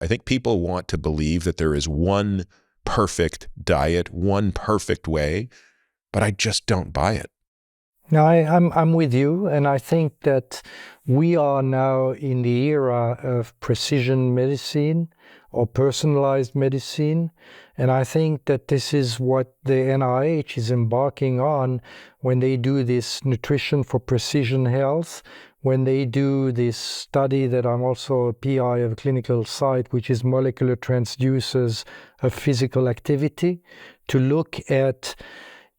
I think people want to believe that there is one perfect diet, one perfect way, but I just don't buy it. No, I'm with you, and I think that we are now in the era of precision medicine or personalized medicine, and I think that this is what the NIH is embarking on when they do this nutrition for precision health, when they do this study that I'm also a PI of a clinical site, which is molecular transducers of physical activity, to look at,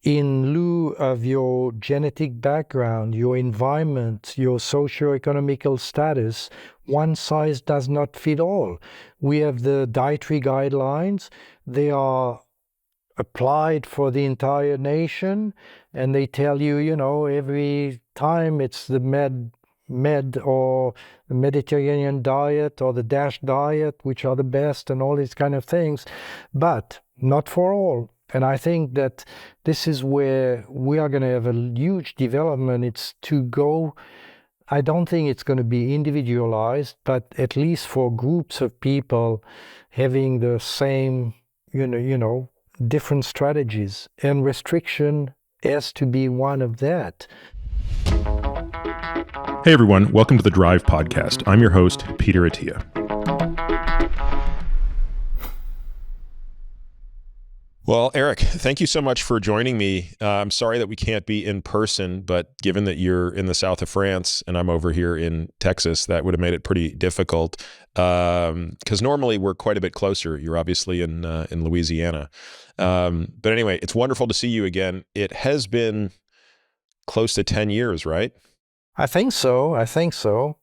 in lieu of your genetic background, your environment, your socioeconomical status, one size does not fit all. We have the dietary guidelines. They are applied for the entire nation, and they tell you, every time it's the med or the Mediterranean diet or the DASH diet, which are the best, and all these kind of things, but not for all. And I think that this is where we are going to have a huge development. It's to go, I don't think it's going to be individualized, but at least for groups of people having the same, different strategies. And restriction has to be one of that. Hey everyone, welcome to the Drive Podcast. I'm your host, Peter Attia. Well, Eric, thank you so much for joining me. I'm sorry that we can't be in person, but given that you're in the south of France and I'm over here in Texas, that would have made it pretty difficult. Because normally we're quite a bit closer. You're obviously in Louisiana. But anyway, it's wonderful to see you again. It has been close to 10 years, right? I think so.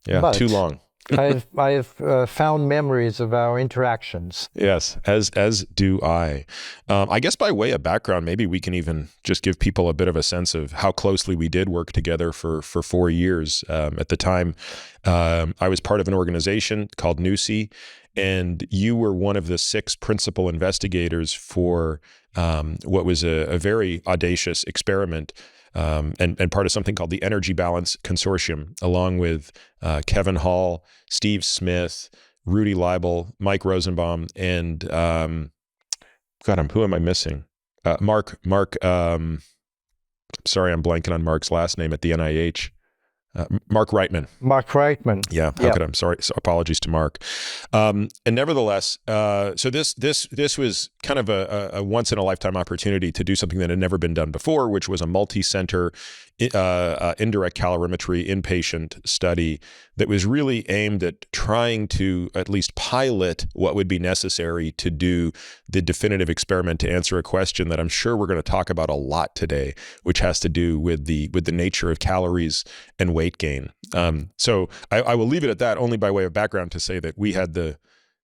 Yeah, but too long. I've found memories of our interactions. Yes, as do I. I guess by way of background, maybe we can even just give people a bit of a sense of how closely we did work together for 4 years. At the time, I was part of an organization called NUSI, and you were one of the 6 principal investigators for what was a very audacious experiment. And part of something called the Energy Balance Consortium, along with Kevin Hall, Steve Smith, Rudy Leibel, Mike Rosenbaum, and who am I missing? Mark. Sorry, I'm blanking on Mark's last name at the NIH. Mark Reitman. Mark Reitman. Yeah. I'm sorry. So apologies to Mark. And nevertheless, so this was kind of a once in a lifetime opportunity to do something that had never been done before, which was a multi-center indirect calorimetry inpatient study that was really aimed at trying to at least pilot what would be necessary to do the definitive experiment to answer a question that I'm sure we're going to talk about a lot today, which has to do with the nature of calories and weight gain. So I will leave it at that, only by way of background, to say that we had the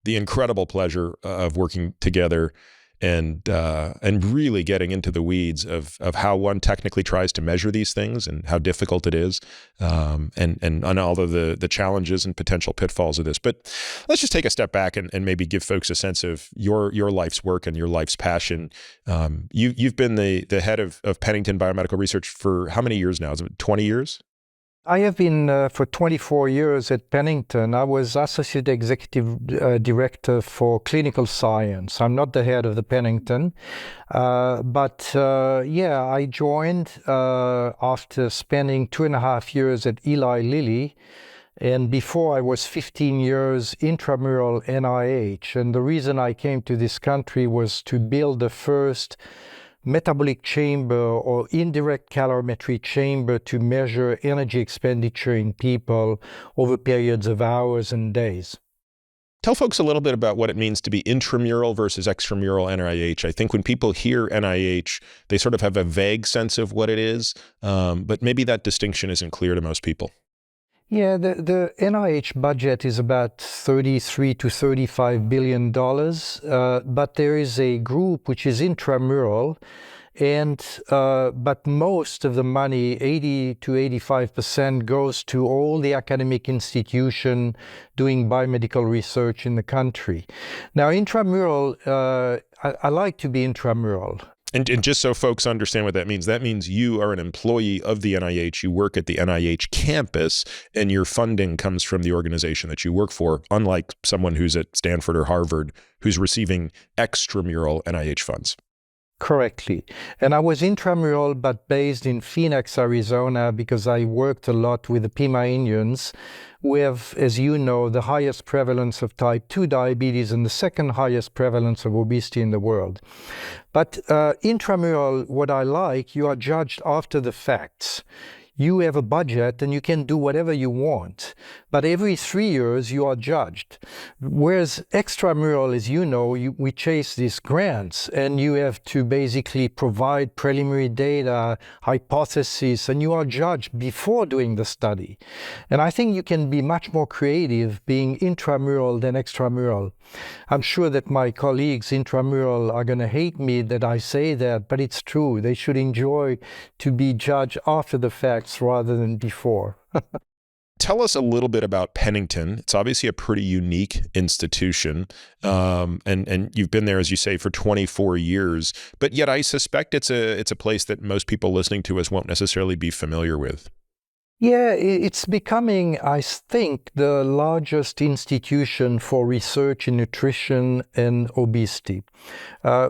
incredible pleasure of working together and really getting into the weeds of how one technically tries to measure these things and how difficult it is, and all of the challenges and potential pitfalls of this. But let's just take a step back and maybe give folks a sense of your life's work and your life's passion. You've been the head of Pennington Biomedical Research for how many years now? Is it 20 years? I have been for 24 years at Pennington. I was Associate Executive Director for Clinical Science. I'm not the head of the Pennington, but I joined after spending 2.5 years at Eli Lilly. And before, I was 15 years intramural NIH. And the reason I came to this country was to build the first metabolic chamber or indirect calorimetry chamber to measure energy expenditure in people over periods of hours and days. Tell folks a little bit about what it means to be intramural versus extramural NIH. I think when people hear NIH, they sort of have a vague sense of what it is, but maybe that distinction isn't clear to most people. Yeah, the NIH budget is about $33 to $35 billion, but there is a group which is intramural, and but most of the money, 80 to 85%, goes to all the academic institutions doing biomedical research in the country. Now, intramural, I like to be intramural. And just so folks understand what that means you are an employee of the NIH. You work at the NIH campus, and your funding comes from the organization that you work for, unlike someone who's at Stanford or Harvard who's receiving extramural NIH funds. Correctly. And I was intramural, but based in Phoenix, Arizona, because I worked a lot with the Pima Indians, who have, as you know, the highest prevalence of type 2 diabetes and the second highest prevalence of obesity in the world. But intramural, what I like, you are judged after the facts. You have a budget and you can do whatever you want, but every 3 years you are judged. Whereas extramural, as you know, we chase these grants and you have to basically provide preliminary data, hypotheses, and you are judged before doing the study. And I think you can be much more creative being intramural than extramural. I'm sure that my colleagues intramural are going to hate me that I say that, but it's true. They should enjoy to be judged after the facts rather than before. Tell us a little bit about Pennington. It's obviously a pretty unique institution, and you've been there, as you say, for 24 years. But yet, I suspect it's a place that most people listening to us won't necessarily be familiar with. Yeah, it's becoming, I think, the largest institution for research in nutrition and obesity.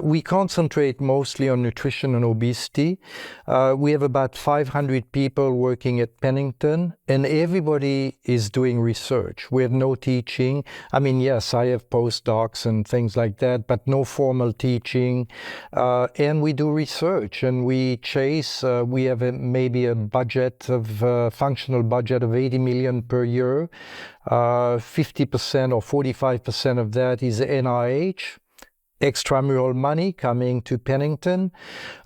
We concentrate mostly on nutrition and obesity. We have about 500 people working at Pennington, and everybody is doing research. We have no teaching. I mean, yes, I have postdocs and things like that, but no formal teaching. And we do research, and we chase. We have maybe a budget of functional budget of 80 million per year. 50% or 45% of that is NIH. Extramural money coming to Pennington.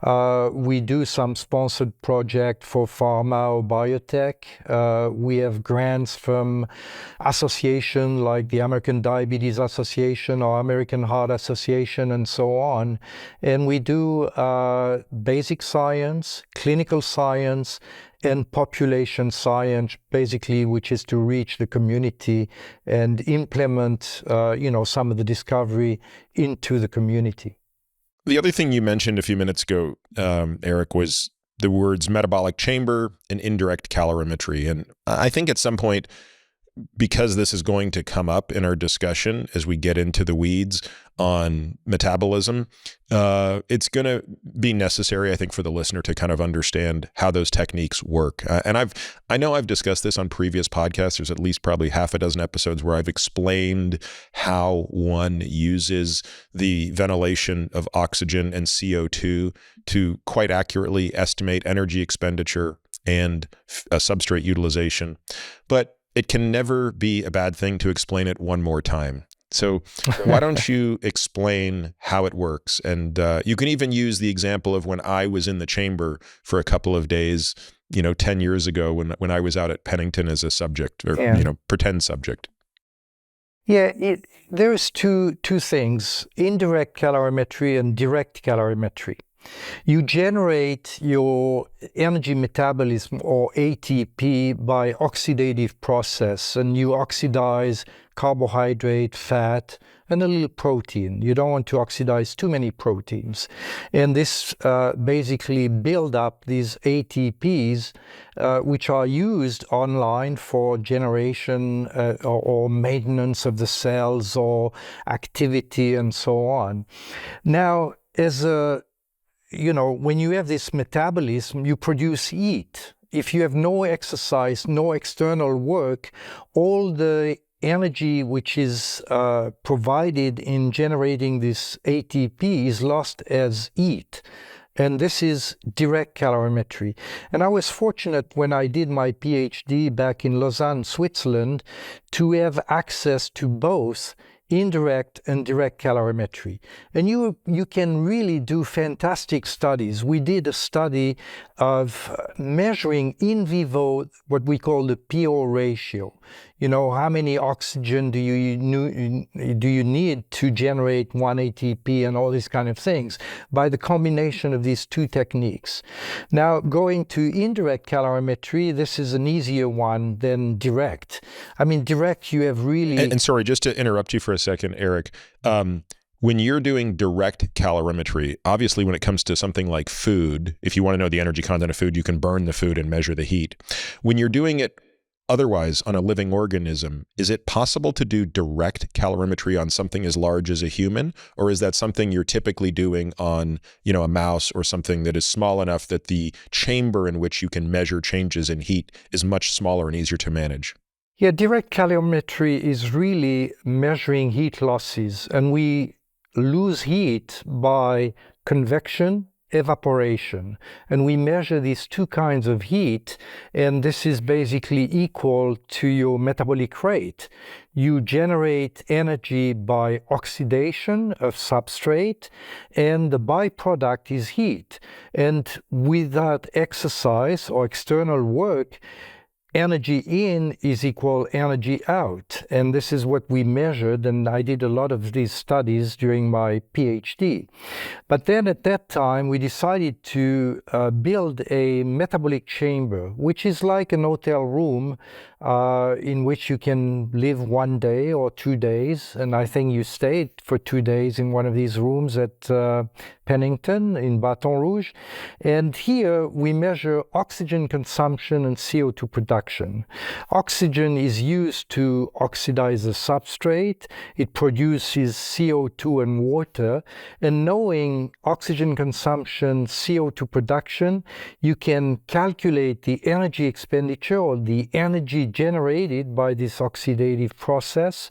We do some sponsored project for pharma or biotech. We have grants from association like the American Diabetes Association or American Heart Association and so on. And we do basic science, clinical science, and population science, basically, which is to reach the community and implement, some of the discovery into the community. The other thing you mentioned a few minutes ago, Eric, was the words metabolic chamber and indirect calorimetry. And I think at some point, because this is going to come up in our discussion as we get into the weeds on metabolism, it's going to be necessary, I think, for the listener to kind of understand how those techniques work. And I know I've discussed this on previous podcasts. There's at least probably half a dozen episodes where I've explained how one uses the ventilation of oxygen and CO2 to quite accurately estimate energy expenditure and substrate utilization. But it can never be a bad thing to explain it one more time. So why don't you explain how it works? And you can even use the example of when I was in the chamber for a couple of days, 10 years ago when I was out at Pennington as a subject or, pretend subject. Yeah, there's two things, indirect calorimetry and direct calorimetry. You generate your energy metabolism or ATP by oxidative process, and you oxidize carbohydrate, fat, and a little protein. You don't want to oxidize too many proteins. And this basically build up these ATPs, which are used online for generation or maintenance of the cells or activity and so on. Now, when you have this metabolism, you produce heat. If you have no exercise, no external work, all the energy which is provided in generating this ATP is lost as heat. And this is direct calorimetry. And I was fortunate when I did my PhD back in Lausanne, Switzerland, to have access to both indirect and direct calorimetry. And you can really do fantastic studies. We did a study of measuring in vivo what we call the PO ratio. How many oxygen do you need to generate one ATP and all these kind of things by the combination of these two techniques. Now, going to indirect calorimetry, this is an easier one than direct. I mean, direct, you have really... And sorry, just to interrupt you for a second, Eric, When you're doing direct calorimetry, obviously when it comes to something like food, if you want to know the energy content of food, you can burn the food and measure the heat. When you're doing it otherwise on a living organism, is it possible to do direct calorimetry on something as large as a human? Or is that something you're typically doing on, a mouse or something that is small enough that the chamber in which you can measure changes in heat is much smaller and easier to manage? Yeah, direct calorimetry is really measuring heat losses, and we lose heat by convection, evaporation, and we measure these two kinds of heat, and this is basically equal to your metabolic rate. You generate energy by oxidation of substrate, and the byproduct is heat. And without exercise or external work, energy in is equal energy out. And this is what we measured, and I did a lot of these studies during my PhD. But then at that time, we decided to build a metabolic chamber, which is like an hotel room in which you can live 1 day or 2 days. And I think you stayed for 2 days in one of these rooms at Pennington in Baton Rouge. And here we measure oxygen consumption and CO2 production. Oxygen is used to oxidize the substrate. It produces CO2 and water. And knowing oxygen consumption, CO2 production, you can calculate the energy expenditure or the energy generated by this oxidative process.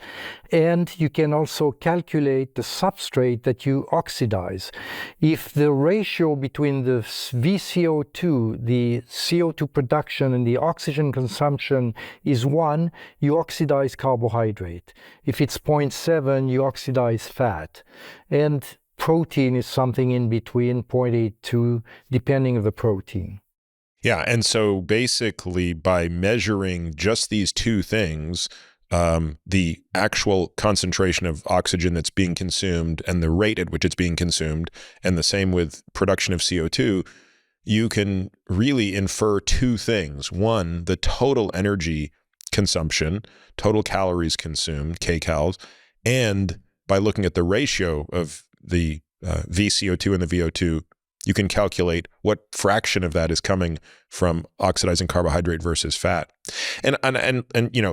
And you can also calculate the substrate that you oxidize. If the ratio between the VCO2, the CO2 production, and the oxygen consumption is 1, you oxidize carbohydrate. If it's 0.7, you oxidize fat. And protein is something in between, 0.82, depending on the protein. Yeah, and so basically by measuring just these two things, the actual concentration of oxygen that's being consumed and the rate at which it's being consumed, and the same with production of CO2, you can really infer two things. One, the total energy consumption, total calories consumed, kcals, and by looking at the ratio of the VCO2 and the VO2, you can calculate what fraction of that is coming from oxidizing carbohydrate versus fat. And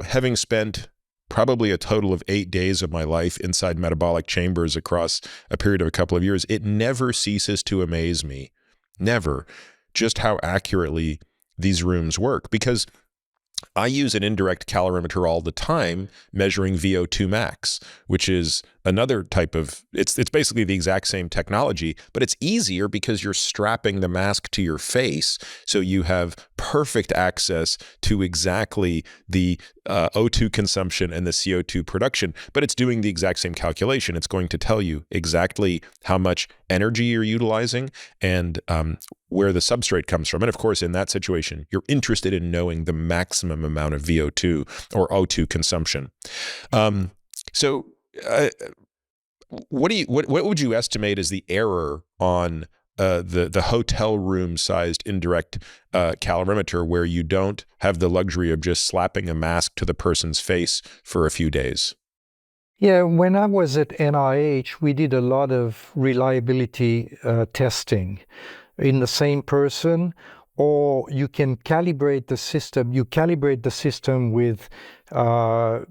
having spent probably a total of 8 days of my life inside metabolic chambers across a period of a couple of years, it never ceases to amaze me, never, just how accurately these rooms work. Because I use an indirect calorimeter all the time, measuring VO2 max, which is another type of, it's basically the exact same technology, but it's easier because you're strapping the mask to your face. So you have perfect access to exactly the O2 consumption and the CO2 production, but it's doing the exact same calculation. It's going to tell you exactly how much energy you're utilizing and where the substrate comes from. And of course, in that situation, you're interested in knowing the maximum amount of VO2 or O2 consumption. What would you estimate as the error on the hotel room sized indirect calorimeter, where you don't have the luxury of just slapping a mask to the person's face for a few days? Yeah, when I was at NIH, we did a lot of reliability testing in the same person, or you can calibrate the system. You calibrate the system with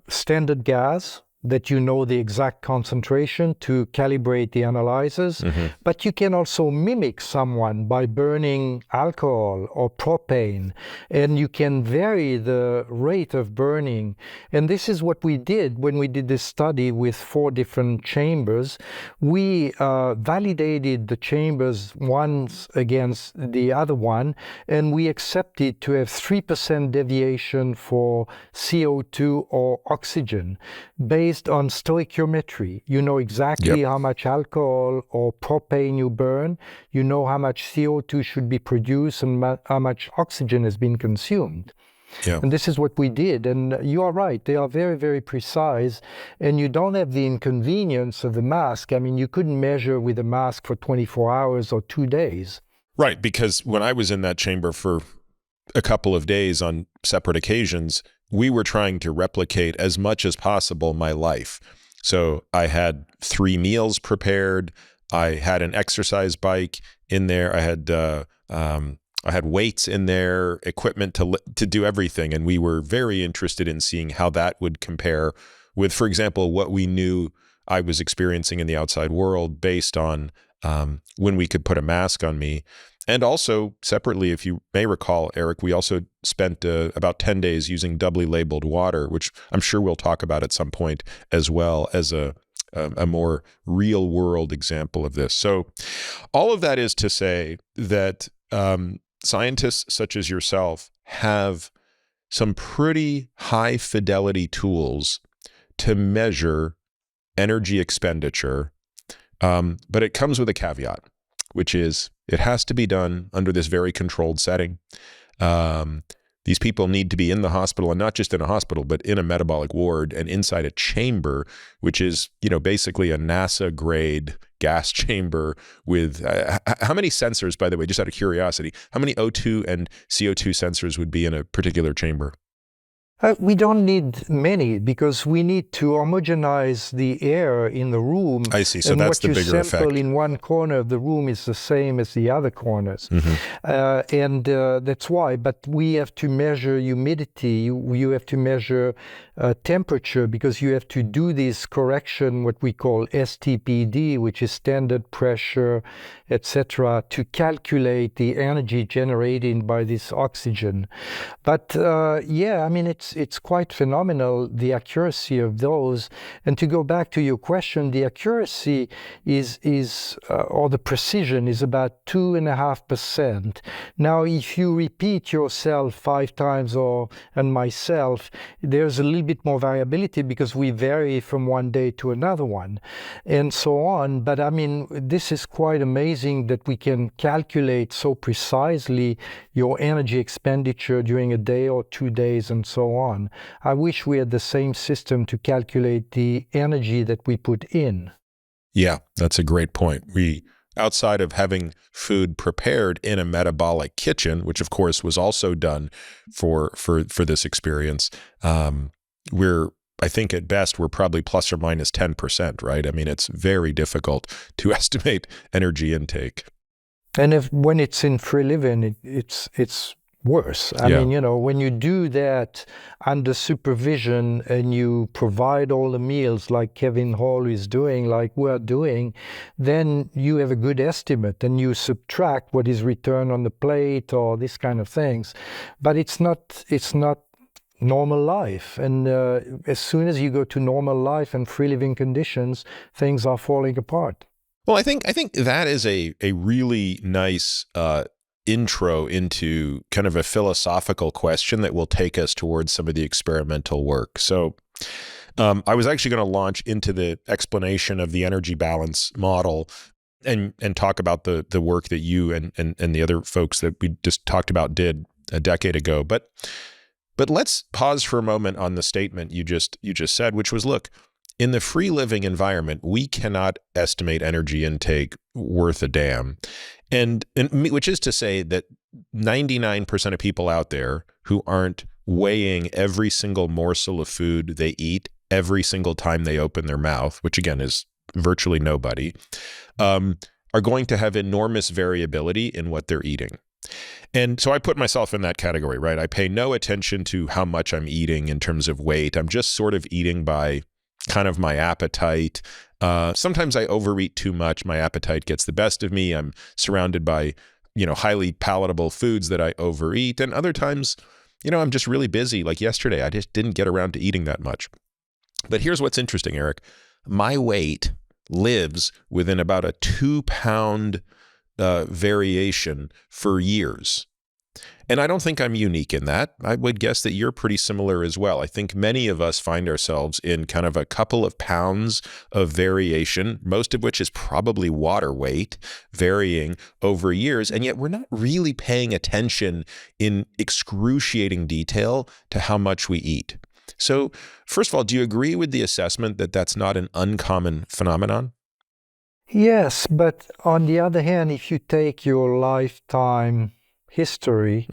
standard gas, that you know the exact concentration to calibrate the analyzers. Mm-hmm. But you can also mimic someone by burning alcohol or propane, and you can vary the rate of burning. And this is what we did when we did this study with 4 different chambers. We validated the chambers one against the other one, and we accepted to have 3% deviation for CO2 or oxygen based on stoichiometry. You know exactly how much alcohol or propane you burn. You know how much CO2 should be produced and how much oxygen has been consumed. Yeah. And this is what we did. And you are right, they are very, very precise. And you don't have the inconvenience of the mask. I mean, you couldn't measure with a mask for 24 hours or 2 days. Right, because when I was in that chamber for a couple of days on separate occasions, we were trying to replicate as much as possible my life. So I had 3 meals prepared. I had an exercise bike in there. I had weights in there, equipment to do everything. And we were very interested in seeing how that would compare with, for example, what we knew I was experiencing in the outside world based on when we could put a mask on me. And also separately, if you may recall, Eric, we also spent about 10 days using doubly labeled water, which I'm sure we'll talk about at some point as well as a more real world example of this. So all of that is to say that scientists such as yourself have some pretty high fidelity tools to measure energy expenditure. But it comes with a caveat, which is it has to be done under this very controlled setting. These people need to be in the hospital, and not just in a hospital, but in a metabolic ward and inside a chamber, which is, basically a NASA grade gas chamber with how many sensors, by the way, just out of curiosity, how many O2 and CO2 sensors would be in a particular chamber? We don't need many because we need to homogenize the air in the room. I see. So that's the bigger effect. What you sample in one corner of the room is the same as the other corners. And that's why. But we have to measure humidity. You have to measure temperature, because you have to do this correction, what we call STPD, which is standard pressure, etc., to calculate the energy generated by this oxygen. But it's quite phenomenal, the accuracy of those. And to go back to your question, the accuracy or the precision is about 2.5%. Now, if you repeat yourself 5 times and myself, there's a little bit more variability because we vary from one day to another one and so on. But this is quite amazing that we can calculate so precisely your energy expenditure during a day or 2 days and so on. I wish we had the same system to calculate the energy that we put in. Yeah, that's a great point. Outside of having food prepared in a metabolic kitchen, which of course was also done for this experience, I think at best we're probably plus or minus 10%, right? It's very difficult to estimate energy intake. And when it's in free living, it's worse. When you do that under supervision and you provide all the meals like Kevin Hall is doing, like we're doing, then you have a good estimate and you subtract what is returned on the plate or these kind of things. But it's not normal life. And as soon as you go to normal life and free living conditions, things are falling apart. Well, I think that is a really nice intro into kind of a philosophical question that will take us towards some of the experimental work. So I was actually going to launch into the explanation of the energy balance model and talk about the work that you and the other folks that we just talked about did a decade ago. But let's pause for a moment on the statement you just said, which was, look, in the free living environment, we cannot estimate energy intake worth a damn. And which is to say that 99% of people out there who aren't weighing every single morsel of food they eat every single time they open their mouth, which again is virtually nobody, are going to have enormous variability in what they're eating. And so I put myself in that category, right? I pay no attention to how much I'm eating in terms of weight. I'm just sort of eating by kind of my appetite. Sometimes I overeat too much. My appetite gets the best of me. I'm surrounded by, highly palatable foods that I overeat. And other times, I'm just really busy. Like yesterday, I just didn't get around to eating that much. But here's what's interesting, Eric. My weight lives within about a 2-pound variation for years. And I don't think I'm unique in that. I would guess that you're pretty similar as well. I think many of us find ourselves in kind of a couple of pounds of variation, most of which is probably water weight, varying over years. And yet we're not really paying attention in excruciating detail to how much we eat. So first of all, do you agree with the assessment that that's not an uncommon phenomenon? Yes, but on the other hand, if you take your lifetime history,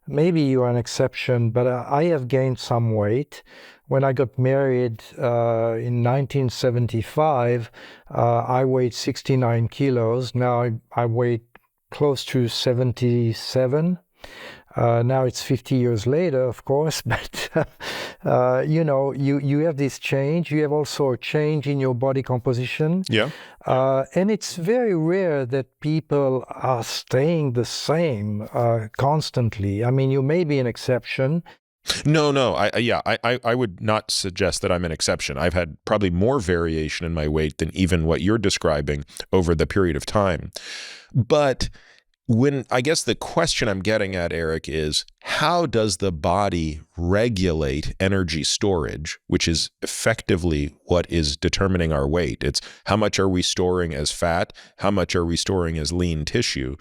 maybe you're an exception, but I have gained some weight. When I got married in 1975, I weighed 69 kilos. Now I weigh close to 77. Now it's 50 years later, of course, but you have this change. You have also a change in your body composition. Yeah. And it's very rare that people are staying the same constantly. I mean, you may be an exception. No. I would not suggest that I'm an exception. I've had probably more variation in my weight than even what you're describing over the period of time. But I guess the question I'm getting at, Eric, is how does the body regulate energy storage, which is effectively what is determining our weight? It's how much are we storing as fat? How much are we storing as lean tissue?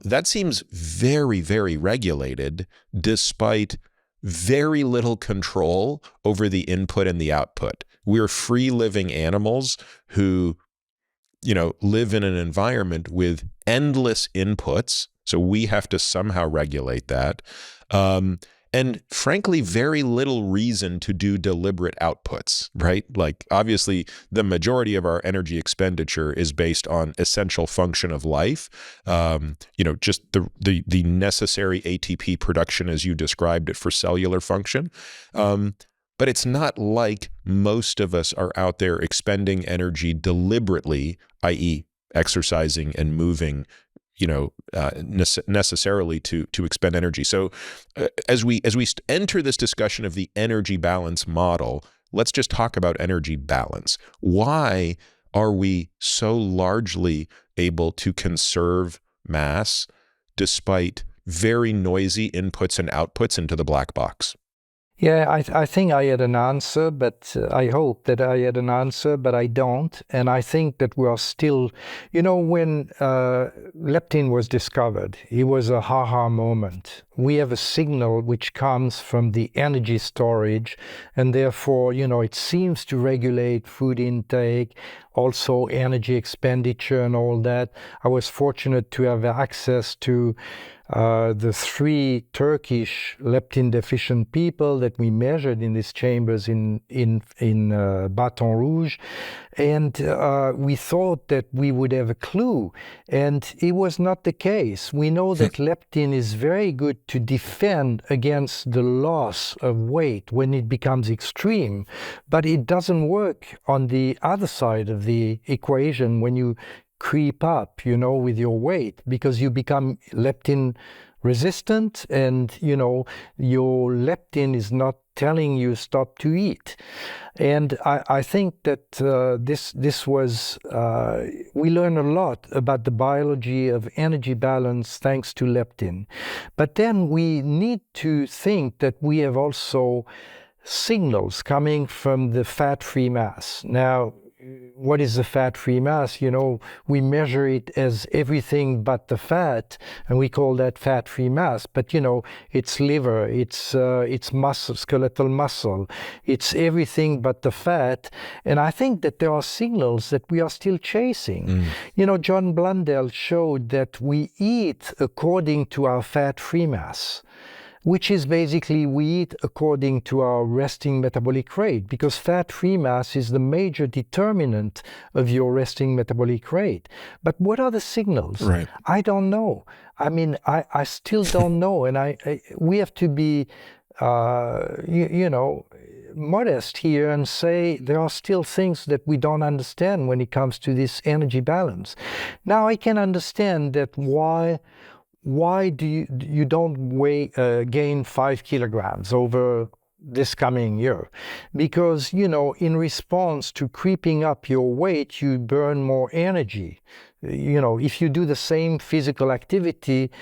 That seems very, very regulated, despite very little control over the input and the output. We're free living animals who, live in an environment with endless inputs. So we have to somehow regulate that. And frankly, very little reason to do deliberate outputs, right? Like obviously the majority of our energy expenditure is based on essential function of life. Just the necessary ATP production as you described it for cellular function. But it's not like most of us are out there expending energy deliberately, i.e. exercising and moving, necessarily to expend energy. So as we enter this discussion of the energy balance model, let's just talk about energy balance. Why are we so largely able to conserve mass despite very noisy inputs and outputs into the black box? Yeah, I think I had an answer, but I hope that I had an answer, but I don't. And I think that we are still, when leptin was discovered, it was a aha moment. We have a signal which comes from the energy storage, and therefore, it seems to regulate food intake, also energy expenditure and all that. I was fortunate to have access to the 3 Turkish leptin deficient people that we measured in these chambers in Baton Rouge, and we thought that we would have a clue, and it was not the case. We know that leptin is very good to defend against the loss of weight when it becomes extreme, but it doesn't work on the other side of the equation when you creep up, with your weight, because you become leptin resistant, and your leptin is not telling you stop to eat. And I think that this was we learned a lot about the biology of energy balance thanks to leptin. But then we need to think that we have also signals coming from the fat-free mass. Now, what is the fat-free mass? We measure it as everything but the fat, and we call that fat-free mass. But it's liver, it's muscle, skeletal muscle, it's everything but the fat. And I think that there are signals that we are still chasing. John Blundell showed that we eat according to our fat-free mass, which is basically we eat according to our resting metabolic rate, because fat-free mass is the major determinant of your resting metabolic rate. But what are the signals? Right. I don't know. I mean, I still don't know, and we have to be, modest here and say there are still things that we don't understand when it comes to this energy balance. Now, I can understand that why do you don't gain 5 kilograms over this coming year? Because, in response to creeping up your weight, you burn more energy. If you do the same physical activity,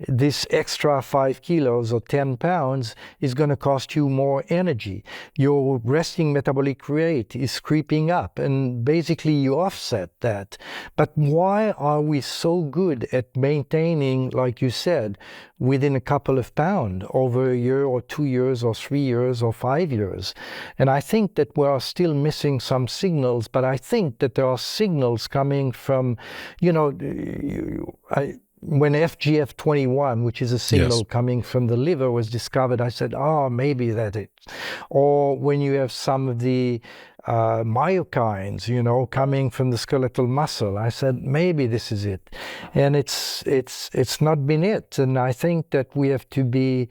this extra 5 kilos or 10 pounds is going to cost you more energy. Your resting metabolic rate is creeping up, and basically you offset that. But why are we so good at maintaining, like you said, within a couple of pounds over a year or 2 years or 3 years or 5 years? And I think that we are still missing some signals, but I think that there are signals coming from, when FGF21, which is a signal coming from the liver, was discovered, I said, maybe that it. Or when you have some of the myokines, coming from the skeletal muscle, I said, maybe this is it. And it's not been it. And I think that we have to be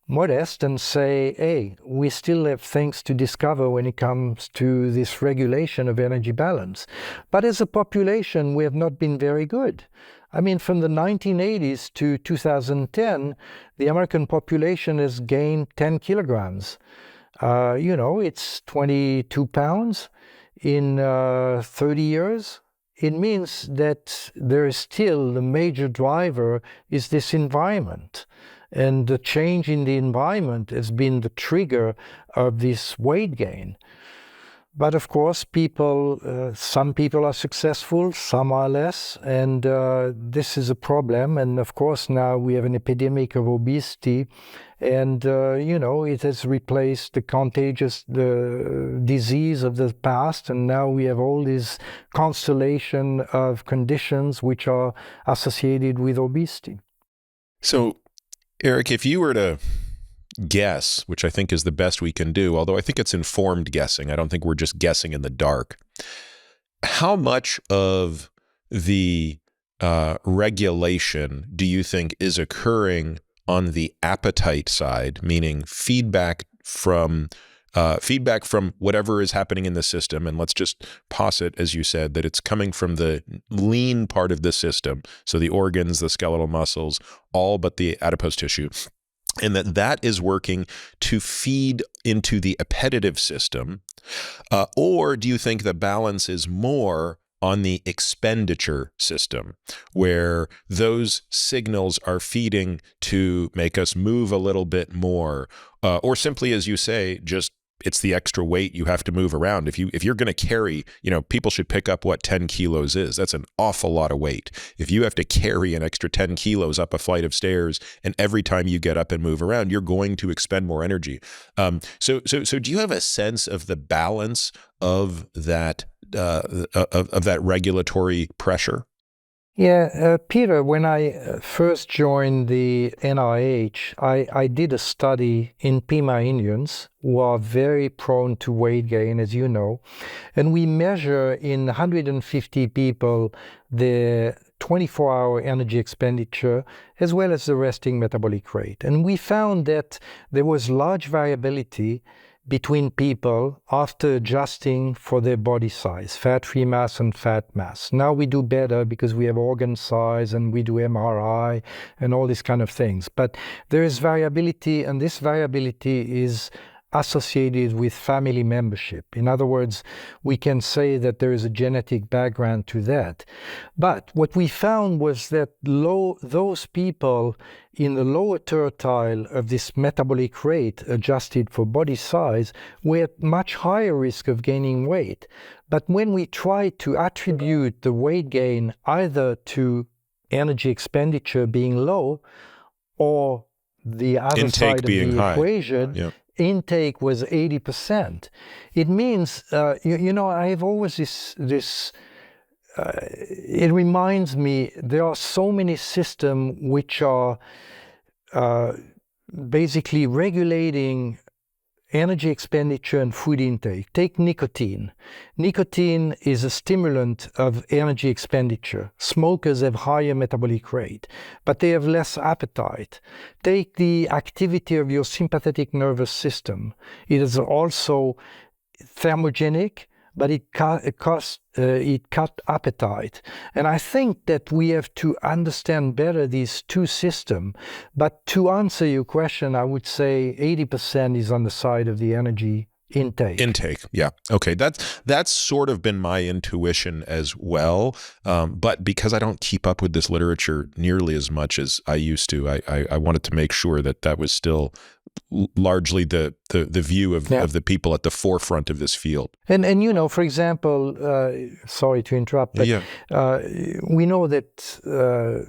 modest and say, hey, we still have things to discover when it comes to this regulation of energy balance. But as a population, we have not been very good. I mean, from the 1980s to 2010, the American population has gained 10 kilograms. It's 22 pounds in 30 years. It means that there is still the major driver is this environment. And the change in the environment has been the trigger of this weight gain. But of course, some people are successful, some are less, and this is a problem. And of course, now we have an epidemic of obesity, and it has replaced the disease of the past, and now we have all this constellation of conditions which are associated with obesity. So, Eric, if you were to guess, which I think is the best we can do, although I think it's informed guessing, I don't think we're just guessing in the dark, how much of the regulation do you think is occurring on the appetite side, meaning feedback from whatever is happening in the system, and let's just posit, as you said, that it's coming from the lean part of the system, so the organs, the skeletal muscles, all but the adipose tissue, and that is working to feed into the appetitive system? Or do you think the balance is more on the expenditure system, where those signals are feeding to make us move a little bit more, or simply, as you say, just it's the extra weight you have to move around. If you're going to carry, people should pick up what 10 kilos is. That's an awful lot of weight. If you have to carry an extra 10 kilos up a flight of stairs, and every time you get up and move around, you're going to expend more energy. So do you have a sense of the balance of that regulatory pressure? Yeah, Peter, when I first joined the NIH, I did a study in Pima Indians who are very prone to weight gain, as you know, and we measure in 150 people the 24-hour energy expenditure as well as the resting metabolic rate. And we found that there was large variability between people after adjusting for their body size, fat-free mass and fat mass. Now we do better because we have organ size and we do MRI and all these kind of things. But there is variability, and this variability is associated with family membership. In other words, we can say that there is a genetic background to that. But what we found was that those people in the lower tertile of this metabolic rate adjusted for body size were at much higher risk of gaining weight. But when we try to attribute the weight gain either to energy expenditure being low or the other intake side of being the high. equation, yeah. Intake was 80%. It means, I have always this it reminds me, there are so many systems which are basically regulating energy expenditure and food intake. Take nicotine. Nicotine is a stimulant of energy expenditure. Smokers have higher metabolic rate, but they have less appetite. Take the activity of your sympathetic nervous system. It is also thermogenic, but it cut appetite. And I think that we have to understand better these two systems. But to answer your question, I would say 80% is on the side of the energy intake. Yeah. Okay. That's sort of been my intuition as well. But because I don't keep up with this literature nearly as much as I used to, I wanted to make sure that was still largely the view of the people at the forefront of this field. And for example, sorry to interrupt, but we know that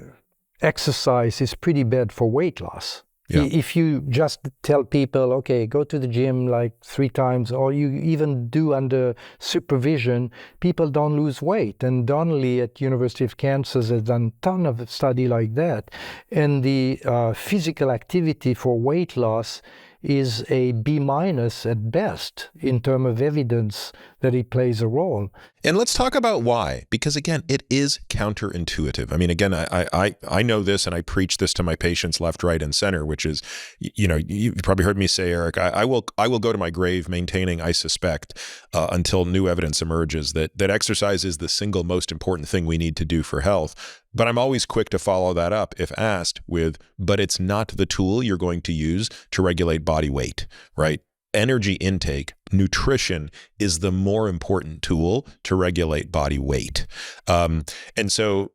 exercise is pretty bad for weight loss. Yeah. If you just tell people, okay, go to the gym like 3 times, or you even do under supervision, people don't lose weight. And Donnelly at University of Kansas has done a ton of study like that. And the physical activity for weight loss is a B- at best in terms of evidence that it plays a role. And let's talk about why, because again, it is counterintuitive. I mean, again, I know this and I preach this to my patients left, right, and center, which is, you know, you've probably heard me say, Eric, I will go to my grave maintaining, I suspect, until new evidence emerges that exercise is the single most important thing we need to do for health. But I'm always quick to follow that up if asked with, but it's not the tool you're going to use to regulate body weight, right? Energy intake, nutrition is the more important tool to regulate body weight. And so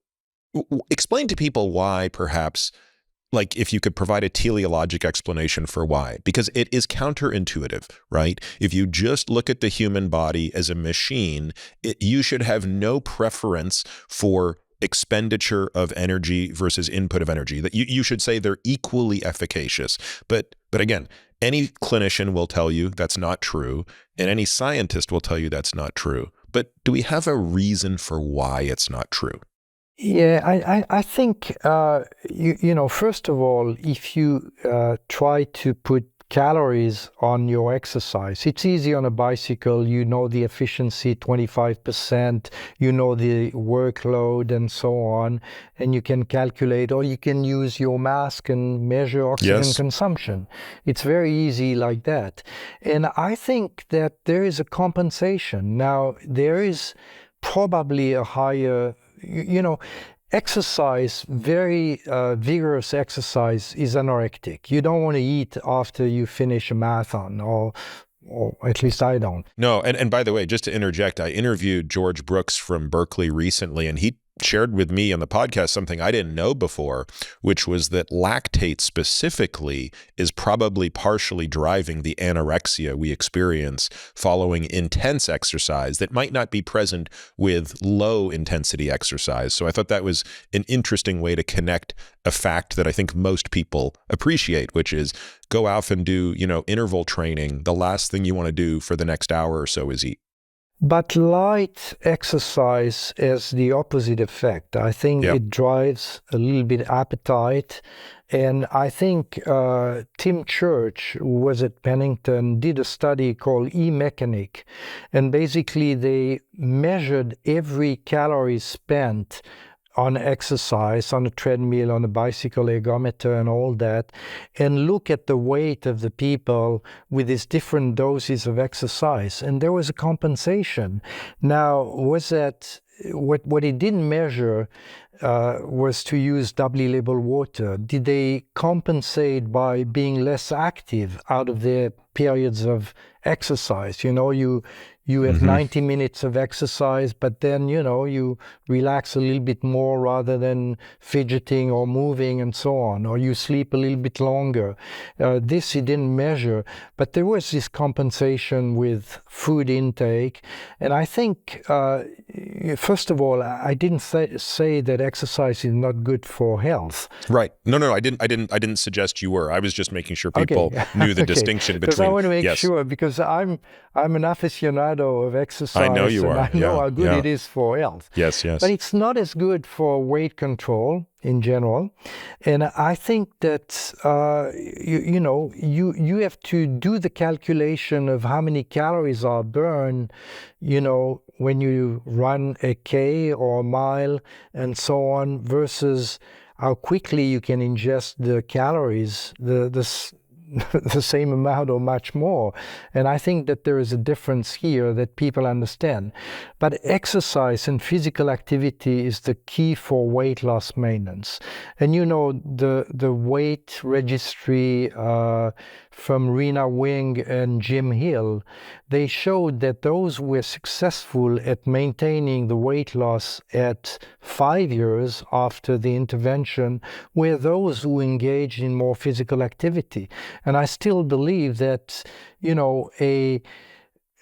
explain to people why, perhaps, like if you could provide a teleologic explanation for why, because it is counterintuitive, right? If you just look at the human body as a machine, you should have no preference for expenditure of energy versus input of energy. That you should say they're equally efficacious. But again, any clinician will tell you that's not true, and any scientist will tell you that's not true. But do we have a reason for why it's not true? Yeah, I think, you know, first of all, if you try to put calories on your exercise, it's easy on a bicycle. You know the efficiency, 25%, you know the workload and so on, and you can calculate, or you can use your mask and measure oxygen consumption. It's very easy like that. And I think that there is a compensation. Now, there is probably a higher, you know, exercise, very vigorous exercise is anorectic. You don't want to eat after you finish a marathon, or at least I don't. No, and by the way, just to interject, I interviewed George Brooks from Berkeley recently, and he shared with me on the podcast something I didn't know before, which was that lactate specifically is probably partially driving the anorexia we experience following intense exercise that might not be present with low intensity exercise. So I thought that was an interesting way to connect a fact that I think most people appreciate, which is go out and do, you know, interval training. The last thing you want to do for the next hour or so is eat. But light exercise has the opposite effect. I think it drives a little bit appetite. And I think Tim Church, who was at Pennington, did a study called E-Mechanic. And basically they measured every calorie spent on exercise, on a treadmill, on a bicycle ergometer and all that, and look at the weight of the people with these different doses of exercise. And there was a compensation. Now, was that, what it didn't measure was to use doubly labeled water. Did they compensate by being less active out of their periods of exercise? You know, you have 90 minutes of exercise, but then, you know, you relax a little bit more rather than fidgeting or moving and so on, or you sleep a little bit longer. This he didn't measure, but there was this compensation with food intake. And I think, first of all, I didn't say that exercise is not good for health. Right. No, I didn't suggest you were. I was just making sure people knew the distinction between. Because I want to make sure, because I'm an aficionado of exercise. I know you are. I know how good it is for health. Yes. But it's not as good for weight control in general. And I think that, you have to do the calculation of how many calories are burned, you know, when you run a K or a mile and so on, versus how quickly you can ingest the calories, the same amount or much more. And I think that there is a difference here that people understand. But exercise and physical activity is the key for weight loss maintenance. And you know, the weight registry from Rena Wing and Jim Hill, they showed that those who were successful at maintaining the weight loss at 5 years after the intervention were those who engaged in more physical activity. And I still believe that, you know, a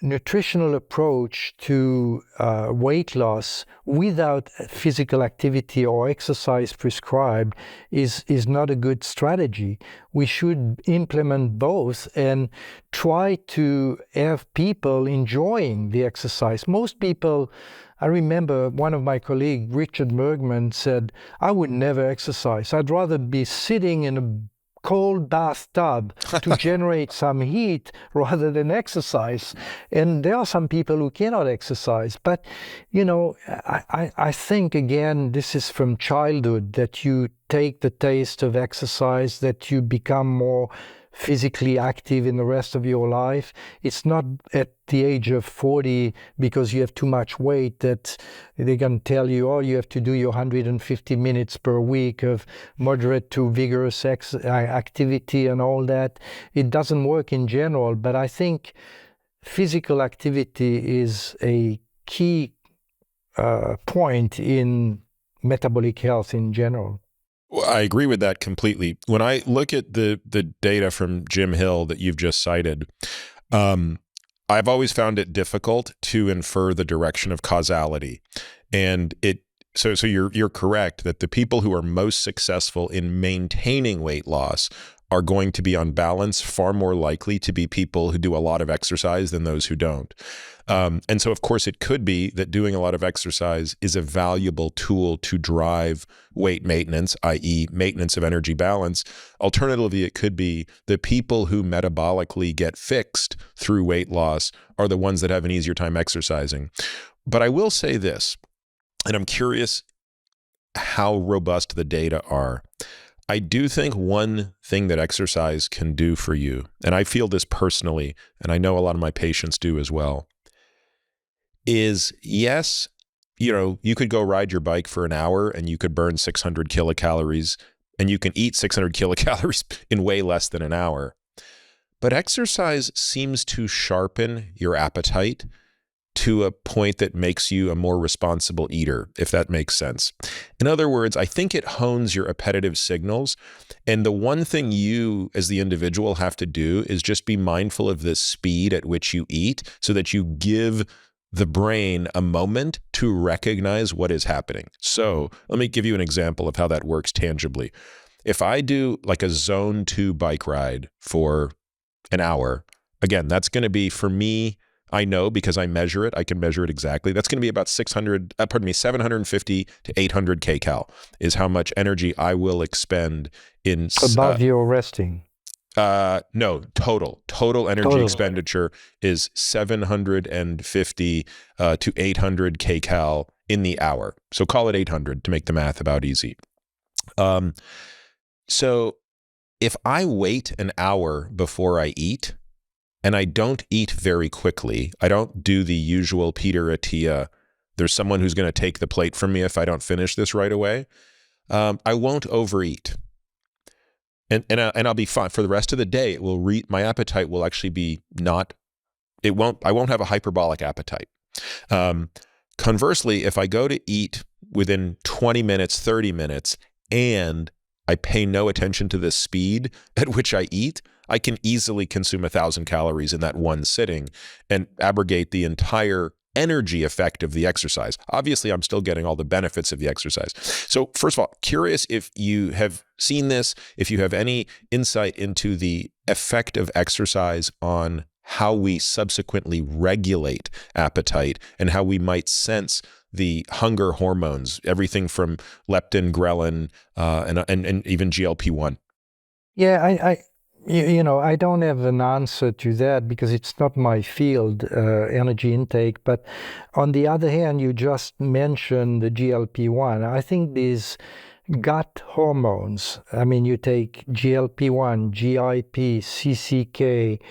nutritional approach to weight loss without physical activity or exercise prescribed is not a good strategy. We should implement both and try to have people enjoying the exercise. Most people, I remember one of my colleagues, Richard Bergman, said, I would never exercise. I'd rather be sitting in a cold bathtub to generate some heat rather than exercise. And there are some people who cannot exercise. But, you know, I think, again, this is from childhood, that you take the taste of exercise, that you become more physically active in the rest of your life. It's not at the age of 40 because you have too much weight that they're going to tell you, oh, you have to do your 150 minutes per week of moderate to vigorous activity and all that. It doesn't work in general, but I think physical activity is a key point in metabolic health in general. Well, I agree with that completely. When I look at the data from Jim Hill that you've just cited, I've always found it difficult to infer the direction of causality. And so you're correct that the people who are most successful in maintaining weight loss are going to be, on balance, far more likely to be people who do a lot of exercise than those who don't. And so, of course, it could be that doing a lot of exercise is a valuable tool to drive weight maintenance, i.e. maintenance of energy balance. Alternatively, it could be the people who metabolically get fixed through weight loss are the ones that have an easier time exercising. But I will say this, and I'm curious how robust the data are. I do think one thing that exercise can do for you, and I feel this personally, and I know a lot of my patients do as well, is yes, you know, you could go ride your bike for an hour and you could burn 600 kilocalories, and you can eat 600 kilocalories in way less than an hour. But exercise seems to sharpen your appetite to a point that makes you a more responsible eater, if that makes sense. In other words, I think it hones your appetitive signals. And the one thing you as the individual have to do is just be mindful of the speed at which you eat so that you give the brain a moment to recognize what is happening. So let me give you an example of how that works tangibly. If I do like a zone 2 bike ride for an hour, again, that's going to be, for me, I know because I measure it, I can measure it exactly. That's going to be about 750 to 800 kcal is how much energy I will expend in above your resting. No, total energy expenditure is 750 to 800 kcal in the hour. So call it 800 to make the math about easy. So if I wait an hour before I eat, and I don't eat very quickly, I don't do the usual Peter Attia, there's someone who's going to take the plate from me if I don't finish this right away, I won't overeat. And I'll be fine. For the rest of the day, it will my appetite will actually be I won't have a hyperbolic appetite. Conversely, if I go to eat within 20 minutes, 30 minutes, and I pay no attention to the speed at which I eat, I can easily consume 1,000 calories in that one sitting and abrogate the entire energy effect of the exercise. Obviously, I'm still getting all the benefits of the exercise. So first of all, curious if you have seen this, if you have any insight into the effect of exercise on how we subsequently regulate appetite and how we might sense the hunger hormones, everything from leptin, ghrelin, and even GLP-1. Yeah, you know, I don't have an answer to that because it's not my field, energy intake. But on the other hand, you just mentioned the GLP-1. I think these gut hormones, I mean, you take GLP-1, GIP, CCK,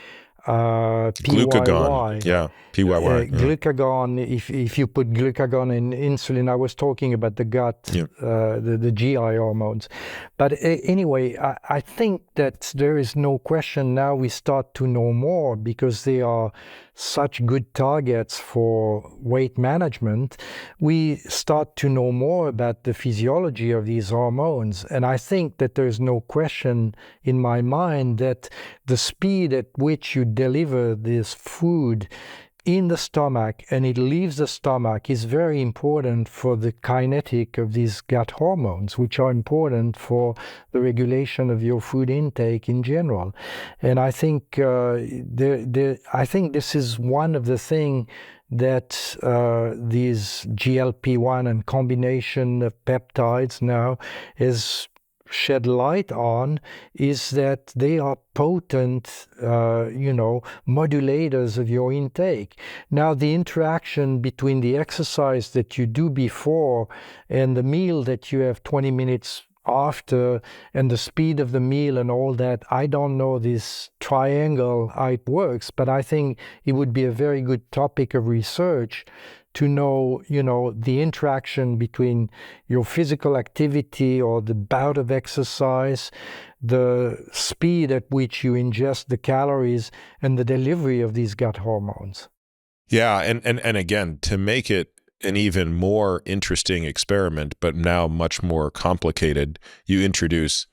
Glucagon, yeah, PYY. Glucagon, if you put glucagon in insulin, I was talking about the gut, the GI hormones. But anyway, I think that there is no question now we start to know more because they are such good targets for weight management. We start to know more about the physiology of these hormones. And I think that there's no question in my mind that the speed at which you deliver this food in the stomach and it leaves the stomach is very important for the kinetic of these gut hormones, which are important for the regulation of your food intake in general. And I think I think this is one of the things that these GLP-1 and combination of peptides now is shed light on, is that they are potent, modulators of your intake. Now, the interaction between the exercise that you do before and the meal that you have 20 minutes after, and the speed of the meal and all that, I don't know this triangle, how it works, but I think it would be a very good topic of research to know, the interaction between your physical activity or the bout of exercise, the speed at which you ingest the calories, and the delivery of these gut hormones. Yeah, and again, to make it an even more interesting experiment, but now much more complicated, you introduce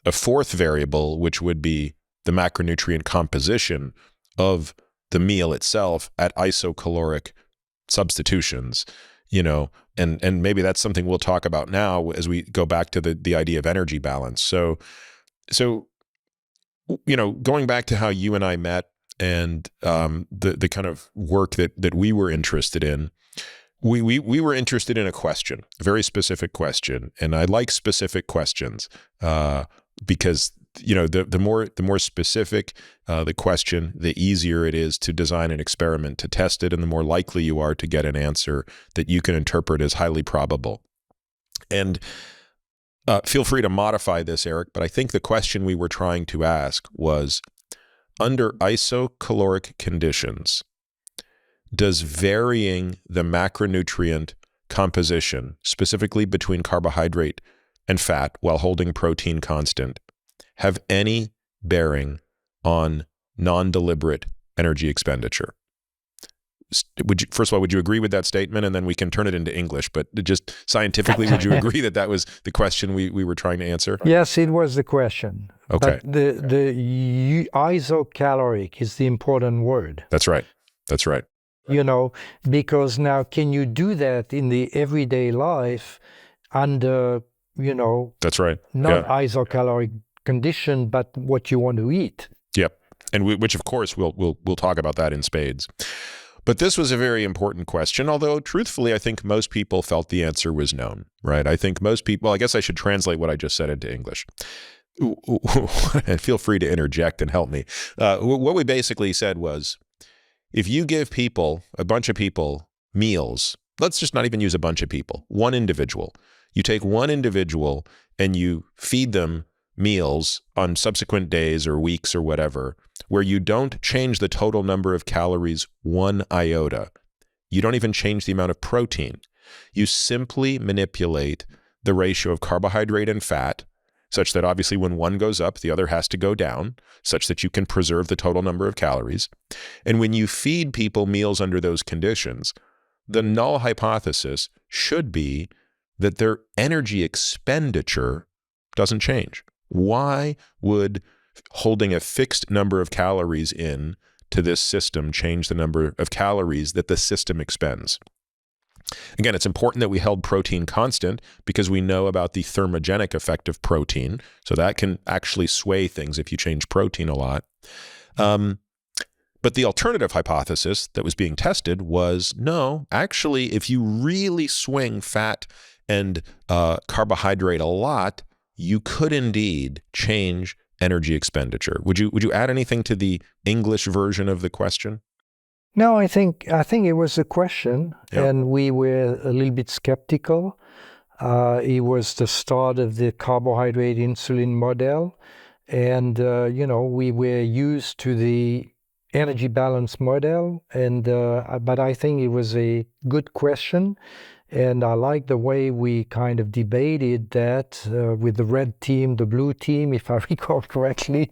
a fourth variable, which would be the macronutrient composition of the meal itself at isocaloric substitutions, and maybe that's something we'll talk about now as we go back to the idea of energy balance. So going back to how you and I met and the kind of work that we were interested in, we were interested in a question, a very specific question, and I like specific questions because the more specific the question, the easier it is to design an experiment to test it, and the more likely you are to get an answer that you can interpret as highly probable. And feel free to modify this, Eric, but I think the question we were trying to ask was, under isocaloric conditions, does varying the macronutrient composition, specifically between carbohydrate and fat while holding protein constant, have any bearing on non-deliberate energy expenditure? First of all, would you agree with that statement? And then we can turn it into English, but just scientifically, would you agree that was the question we were trying to answer? Yes, it was the question. Okay. But the isocaloric is the important word. That's right. Because now, can you do that in the everyday life under, That's right. not isocaloric condition, but what you want to eat? Yep. And which of course we'll talk about that in spades. But this was a very important question, although truthfully, I think most people felt the answer was known, right? I think most people, I guess I should translate what I just said into English. And feel free to interject and help me. What we basically said was, if you give a bunch of people meals, let's just not even use a bunch of people, one individual. You take one individual and you feed them meals on subsequent days or weeks or whatever, where you don't change the total number of calories one iota. You don't even change the amount of protein. You simply manipulate the ratio of carbohydrate and fat such that obviously when one goes up, the other has to go down, such that you can preserve the total number of calories. And when you feed people meals under those conditions, the null hypothesis should be that their energy expenditure doesn't change. Why would holding a fixed number of calories in to this system change the number of calories that the system expends? Again, it's important that we held protein constant because we know about the thermogenic effect of protein. So that can actually sway things if you change protein a lot. But the alternative hypothesis that was being tested was, no, actually, if you really swing fat and carbohydrate a lot, you could indeed change energy expenditure. Would you add anything to the English version of the question? No, I think it was a question, and we were a little bit skeptical. It was the start of the carbohydrate insulin model, and we were used to the energy balance model, and but I think it was a good question. And I like the way we kind of debated that with the red team, the blue team, if I recall correctly.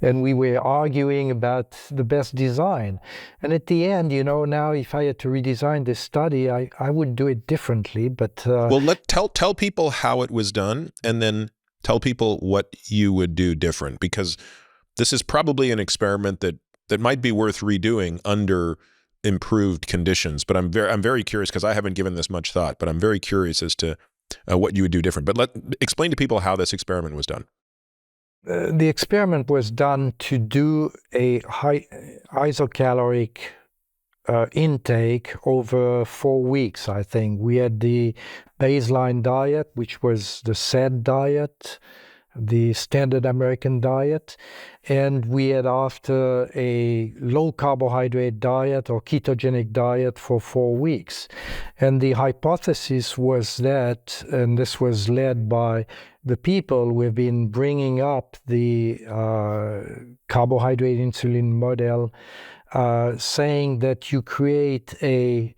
And we were arguing about the best design. And at the end, now if I had to redesign this study, I would do it differently. But well, tell people how it was done, and then tell people what you would do different, because this is probably an experiment that might be worth redoing under improved conditions. But I'm very curious, because I haven't given this much thought, but I'm very curious as to what you would do different. But explain to people how this experiment was done. The experiment was done to do a high isocaloric intake over 4 weeks, I think. We had the baseline diet, which was the SAD diet, the standard American diet, and we had after a low carbohydrate diet or ketogenic diet for 4 weeks. And the hypothesis was that, and this was led by the people who have been bringing up the carbohydrate insulin model, saying that you create a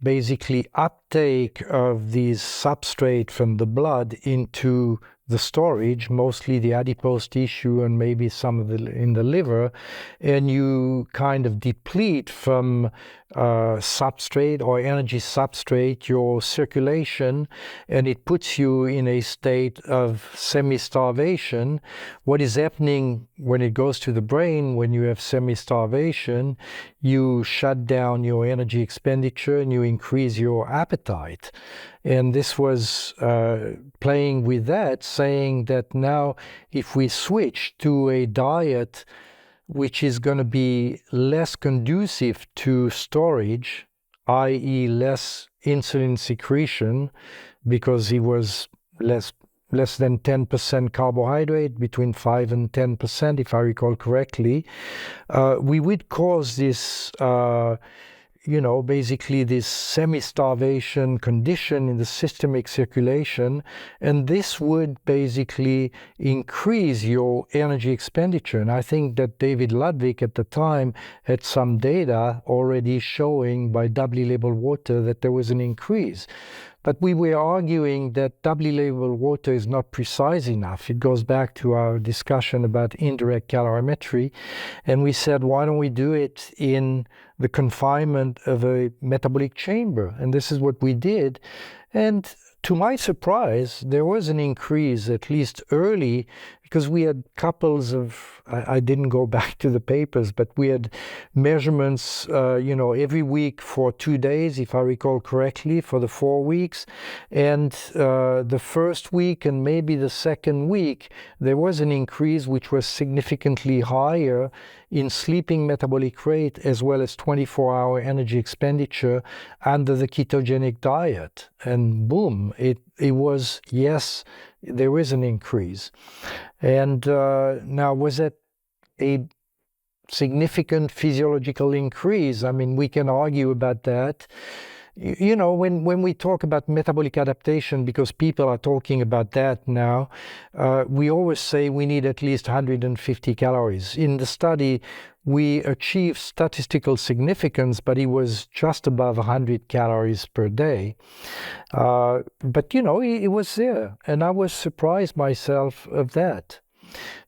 basically uptake of these substrate from the blood into the storage, mostly the adipose tissue and maybe some of in the liver, and you kind of deplete from substrate or energy substrate your circulation, and it puts you in a state of semi-starvation. What is happening when it goes to the brain, when you have semi-starvation, you shut down your energy expenditure and you increase your appetite. And this was playing with that, saying that now if we switch to a diet which is going to be less conducive to storage, i.e. less insulin secretion, because it was less than 10% carbohydrate, between 5 and 10%, if I recall correctly, we would cause this basically this semi-starvation condition in the systemic circulation, and this would basically increase your energy expenditure. And I think that David Ludwig at the time had some data already showing by doubly labeled water that there was an increase. But we were arguing that doubly labeled water is not precise enough. It goes back to our discussion about indirect calorimetry. And we said, why don't we do it in the confinement of a metabolic chamber? And this is what we did. And to my surprise, there was an increase, at least early, because we had couples of, I didn't go back to the papers, but we had measurements, every week for 2 days, if I recall correctly, for the 4 weeks. And the first week and maybe the second week, there was an increase which was significantly higher in sleeping metabolic rate as well as 24-hour energy expenditure under the ketogenic diet. And boom, it was, yes, there is an increase. And now, was it a significant physiological increase? I mean, we can argue about that. When we talk about metabolic adaptation, because people are talking about that now, we always say we need at least 150 calories. In the study, we achieved statistical significance, but it was just above 100 calories per day. But, it was there, and I was surprised myself of that.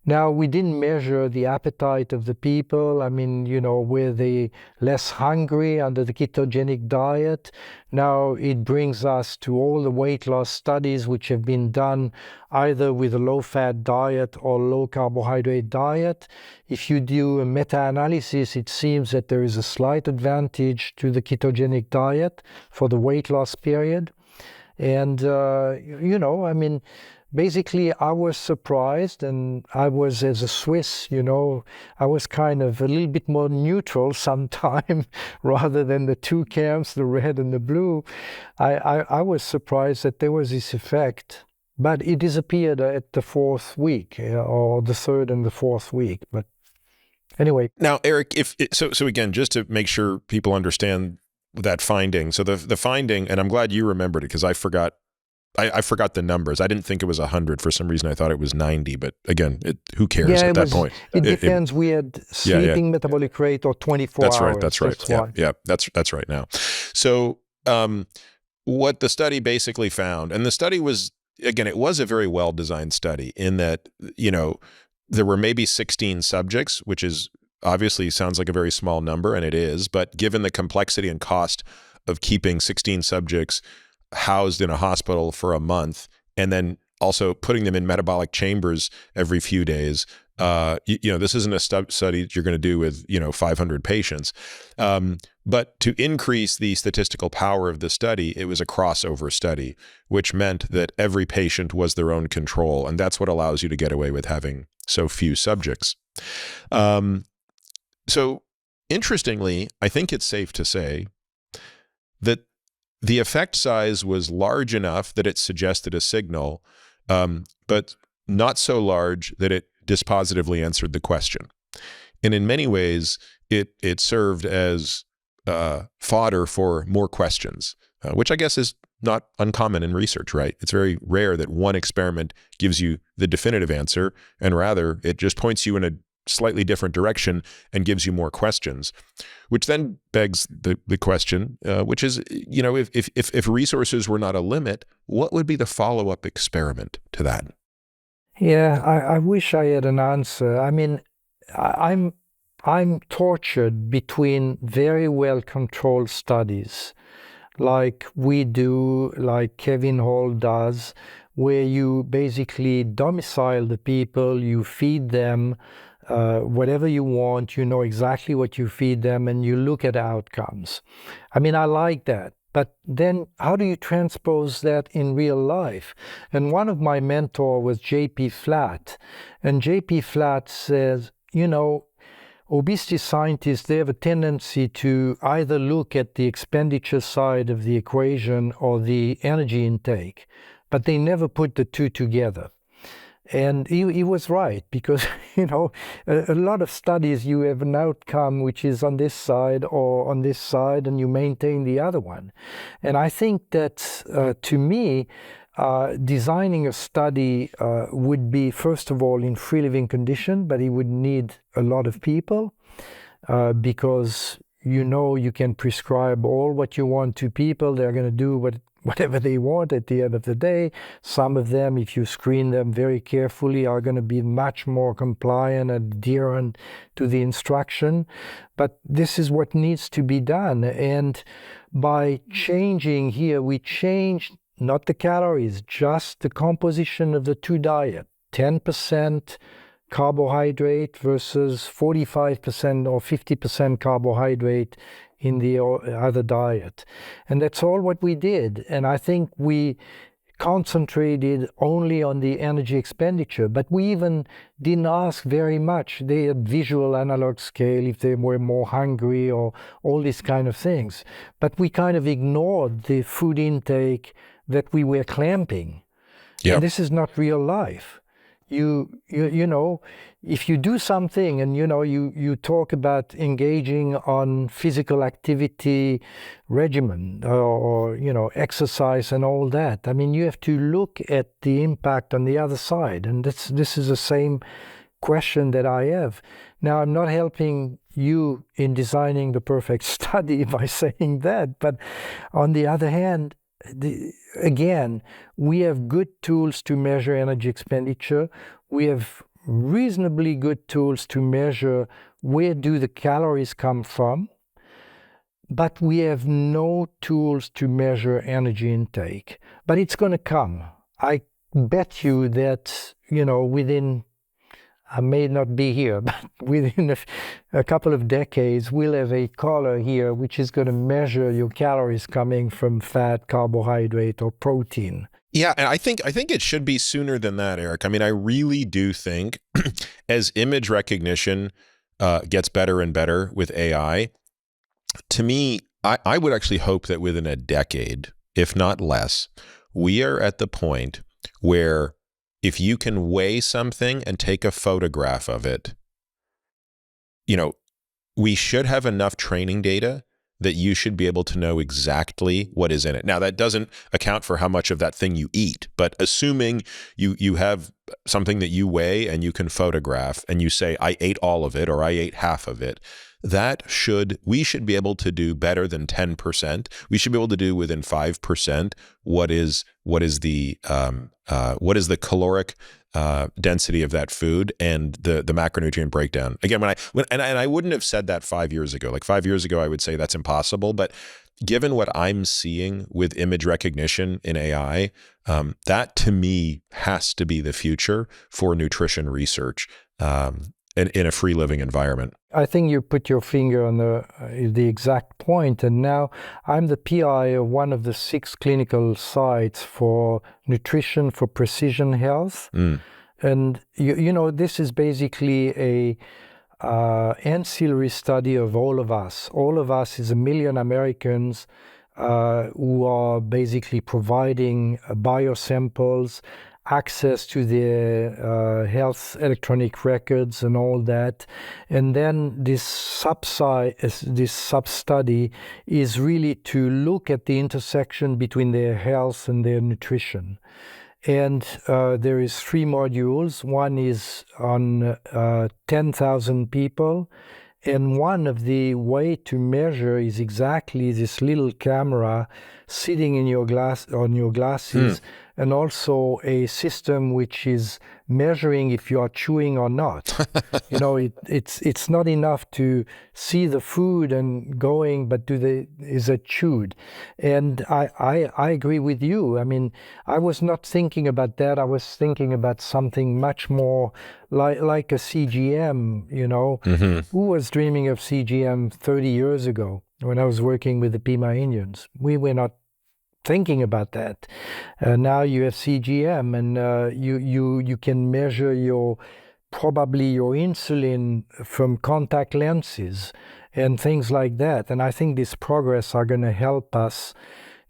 Now, we didn't measure the appetite of the people. I mean, were they less hungry under the ketogenic diet? Now, it brings us to all the weight loss studies which have been done either with a low-fat diet or low-carbohydrate diet. If you do a meta-analysis, it seems that there is a slight advantage to the ketogenic diet for the weight loss period. And, basically, I was surprised, and I was, as a Swiss, I was kind of a little bit more neutral sometime rather than the two camps, the red and the blue. I was surprised that there was this effect, but it disappeared at the 4th week, or the 3rd and the 4th week. But anyway. Now, Eric, so again, just to make sure people understand that finding. So the finding, and I'm glad you remembered it, because I forgot the numbers. I didn't think it was 100 for some reason. I thought it was 90, but again, who cares at that point? It depends. We had sleeping metabolic rate or 24 hours. That's right. Yeah, that's right now. So what the study basically found, and the study was, again, it was a very well-designed study in that, there were maybe 16 subjects, which is obviously sounds like a very small number, and it is, but given the complexity and cost of keeping 16 subjects housed in a hospital for a month, and then also putting them in metabolic chambers every few days, This isn't a study that you're going to do with 500 patients, but to increase the statistical power of the study, it was a crossover study, which meant that every patient was their own control, and that's what allows you to get away with having so few subjects. So interestingly, I think it's safe to say that the effect size was large enough that it suggested a signal, but not so large that it dispositively answered the question. And in many ways, it served as fodder for more questions, which I guess is not uncommon in research, right? It's very rare that one experiment gives you the definitive answer, and rather it just points you in a slightly different direction and gives you more questions, which then begs the question, which is, if resources were not a limit, what would be the follow-up experiment to that? Yeah, I wish I had an answer. I mean, I'm tortured between very well-controlled studies, like we do, like Kevin Hall does, where you basically domicile the people, you feed them whatever you want, you know exactly what you feed them, and you look at outcomes. I mean, I like that. But then how do you transpose that in real life? And one of my mentors was J.P. Flatt. And J.P. Flatt says, obesity scientists, they have a tendency to either look at the expenditure side of the equation or the energy intake, but they never put the two together. And he was right, because, a lot of studies, you have an outcome which is on this side or on this side, and you maintain the other one. And I think that, to me, designing a study would be, first of all, in free living condition, but it would need a lot of people because, you can prescribe all what you want to people. They're going to do whatever they want at the end of the day. Some of them, if you screen them very carefully, are going to be much more compliant and adherent to the instruction. But this is what needs to be done. And by changing here, we change not the calories, just the composition of the two diets. 10% carbohydrate versus 45% or 50% carbohydrate in the other diet. And that's all what we did. And I think we concentrated only on the energy expenditure, but we even didn't ask very much. They had visual analog scale if they were more hungry or all these kind of things. But we kind of ignored the food intake that we were clamping. Yep. And this is not real life. You know, if you do something and, you talk about engaging on physical activity regimen or exercise and all that, I mean, you have to look at the impact on the other side. And this is the same question that I have. Now, I'm not helping you in designing the perfect study by saying that, but on the other hand, again, we have good tools to measure energy expenditure. We have reasonably good tools to measure where do the calories come from, but we have no tools to measure energy intake. But it's going to come. I bet you that, within, I may not be here, but within a couple of decades, we'll have a collar here which is going to measure your calories coming from fat, carbohydrate, or protein. Yeah, and I think it should be sooner than that, Eric. I mean, I really do think as image recognition gets better and better with AI, to me, I would actually hope that within a decade, if not less, we are at the point where if you can weigh something and take a photograph of it, we should have enough training data that you should be able to know exactly what is in it. Now, that doesn't account for how much of that thing you eat, but assuming you have something that you weigh and you can photograph and you say, I ate all of it or I ate half of it, we should be able to do better than 10%. We should be able to do within 5% what is the caloric density of that food and the macronutrient breakdown. Again, and I wouldn't have said that 5 years ago. Like 5 years ago, I would say that's impossible. But given what I'm seeing with image recognition in AI, that to me has to be the future for nutrition research in a free living environment. I think you put your finger on the exact point. And now I'm the PI of one of the 6 clinical sites for nutrition for precision health. And you know, this is basically a ancillary study of all of us. All of us is 1 million Americans who are basically providing biosamples, access to their health electronic records and all that. And then this sub-study is really to look at the intersection between their health and their nutrition. And there is 3 modules. One is on 10,000 people. And one of the way to measure is exactly this little camera sitting in your glasses, and also a system which is measuring if you are chewing or not. You know, it's not enough to see the food and going, but is it chewed? And I agree with you. I mean, I was not thinking about that. I was thinking about something much more like a CGM, you know. Who was dreaming of CGM 30 years ago when I was working with the Pima Indians? We were not thinking about that. Now you have CGM, and you can measure probably your insulin from contact lenses and things like that. And I think this progress are going to help us.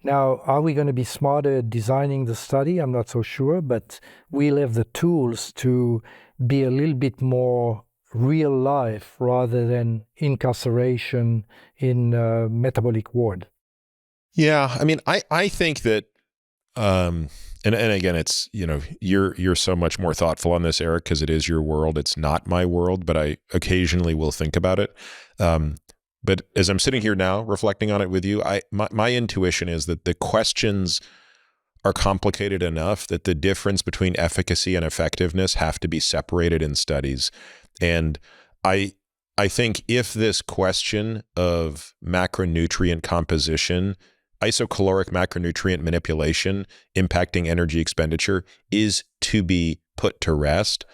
Now, are we going to be smarter at designing the study? I'm not so sure, but we'll have the tools to be a little bit more real life rather than incarceration in a metabolic ward. Yeah, I mean, I think that, and again, it's, you know, you're so much more thoughtful on this, Eric, because it is your world. It's not my world, but I occasionally will think about it. But as I'm sitting here now reflecting on it with you, my intuition is that the questions are complicated enough that the difference between efficacy and effectiveness have to be separated in studies. And I think if this question of macronutrient composition, isocaloric macronutrient manipulation impacting energy expenditure is to be put to rest,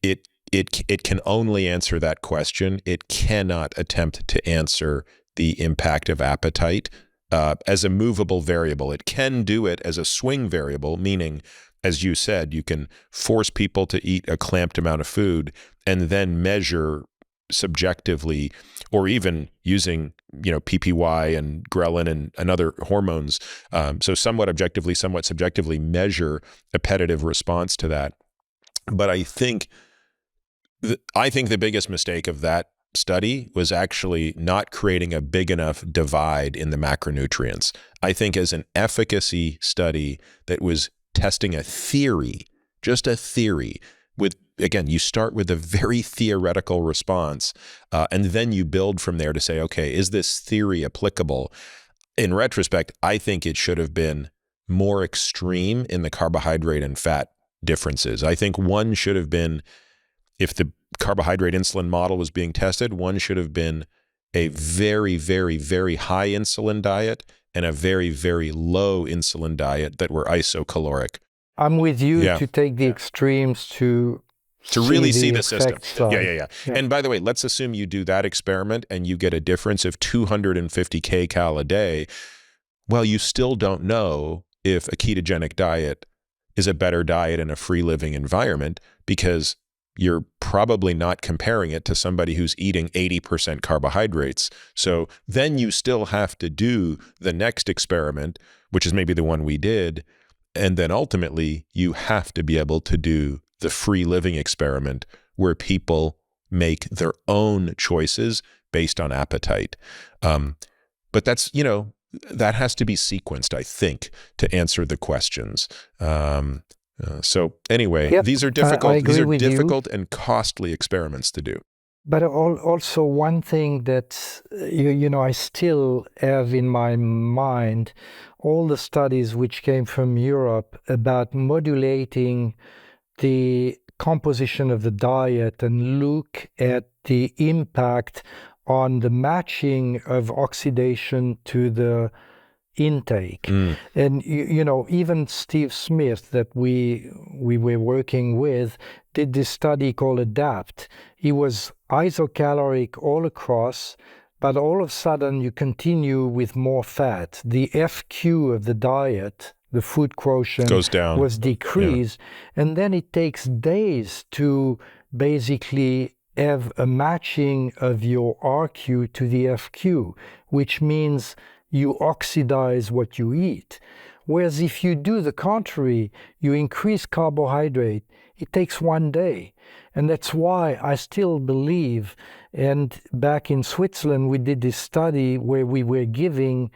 it can only answer that question. It cannot attempt to answer the impact of appetite as a movable variable. It can do it as a swing variable, meaning, as you said, you can force people to eat a clamped amount of food and then measure subjectively, or even using, you know, PPY and ghrelin and other hormones. So somewhat objectively, somewhat subjectively measure appetitive response to that. But I think the biggest mistake of that study was actually not creating a big enough divide in the macronutrients. I think as an efficacy study that was testing a theory, just a theory, with, again, you start with a very theoretical response, and then you build from there to say, okay, is this theory applicable? In retrospect, I think it should have been more extreme in the carbohydrate and fat differences. I think one should have been, if the carbohydrate insulin model was being tested, one should have been a very, very, very high insulin diet and a very, very low insulin diet that were isocaloric. I'm with you to take the extremes to really see the system. Side. Yeah. And by the way, let's assume you do that experiment and you get a difference of 250 kcal a day. Well, you still don't know if a ketogenic diet is a better diet in a free living environment, because you're probably not comparing it to somebody who's eating 80% carbohydrates. So then you still have to do the next experiment, which is maybe the one we did. And then ultimately you have to be able to do the free living experiment where people make their own choices based on appetite. But that's, you know, that has to be sequenced, I think, to answer the questions. So anyway, these are difficult. These are difficult and costly experiments to do. But also one thing that you know I still have in my mind, all the studies which came from Europe about modulating the composition of the diet and look at the impact on the matching of oxidation to the intake. And you know, even Steve Smith that we were working with did this study called ADAPT. He was isocaloric all across, but all of a sudden you continue with more fat. The FQ of the diet, the food quotient, goes down, was decreased, and then it takes days to basically have a matching of your RQ to the FQ, which means you oxidize what you eat. Whereas if you do the contrary, you increase carbohydrate, it takes 1 day. And that's why I still believe, and back in Switzerland we did this study where we were giving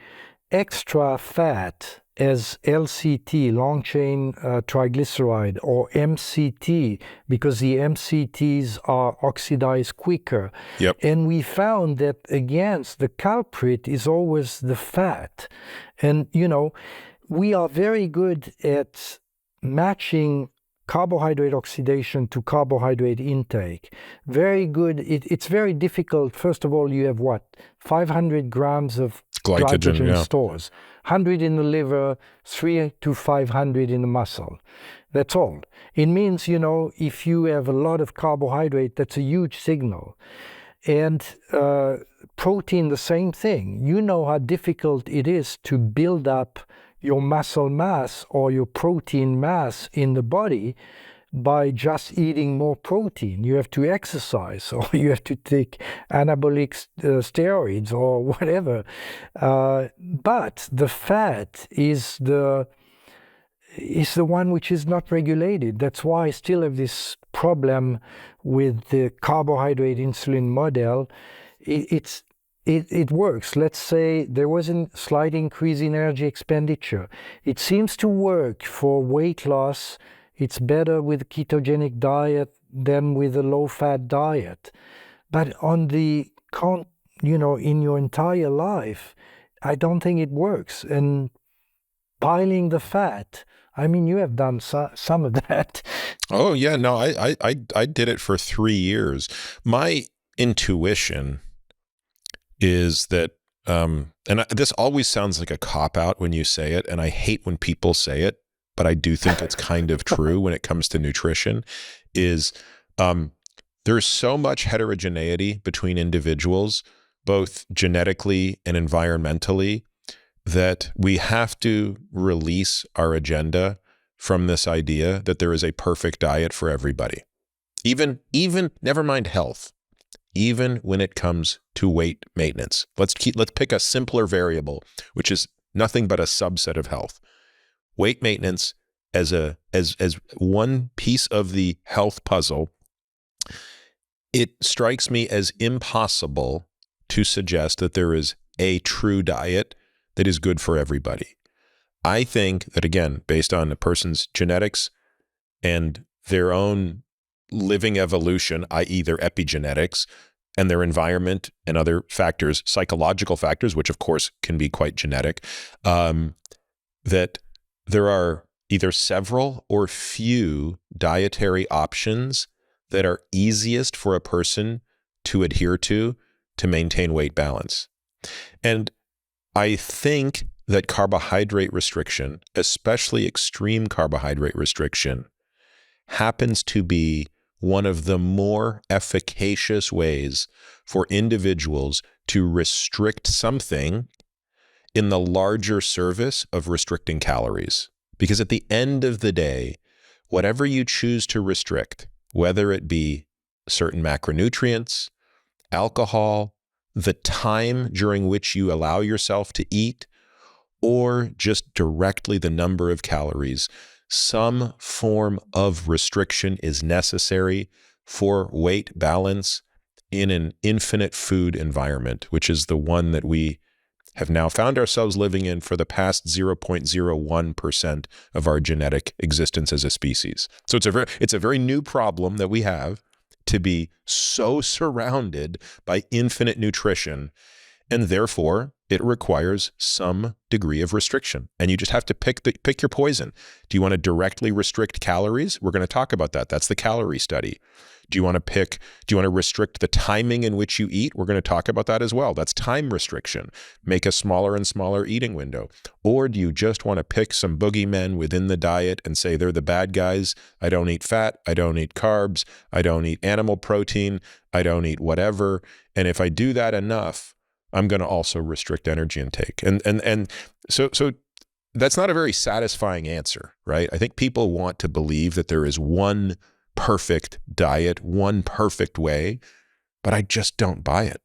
extra fat as LCT, long chain triglyceride, or MCT, because the MCTs are oxidized quicker. Yep. And we found that, again, the culprit is always the fat. And, you know, we are very good at matching carbohydrate oxidation to carbohydrate intake. Very good. It's very difficult. First of all, you have what? 500 grams of glycogen stores. 100 in the liver, 300 to 500 in the muscle. That's all. It means, you know, if you have a lot of carbohydrate, that's a huge signal. And protein, the same thing. You know how difficult it is to build up your muscle mass or your protein mass in the body by just eating more protein. You have to exercise, or you have to take anabolic steroids or whatever. But the fat is the one which is not regulated. That's why I still have this problem with the carbohydrate insulin model. It works. Let's say there was a slight increase in energy expenditure. It seems to work for weight loss. It's better with a ketogenic diet than with a low-fat diet. But on the, you know, in your entire life, I don't think it works. And piling the fat, I mean, you have done some of that. Oh yeah, no, I did it for 3 years. My intuition is that, this always sounds like a cop-out when you say it, and I hate when people say it, but I do think it's kind of true when it comes to nutrition, is there's so much heterogeneity between individuals, both genetically and environmentally, that we have to release our agenda from this idea that there is a perfect diet for everybody. Even never mind health, even when it comes to weight maintenance. Let's pick a simpler variable, which is nothing but a subset of health. Weight maintenance as one piece of the health puzzle, it strikes me as impossible to suggest that there is a true diet that is good for everybody. I think that, again, based on a person's genetics and their own living evolution, i.e. their epigenetics, and their environment and other factors, psychological factors, which of course can be quite genetic, that there are either several or few dietary options that are easiest for a person to adhere to maintain weight balance. And I think that carbohydrate restriction, especially extreme carbohydrate restriction, happens to be one of the more efficacious ways for individuals to restrict something in the larger service of restricting calories. Because at the end of the day, whatever you choose to restrict, whether it be certain macronutrients, alcohol, the time during which you allow yourself to eat, or just directly the number of calories, some form of restriction is necessary for weight balance in an infinite food environment, which is the one that we have now found ourselves living in for the past 0.01% of our genetic existence as a species. So it's a very new problem that we have, to be so surrounded by infinite nutrition. And therefore, it requires some degree of restriction. And you just have to pick your poison. Do you want to directly restrict calories? We're going to talk about that. That's the calorie study. Do you want to restrict the timing in which you eat? We're going to talk about that as well. That's time restriction. Make a smaller and smaller eating window. Or do you just want to pick some boogeymen within the diet and say they're the bad guys? I don't eat fat. I don't eat carbs. I don't eat animal protein. I don't eat whatever. And if I do that enough, I'm going to also restrict energy intake. And so that's not a very satisfying answer, right? I think people want to believe that there is one perfect diet, one perfect way, but I just don't buy it.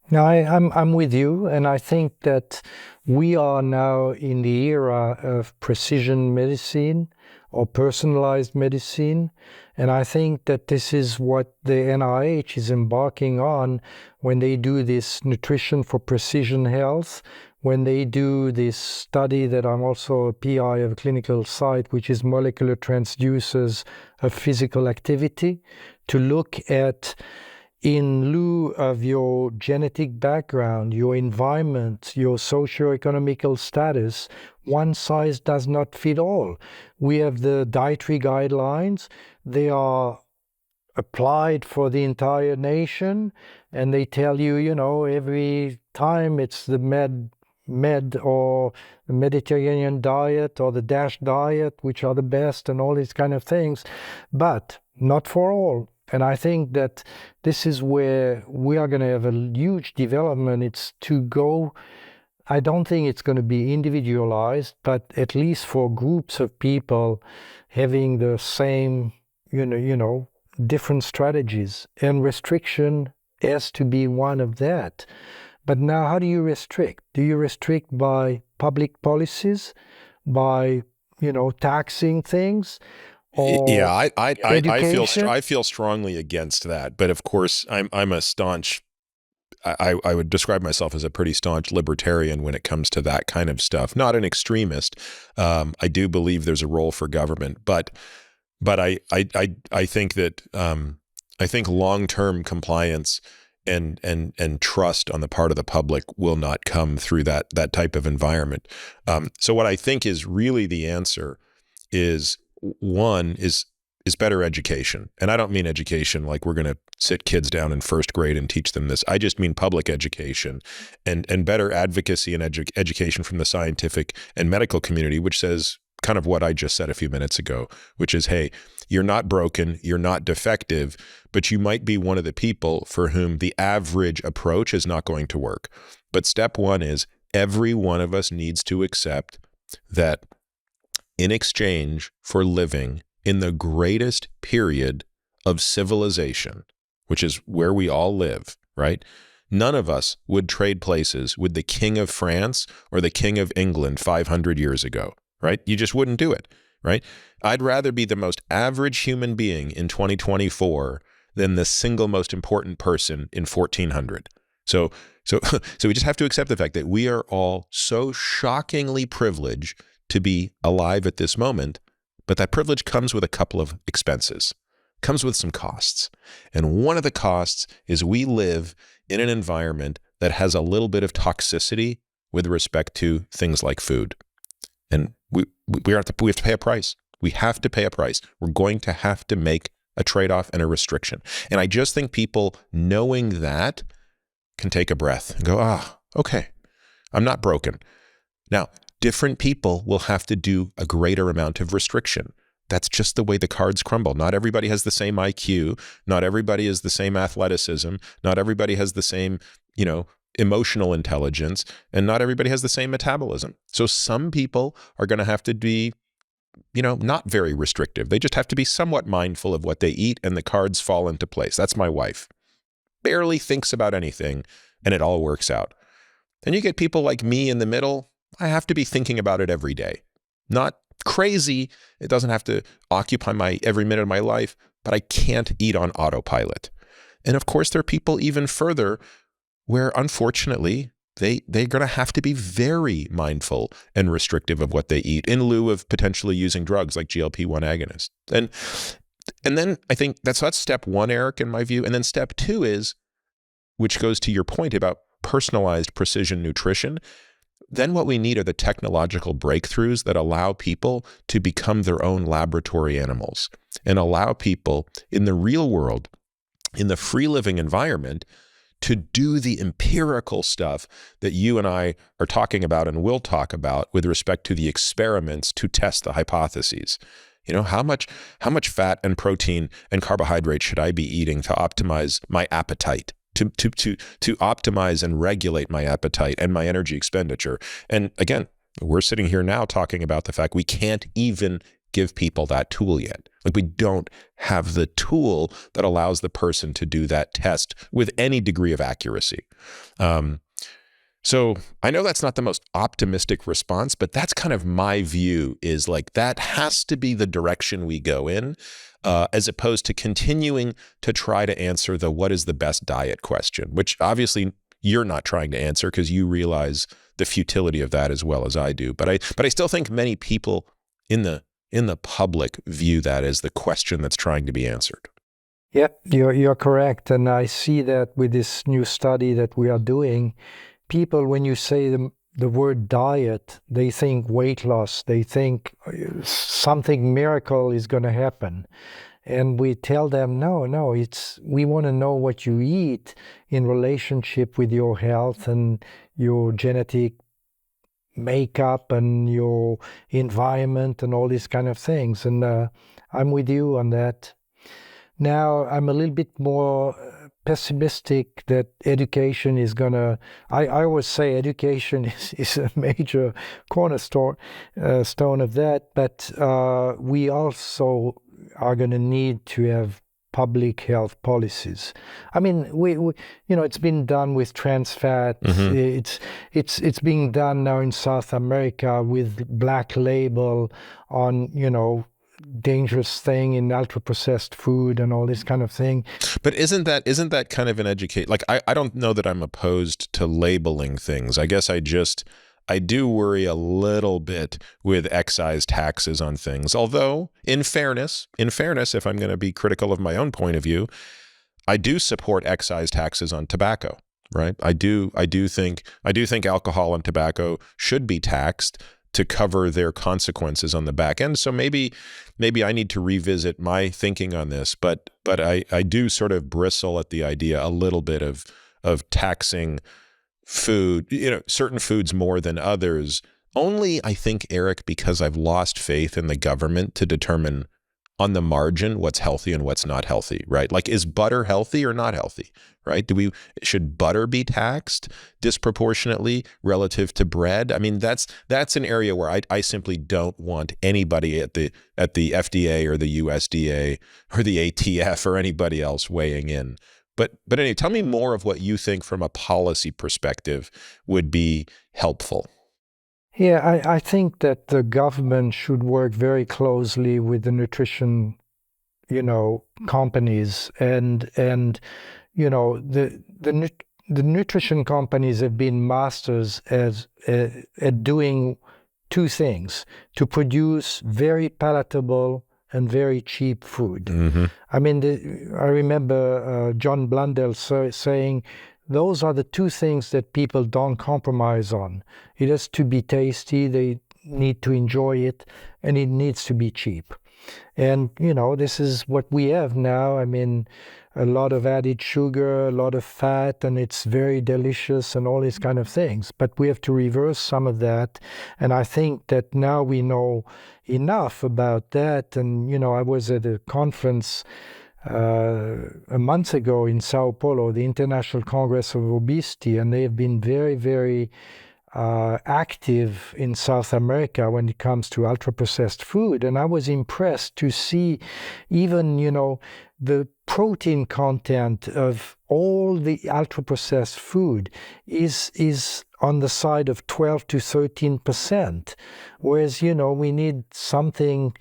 No, I'm with you, and I think that we are now in the era of precision medicine or personalized medicine, and I think that this is what the NIH is embarking on when they do this nutrition for precision health, when they do this study that I'm also a PI of a clinical site, which is molecular transducers of physical activity, to look at, in lieu of your genetic background, your environment, your socioeconomical status, one size does not fit all. We have the dietary guidelines. They are applied for the entire nation, and they tell you, every time it's the med or the Mediterranean diet or the DASH diet, which are the best, and all these kind of things, but not for all. And I think that this is where we are going to have a huge development. It's to go, I don't think it's going to be individualized, but at least for groups of people having the same, different strategies. And restriction has to be one of that. But now, how do you restrict? Do you restrict by public policies, by, taxing things? Yeah, I feel strongly against that. But of course, I'm a staunch, I would describe myself as a pretty staunch libertarian when it comes to that kind of stuff. Not an extremist. I do believe there's a role for government, but I think that I think long-term compliance and trust on the part of the public will not come through that type of environment. So what I think is really the answer is, one is better education. And I don't mean education like we're going to sit kids down in first grade and teach them this. I just mean public education and better advocacy and education from the scientific and medical community, which says kind of what I just said a few minutes ago, which is, hey, you're not broken, you're not defective, but you might be one of the people for whom the average approach is not going to work. But step one is every one of us needs to accept that in exchange for living in the greatest period of civilization, which is where we all live, right? None of us would trade places with the King of France or the King of England 500 years ago, right? You just wouldn't do it, right? I'd rather be the most average human being in 2024 than the single most important person in 1400. So we just have to accept the fact that we are all so shockingly privileged to be alive at this moment, but that privilege comes with a couple of expenses, comes with some costs. And one of the costs is we live in an environment that has a little bit of toxicity with respect to things like food. And we have to pay a price. We have to pay a price. We're going to have to make a trade-off and a restriction. And I just think people knowing that can take a breath and go, okay, I'm not broken. Now, different people will have to do a greater amount of restriction. That's just the way the cards crumble. Not everybody has the same IQ. Not everybody has the same athleticism. Not everybody has the same, emotional intelligence. And not everybody has the same metabolism. So some people are going to have to be, not very restrictive. They just have to be somewhat mindful of what they eat, and the cards fall into place. That's my wife. Barely thinks about anything, and it all works out. Then you get people like me in the middle. I have to be thinking about it every day. Not crazy. It doesn't have to occupy every minute of my life, but I can't eat on autopilot. And of course, there are people even further where, unfortunately, they're going to have to be very mindful and restrictive of what they eat in lieu of potentially using drugs like GLP-1 agonists. And then I think that's step one, Eric, in my view. And then step two is, which goes to your point about personalized precision nutrition, then what we need are the technological breakthroughs that allow people to become their own laboratory animals and allow people in the real world, in the free living environment, to do the empirical stuff that you and I are talking about and will talk about with respect to the experiments to test the hypotheses. You know, how much fat and protein and carbohydrate should I be eating to optimize my appetite, to optimize and regulate my appetite and my energy expenditure? And again, we're sitting here now talking about the fact we can't even give people that tool yet. Like, we don't have the tool that allows the person to do that test with any degree of accuracy. So I know that's not the most optimistic response, but that's kind of my view, is like that has to be the direction we go in, as opposed to continuing to try to answer the what is the best diet question, which obviously you're not trying to answer because you realize the futility of that as well as I do. But I still think many people in the public view that as the question that's trying to be answered. Yeah, you're correct. And I see that with this new study that we are doing, people, when you say the word diet, they think weight loss, they think something miracle is going to happen. And we tell them, no, we want to know what you eat in relationship with your health and your genetic makeup and your environment and all these kind of things. And I'm with you on that. Now, I'm a little bit more pessimistic that education is gonna, I always say education is a major cornerstone stone of that, but we also are gonna need to have public health policies. I mean, we it's been done with trans fat. It's being done now in South America with Black Label on, dangerous thing in ultra-processed food and all this kind of thing. But isn't that kind of an educate? Like, I don't know that I'm opposed to labeling things. I guess I do worry a little bit with excise taxes on things. Although, in fairness, if I'm going to be critical of my own point of view, I do support excise taxes on tobacco, right? I do think alcohol and tobacco should be taxed to cover their consequences on the back end. So maybe I need to revisit my thinking on this, but I do sort of bristle at the idea a little bit of taxing food, certain foods more than others. Only, I think, Eric, because I've lost faith in the government to determine on the margin what's healthy and what's not healthy, right? Like, is butter healthy or not healthy, right? Should butter be taxed disproportionately relative to bread? I mean, that's an area where I simply don't want anybody at the FDA or the USDA or the ATF or anybody else weighing in. But anyway, tell me more of what you think from a policy perspective would be helpful. Yeah, I think that the government should work very closely with the nutrition, companies, and the nutrition companies have been masters at doing two things: to produce very palatable and very cheap food. Mm-hmm. I mean, I remember John Blundell saying, those are the two things that people don't compromise on. It has to be tasty, they need to enjoy it, and it needs to be cheap. And, this is what we have now. I mean, a lot of added sugar, a lot of fat, and it's very delicious and all these kind of things. But we have to reverse some of that. And I think that now we know enough about that. And, I was at a conference a month ago in Sao Paulo, the International Congress of Obesity, and they have been very, very active in South America when it comes to ultra-processed food. And I was impressed to see even, the protein content of all the ultra-processed food is on the side of 12 to 13%, whereas, we need something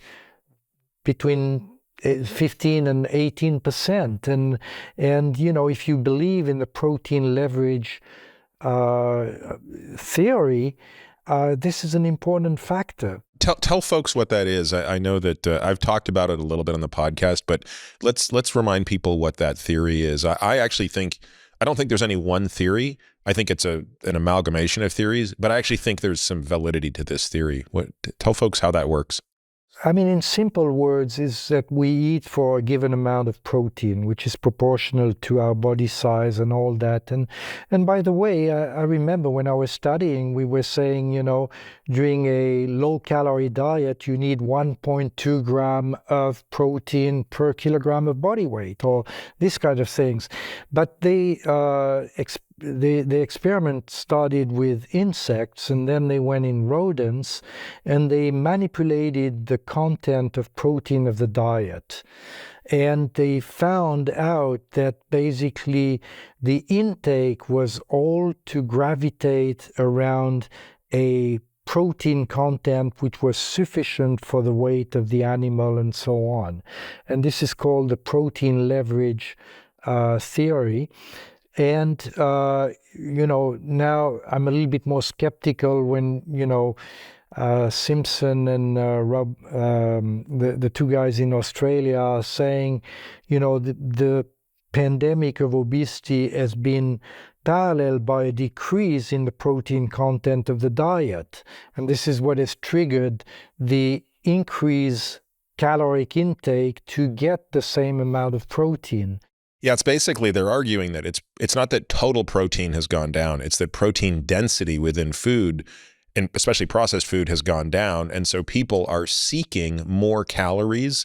between 15 and 18%. And if you believe in the protein leverage theory, this is an important factor. Tell folks what that is. I know that I've talked about it a little bit on the podcast, but let's remind people what that theory is. I actually think I don't think there's any one theory. I think it's an amalgamation of theories, but I actually think there's some validity to this theory. Tell folks how that works. I mean, in simple words, is that we eat for a given amount of protein, which is proportional to our body size and all that. And by the way, I remember when I was studying, we were saying, during a low-calorie diet, you need 1.2 gram of protein per kilogram of body weight, or this kind of things. But the experiment started with insects, and then they went in rodents, and they manipulated the content of protein of the diet. And they found out that basically the intake was all to gravitate around a protein content which was sufficient for the weight of the animal and so on. And this is called the protein leverage theory. And, now I'm a little bit more skeptical when, Simpson and Rob, the two guys in Australia are saying, the pandemic of obesity has been paralleled by a decrease in the protein content of the diet. And this is what has triggered the increased caloric intake to get the same amount of protein. Yeah, it's basically they're arguing that it's not that total protein has gone down, it's that protein density within food, and especially processed food, has gone down. And so people are seeking more calories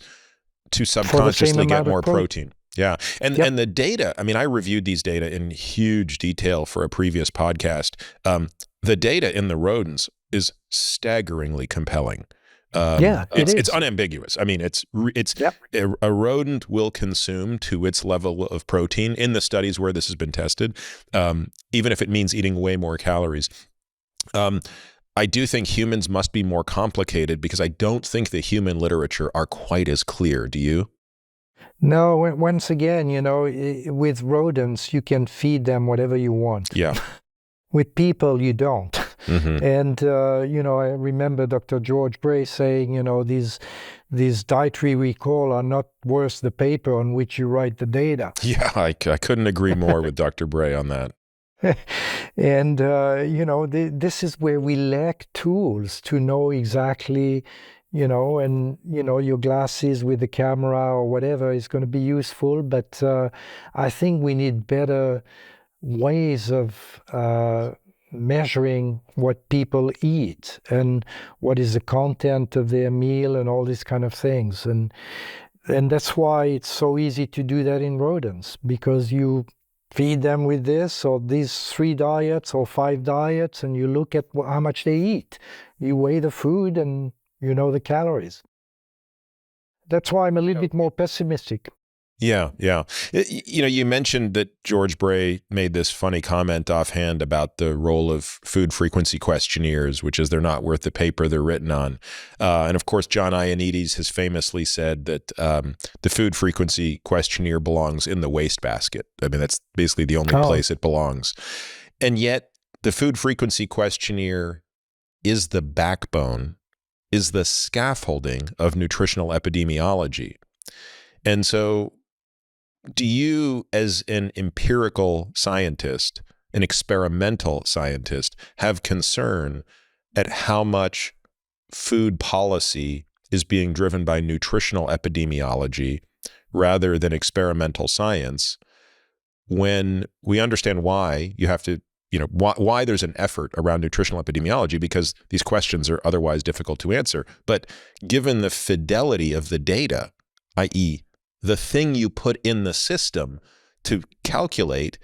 to subconsciously get more protein. Yeah. And and the data, I mean, I reviewed these data in huge detail for a previous podcast. The data in the rodents is staggeringly compelling. It's unambiguous. I mean, a rodent will consume to its level of protein in the studies where this has been tested, even if it means eating way more calories. I do think humans must be more complicated because I don't think the human literature are quite as clear. Do you? No, once again, with rodents, you can feed them whatever you want. Yeah. With people, you don't. Mm-hmm. And, I remember Dr. George Bray saying, these dietary recall are not worth the paper on which you write the data. Yeah, I couldn't agree more with Dr. Bray on that. And, this is where we lack tools to know exactly, your glasses with the camera or whatever is going to be useful. But I think we need better ways of measuring what people eat and what is the content of their meal and all these kind of things. And that's why it's so easy to do that in rodents, because you feed them with this or these 3 diets or 5 diets, and you look at how much they eat. You weigh the food and you know the calories. That's why I'm a little bit more pessimistic. Yeah, yeah. You mentioned that George Bray made this funny comment offhand about the role of food frequency questionnaires, which is they're not worth the paper they're written on. And of course, John Ioannidis has famously said that the food frequency questionnaire belongs in the wastebasket. I mean, that's basically the only place it belongs. And yet, the food frequency questionnaire is the backbone, is the scaffolding of nutritional epidemiology. And so, do you, as an empirical scientist, an experimental scientist, have concern at how much food policy is being driven by nutritional epidemiology rather than experimental science, when we understand why you have to, why there's an effort around nutritional epidemiology, because these questions are otherwise difficult to answer. But given the fidelity of the data, i.e., the thing you put in the system to calculate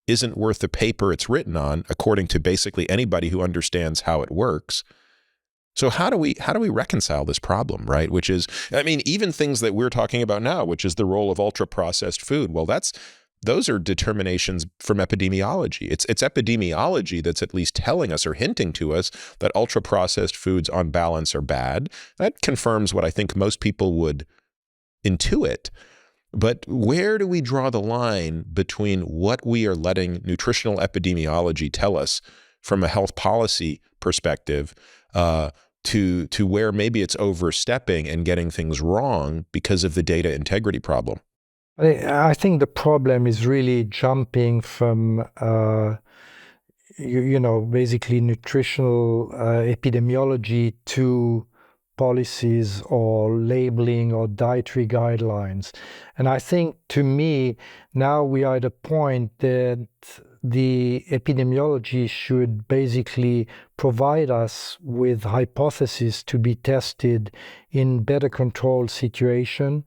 isn't worth the paper it's written on, according to basically anybody who understands how it works. So how do we reconcile this problem, right? Which is, I mean, even things that we're talking about now, which is the role of ultra-processed food. Well, those are determinations from epidemiology. It's epidemiology that's at least telling us or hinting to us that ultra-processed foods on balance are bad. That confirms what I think most people would intuit. But where do we draw the line between what we are letting nutritional epidemiology tell us from a health policy perspective to where maybe it's overstepping and getting things wrong because of the data integrity problem? I think the problem is really jumping from basically nutritional epidemiology to policies or labeling or dietary guidelines. And I think, to me, now we are at a point that the epidemiology should basically provide us with hypotheses to be tested in better controlled situation,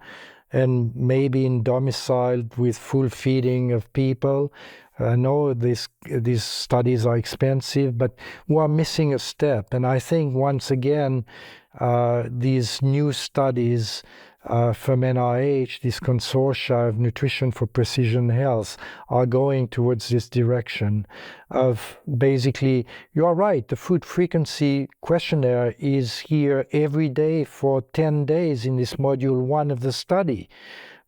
and maybe in domiciled with full feeding of people. I know these studies are expensive, but we are missing a step. And I think, once again, these new studies from NIH, this consortia of Nutrition for Precision Health, are going towards this direction of basically, you are right, the food frequency questionnaire is here every day for 10 days in this module 1 of the study.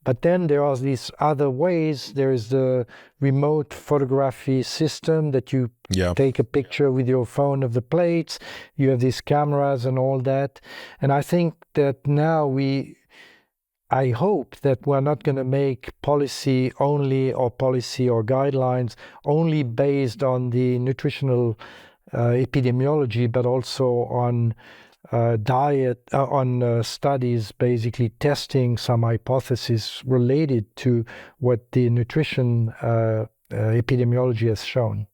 But then there are these other ways. There is the remote photography system that you take a picture with your phone of the plates. You have these cameras and all that. And I think that now I hope that we're not going to make policy or guidelines only based on the nutritional epidemiology, but also on studies basically testing some hypotheses related to what the nutrition epidemiology has shown.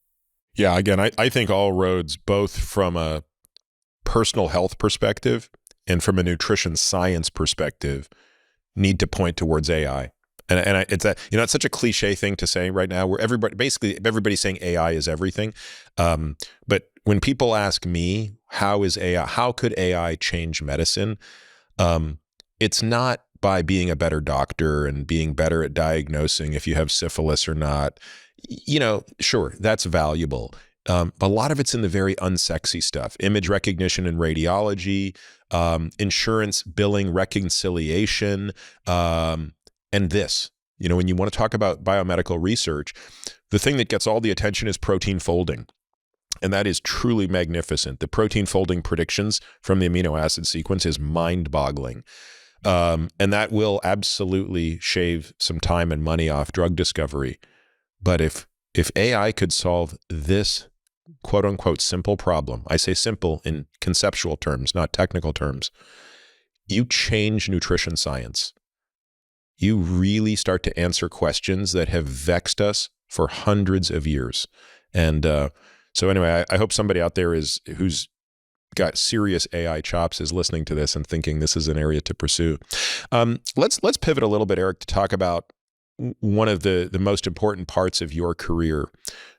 Yeah, again, I think all roads, both from a personal health perspective and from a nutrition science perspective, need to point towards AI. And it's it's such a cliche thing to say right now, where everybody's saying AI is everything. But when people ask me, how could AI change medicine? It's not by being a better doctor and being better at diagnosing if you have syphilis or not. Sure, that's valuable. A lot of it's in the very unsexy stuff: image recognition in radiology, insurance billing reconciliation, and this. When you want to talk about biomedical research, the thing that gets all the attention is protein folding. And that is truly magnificent. The protein folding predictions from the amino acid sequence is mind-boggling. And that will absolutely shave some time and money off drug discovery. But if AI could solve this quote-unquote simple problem, I say simple in conceptual terms, not technical terms, you change nutrition science. You really start to answer questions that have vexed us for hundreds of years. And so anyway, I hope somebody out there who's got serious AI chops is listening to this and thinking this is an area to pursue. Let's pivot a little bit, Eric, to talk about one of the most important parts of your career.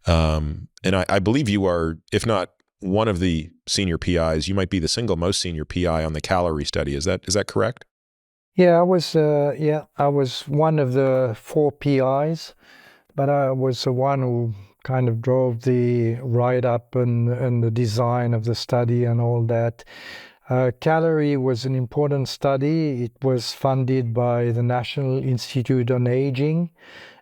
And I believe you are, if not one of the senior PIs, you might be the single most senior PI on the CALERIE study. Is that correct? Yeah, I was one of the 4 PIs, but I was the one who kind of drove the write-up and the design of the study and all that. CALERIE was an important study. It was funded by the National Institute on Aging,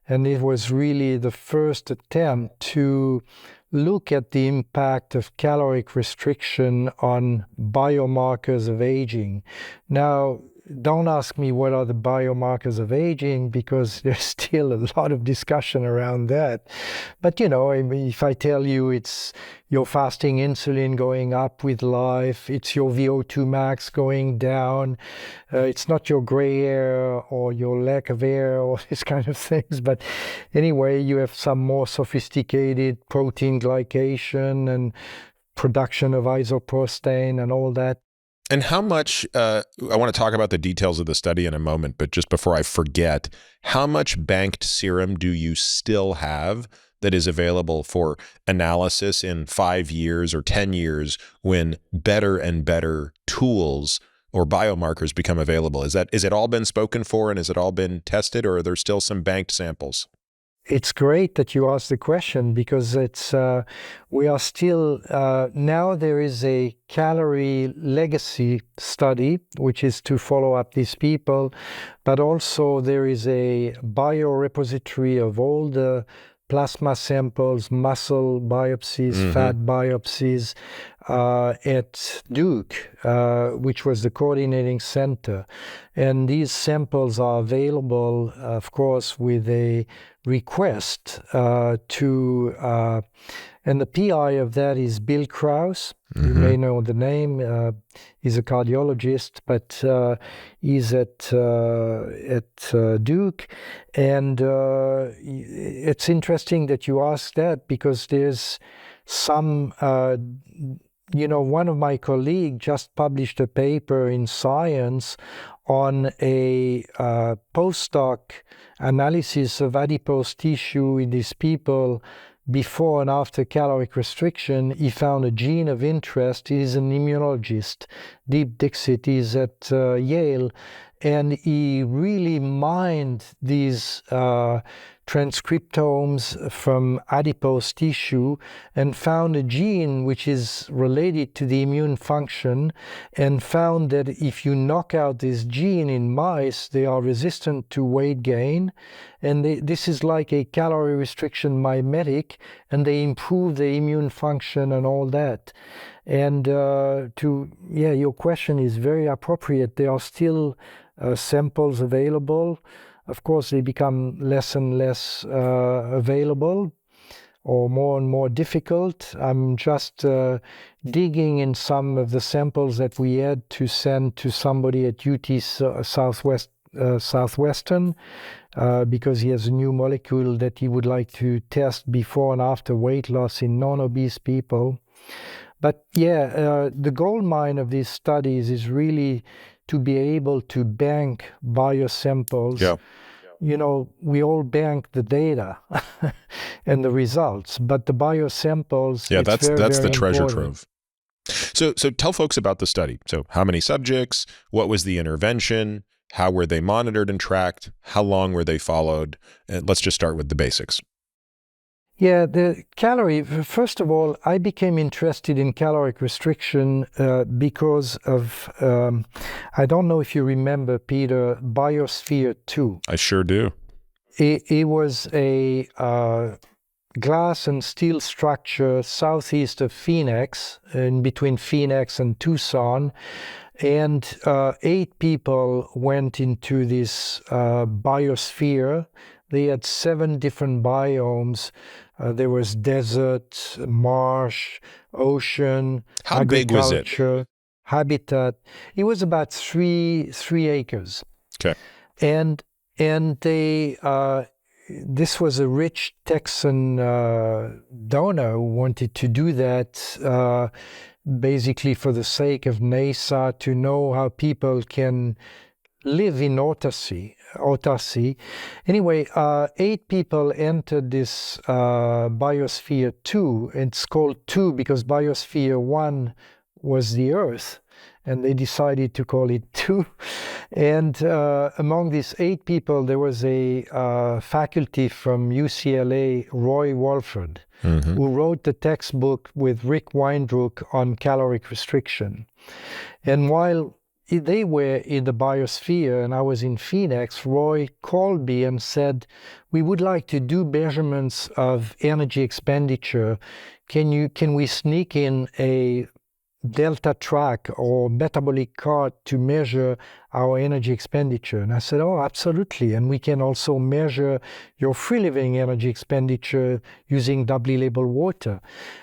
and it was really the first attempt to look at the impact of caloric restriction on biomarkers of aging. Now, don't ask me what are the biomarkers of aging, because there's still a lot of discussion around that. But if I tell you it's your fasting insulin going up with life, it's your VO2 max going down, it's not your gray hair or your lack of hair or these kind of things. But anyway, you have some more sophisticated protein glycation and production of isoprostane and all that. And how much, I want to talk about the details of the study in a moment, but just before I forget, how much banked serum do you still have that is available for analysis in 5 years or 10 years when better and better tools or biomarkers become available? Is it all been spoken for and has it all been tested, or are there still some banked samples? It's great that you asked the question, because we are still, now there is a calorie legacy study, which is to follow up these people, but also there is a biorepository of all the plasma samples, muscle biopsies, fat biopsies, at Duke, which was the coordinating center. And these samples are available, of course, with a request and the PI of that is Bill Krause. You may know the name. He's a cardiologist, but he's at Duke. And it's interesting that you ask that, because there's some, one of my colleagues just published a paper in Science on a postdoc analysis of adipose tissue in these people before and after caloric restriction. He found a gene of interest. He's an immunologist. Deep Dixit is at Yale. And he really mined these transcriptomes from adipose tissue and found a gene which is related to the immune function, and found that if you knock out this gene in mice, they are resistant to weight gain. And this is like a calorie restriction mimetic, and they improve the immune function and all that. And your question is very appropriate. There are still samples available. Of course, they become less and less available, or more and more difficult. I'm just digging in some of the samples that we had to send to somebody at UT Southwestern, because he has a new molecule that he would like to test before and after weight loss in non-obese people. But the gold mine of these studies is really to be able to bank biosamples. Yeah. We all bank the data and the results, but the biosamples, that's the treasure important. trove. So tell folks about the study. So how many subjects? What was the intervention? How were they monitored and tracked? How long were they followed? And let's just start with the basics. Yeah, the calorie, first of all, I became interested in caloric restriction because of, I don't know if you remember, Peter, Biosphere 2. I sure do. It was a glass and steel structure southeast of Phoenix, in between Phoenix and Tucson. And 8 people went into this biosphere. They had 7 different biomes. There was desert, marsh, ocean, How big was it? Habitat. It was about 3 acres. Okay. And they this was a rich Texan donor who wanted to do that, basically for the sake of NASA, to know how people can live in autarky. Anyway, 8 people entered this Biosphere 2. It's called 2 because Biosphere 1 was the Earth, and they decided to call it 2. And among these 8 people, there was a faculty from UCLA, Roy Walford, who wrote the textbook with Rick Weindruck on caloric restriction. And while they were in the Biosphere and I was in Phoenix, Roy called me and said, we would like to do measurements of energy expenditure. Can we sneak in a delta track or metabolic cart to measure our energy expenditure? And I said, oh, absolutely. And we can also measure your free living energy expenditure using doubly labeled water.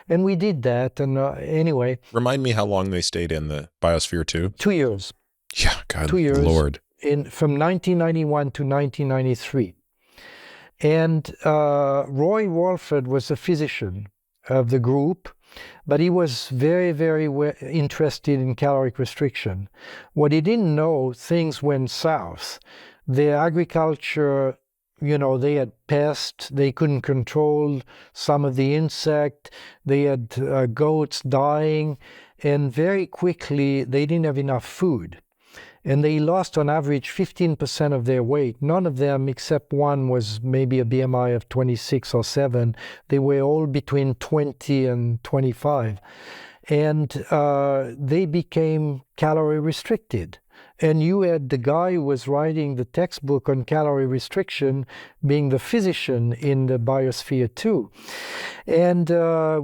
And we did that. And anyway. Remind me how long they stayed in the Biosphere 2? 2 years. Yeah, God, 2 years. Lord. From 1991 to 1993. And Roy Walford was a physician of the group, but he was very, very interested in caloric restriction. What he didn't know, things went south. Their agriculture, they had pests, they couldn't control some of the insect, they had goats dying, and very quickly they didn't have enough food. And they lost on average 15% of their weight. None of them, except one, was maybe a BMI of 26 or 7. They were all between 20 and 25. And they became calorie restricted. And you had the guy who was writing the textbook on calorie restriction being the physician in the Biosphere too. And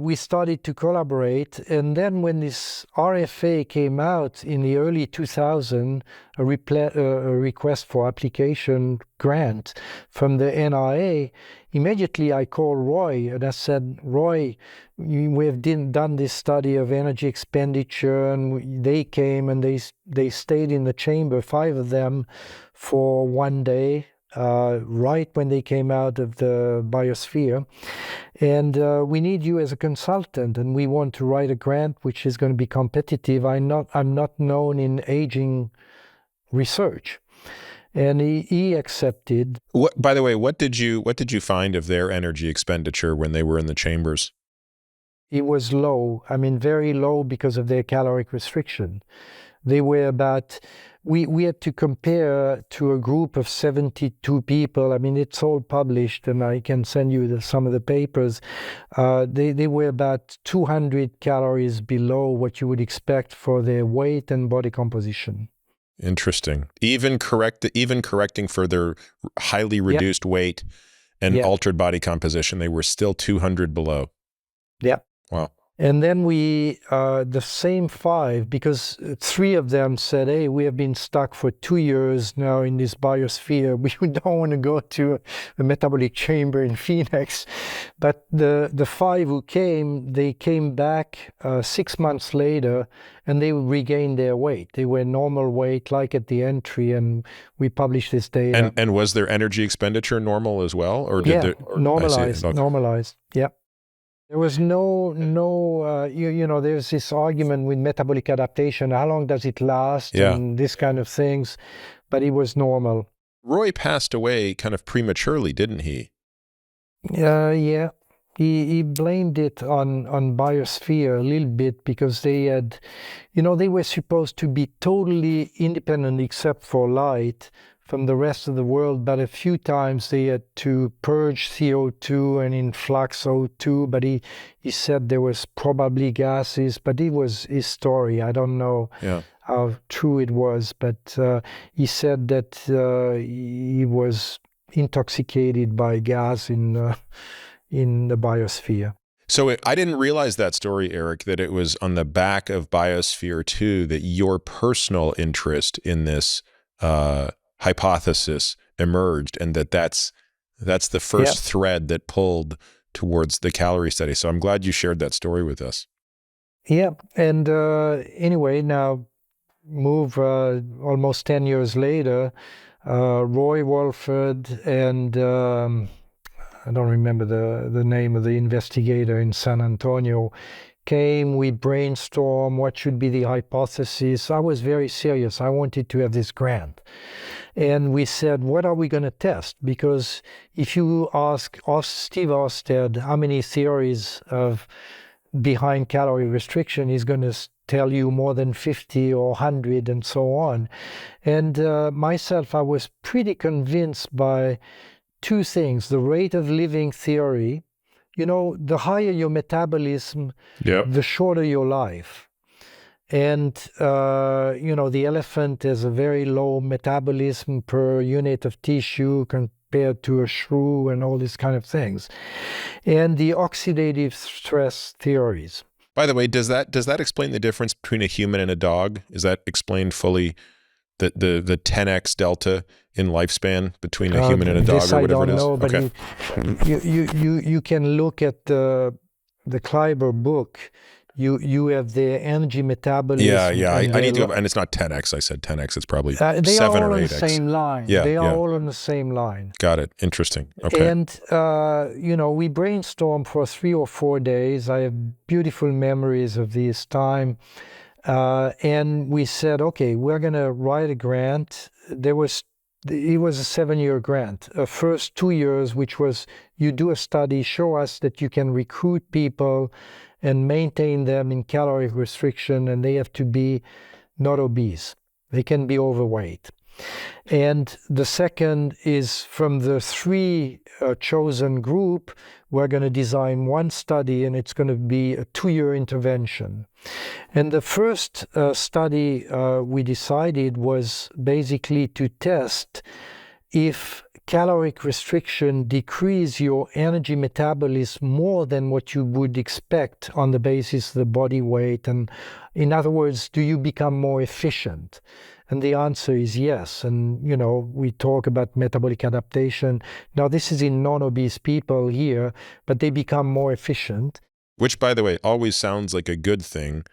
we started to collaborate. And then when this RFA came out in the early 2000, a request for application grant from the NIA, immediately I called Roy and I said, Roy, we have done this study of energy expenditure, and they came and they stayed in the chamber, 5 of them, for 1 day, right when they came out of the Biosphere. And we need you as a consultant, and we want to write a grant which is going to be competitive. I'm not known in aging research. And he accepted. By the way, what did you find of their energy expenditure when they were in the chambers? It was low. I mean, very low because of their caloric restriction. They were about, we had to compare to a group of 72 people. I mean, it's all published, and I can send you some of the papers. They were about 200 calories below what you would expect for their weight and body composition. Interesting. Even correcting for their highly reduced weight and altered body composition, they were still 200 below. Yeah. Wow. And then we, the same 5, because 3 of them said, hey, we have been stuck for 2 years now in this Biosphere. We don't want to go to a metabolic chamber in Phoenix. But the 5 who came, they came back 6 months later, and they regained their weight. They were normal weight, like at the entry, and we published this data. And was their energy expenditure normal as well? Or did normalized, yeah. There was no there's this argument with metabolic adaptation. How long does it last? Yeah. And this kind of things. But it was normal. Roy passed away kind of prematurely, didn't he? Yeah. He blamed it on Biosphere a little bit because they had, they were supposed to be totally independent except for light from the rest of the world, but a few times they had to purge CO2 and influx O2, but he said there was probably gases, but it was his story. I don't know how true it was, but he said that he was intoxicated by gas in the Biosphere. So I didn't realize that story, Eric, that it was on the back of Biosphere 2 that your personal interest in this hypothesis emerged, and that's the first thread that pulled towards the calorie study. So I'm glad you shared that story with us. Yeah, and anyway, now move almost 10 years later, Roy Walford and I don't remember the name of the investigator in San Antonio came, we brainstormed what should be the hypothesis. I was very serious. I wanted to have this grant. And we said, what are we going to test? Because if you ask Steve Orsted how many theories behind calorie restriction, he's going to tell you more than 50 or 100 and so on. And myself, I was pretty convinced by 2 things. The rate of living theory, the higher your metabolism, the shorter your life. And, the elephant has a very low metabolism per unit of tissue compared to a shrew and all these kind of things. And the oxidative stress theories. By the way, does that explain the difference between a human and a dog? Is that explained fully, the 10x delta in lifespan between a human and a dog, or whatever it is? I don't know, but you can look at the Kleiber book. You have the energy metabolism. Yeah. I need to, and it's not 10x. I said 10x. It's probably 7 or 8x. They are all on the same line. Yeah, they are all on the same line. Got it. Interesting. Okay. And we brainstormed for 3 or 4 days. I have beautiful memories of this time. And we said, okay, we're going to write a grant. It was a 7-year grant. First 2 years, which was you do a study, show us that you can recruit people and maintain them in caloric restriction, and they have to be not obese. They can be overweight. And the second is from the three chosen group, we're going to design one study, and it's going to be a 2-year intervention. And the first study we decided was basically to test if caloric restriction decrease your energy metabolism more than what you would expect on the basis of the body weight. And in other words, do you become more efficient? And the answer is yes. And, we talk about metabolic adaptation. Now, this is in non-obese people here, but they become more efficient. Which, by the way, always sounds like a good thing,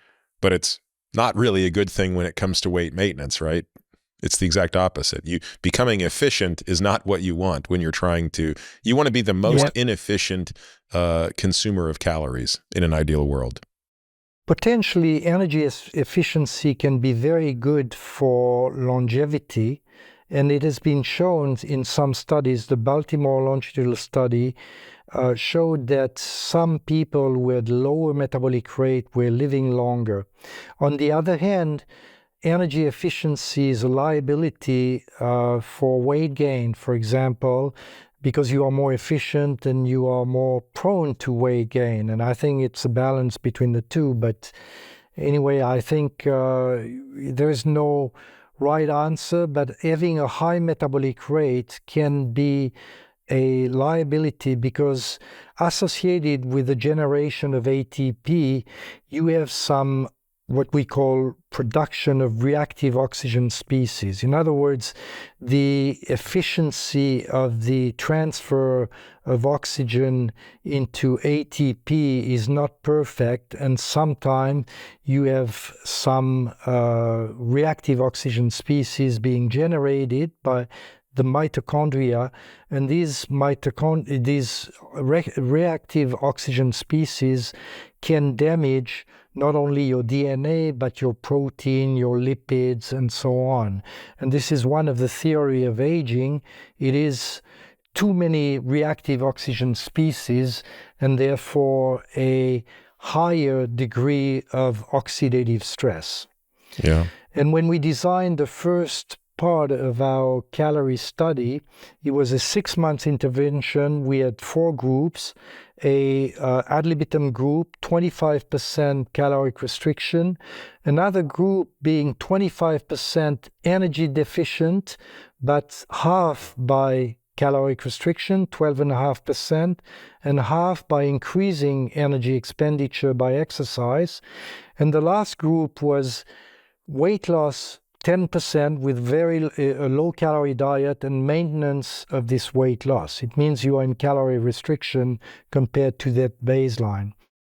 but it's not really a good thing when it comes to weight maintenance, right? It's the exact opposite. You becoming efficient is not what you want when you're you want to be the most inefficient consumer of calories in an ideal world. Potentially, energy efficiency can be very good for longevity, and it has been shown in some studies. The Baltimore longitudinal study showed that some people with lower metabolic rate were living longer. On the other hand, energy efficiency is a liability for weight gain, for example, because you are more efficient and you are more prone to weight gain. And I think it's a balance between the two. But anyway, I think there is no right answer, but having a high metabolic rate can be a liability because associated with the generation of ATP, you have some what we call production of reactive oxygen species. In other words, the efficiency of the transfer of oxygen into ATP is not perfect, and sometimes you have some reactive oxygen species being generated by the mitochondria, and these reactive oxygen species can damage not only your DNA, but your protein, your lipids, and so on. And this is one of the theory of aging. It is too many reactive oxygen species, and therefore a higher degree of oxidative stress. Yeah. And when we designed the first part of our calorie study, it was a 6-month intervention. We had 4 groups, a ad libitum group, 25% caloric restriction, another group being 25% energy deficient, but half by caloric restriction, 12.5%, and half by increasing energy expenditure by exercise. And the last group was weight loss 10% with very low-calorie diet and maintenance of this weight loss. It means you are in calorie restriction compared to that baseline.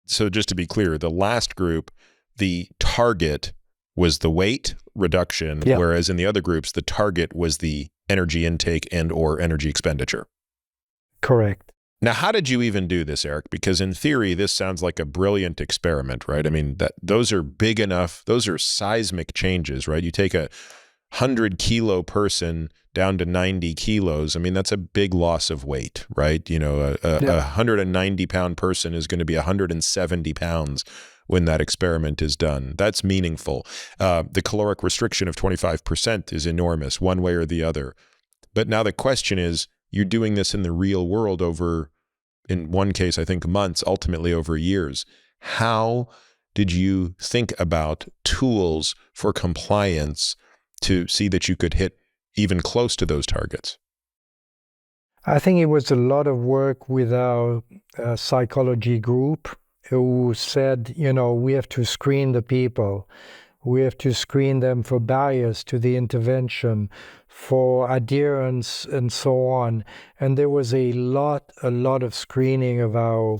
So just to be clear, the last group, the target was the weight reduction, whereas in the other groups, the target was the energy intake and or energy expenditure. Correct. Now, how did you even do this, Eric? Because in theory, this sounds like a brilliant experiment, right? I mean, those are big enough, those are seismic changes, right? You take a 100-kilo person down to 90 kilos. I mean, that's a big loss of weight, right? A 190-pound person is going to be 170 pounds when that experiment is done. That's meaningful. The caloric restriction of 25% is enormous, one way or the other. But now the question is, you're doing this in the real world over, in one case, I think months, ultimately over years. How did you think about tools for compliance to see that you could hit even close to those targets? I think it was a lot of work with our psychology group who said, we have to screen the people. We have to screen them for bias to the intervention, for adherence, and so on. And there was a lot of screening of our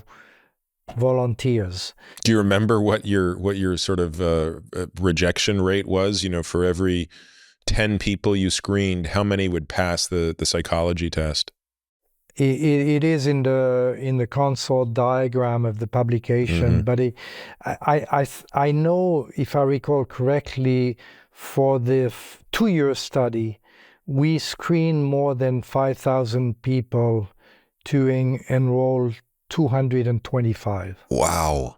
volunteers. Do you remember what your sort of rejection rate was? For every 10 people you screened, how many would pass the psychology test? It is in the consort diagram of the publication, but I know, if I recall correctly, for the 2-year study, we screened more than 5,000 people to enroll 225. Wow.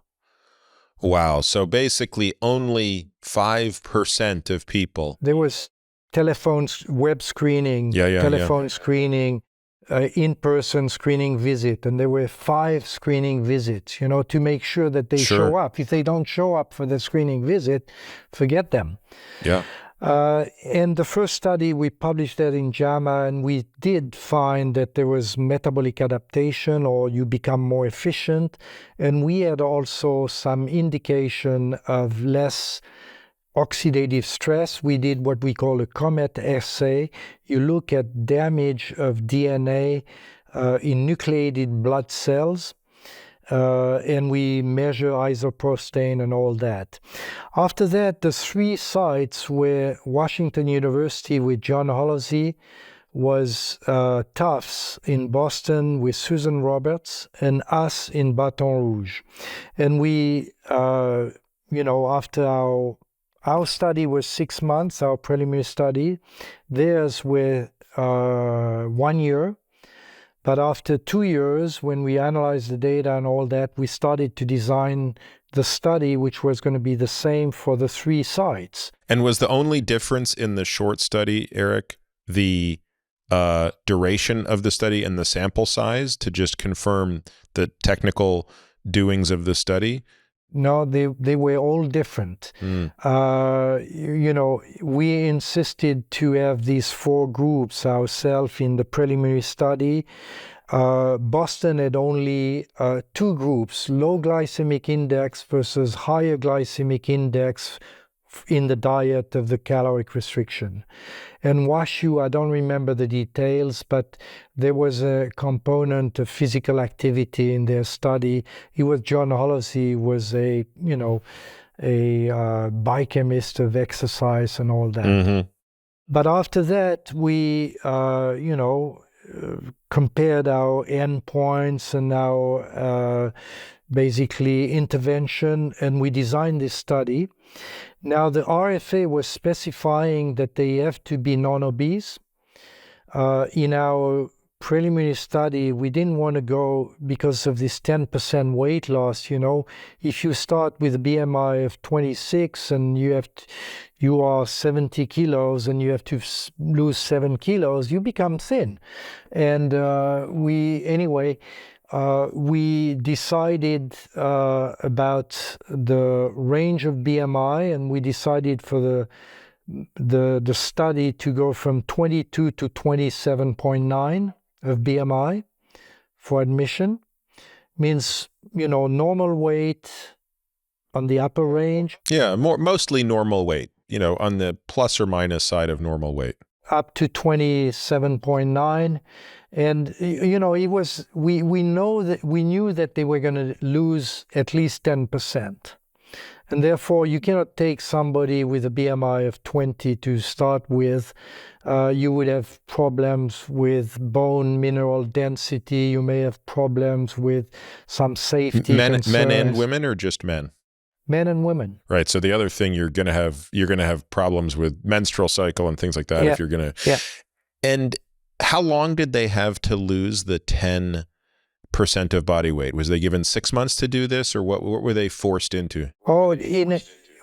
So basically only 5% of people. There was web screening, telephone screening, in-person screening visit, and there were 5 screening visits, to make sure that they show up. If they don't show up for the screening visit, forget them. Yeah. And the first study, we published that in JAMA, and we did find that there was metabolic adaptation, or you become more efficient. And we had also some indication of less oxidative stress. We did what we call a COMET assay. You look at damage of DNA in nucleated blood cells, and we measure isoprostane and all that. After that, the 3 sites were Washington University with John Holosy, was Tufts in Boston with Susan Roberts, and us in Baton Rouge. And we, after our study was 6 months, our preliminary study. Theirs were 1 year. But after 2 years, when we analyzed the data and all that, we started to design the study, which was going to be the same for the 3 sites. And was the only difference in the short study, Eric, the duration of the study and the sample size to just confirm the technical doings of the study? No, they were all different. We insisted to have these 4 groups ourselves in the preliminary study. Boston had only 2 groups, low glycemic index versus higher glycemic index in the diet of the caloric restriction. And WashU, I don't remember the details, but there was a component of physical activity in their study. It was John Holosy was a biochemist of exercise and all that. Mm-hmm. But after that, we, compared our endpoints and our basically intervention, and we designed this study. Now, the RFA was specifying that they have to be non-obese. In our preliminary study, we didn't want to go because of this 10% weight loss. If you start with a BMI of 26 and you are 70 kilos and you have to lose 7 kilos, you become thin. And we decided about the range of BMI, and we decided for the study to go from 22 to 27.9 of BMI for admission. Means, normal weight on the upper range. Yeah, mostly normal weight, on the plus or minus side of normal weight. Up to 27.9. And, it was, we knew that they were going to lose at least 10%. And therefore, you cannot take somebody with a BMI of 20 to start with. You would have problems with bone mineral density. You may have problems with some safety concerns. Men and women, or just men? Men and women. Right. So the other thing you're going to have problems with menstrual cycle and things like that. Yeah. If you're going to. Yeah. And how long did they have to lose the 10% of body weight? Was they given 6 months to do this, or what were they forced into? Oh,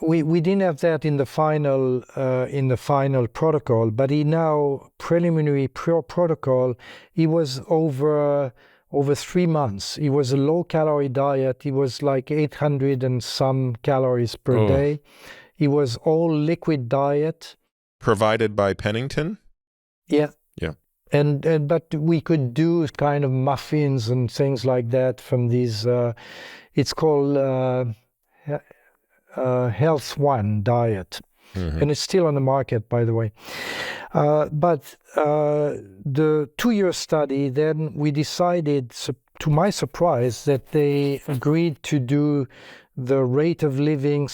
we didn't have that in the final protocol, but in our preliminary protocol, it was over 3 months. It was a low-calorie diet. It was like 800 and some calories per day. It was all liquid diet. Provided by Pennington? Yeah. Yeah. But we could do kind of muffins and things like that from these. It's called Health One diet, and it's still on the market, by the way. But the 2-year study, then we decided, to my surprise, that they agreed to do the rate of living /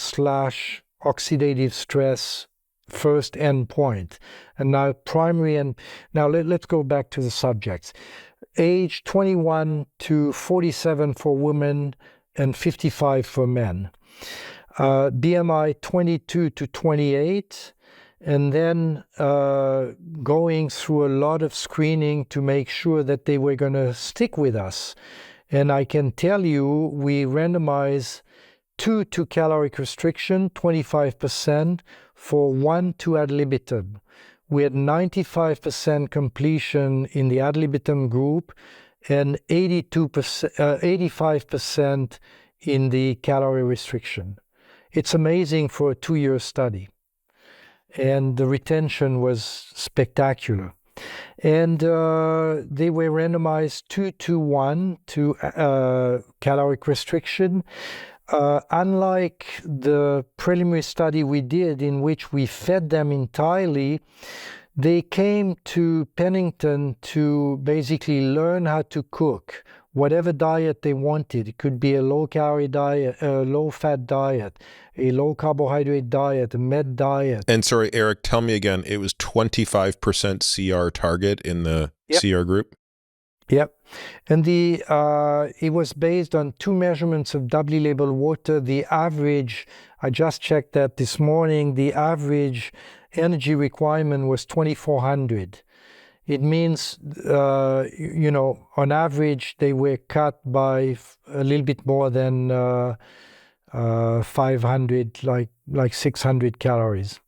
oxidative stress first endpoint. And now let's go back to the subjects. Age 21 to 47 for women and 55 for men. BMI 22 to 28, and then going through a lot of screening to make sure that they were going to stick with us. And I can tell you, we randomized 2 to caloric restriction, 25%, for 1 to ad libitum, We had 95% completion in the ad libitum group and 85% in the calorie restriction. It's amazing for a 2-year study. And the retention was spectacular. And they were randomized 2-to-1 to caloric restriction. Unlike the preliminary study we did in which we fed them entirely, they came to Pennington to basically learn how to cook whatever diet they wanted. It could be a low-calorie diet, a low-fat diet, a low-carbohydrate diet, a med diet. And sorry, Eric, tell me again, it was 25% CR target in the CR group? Yep. And it was based on 2 measurements of doubly labeled water. The average, I just checked that this morning, the average energy requirement was 2,400. It means, on average, they were cut by a little bit more than 500, like 600 calories.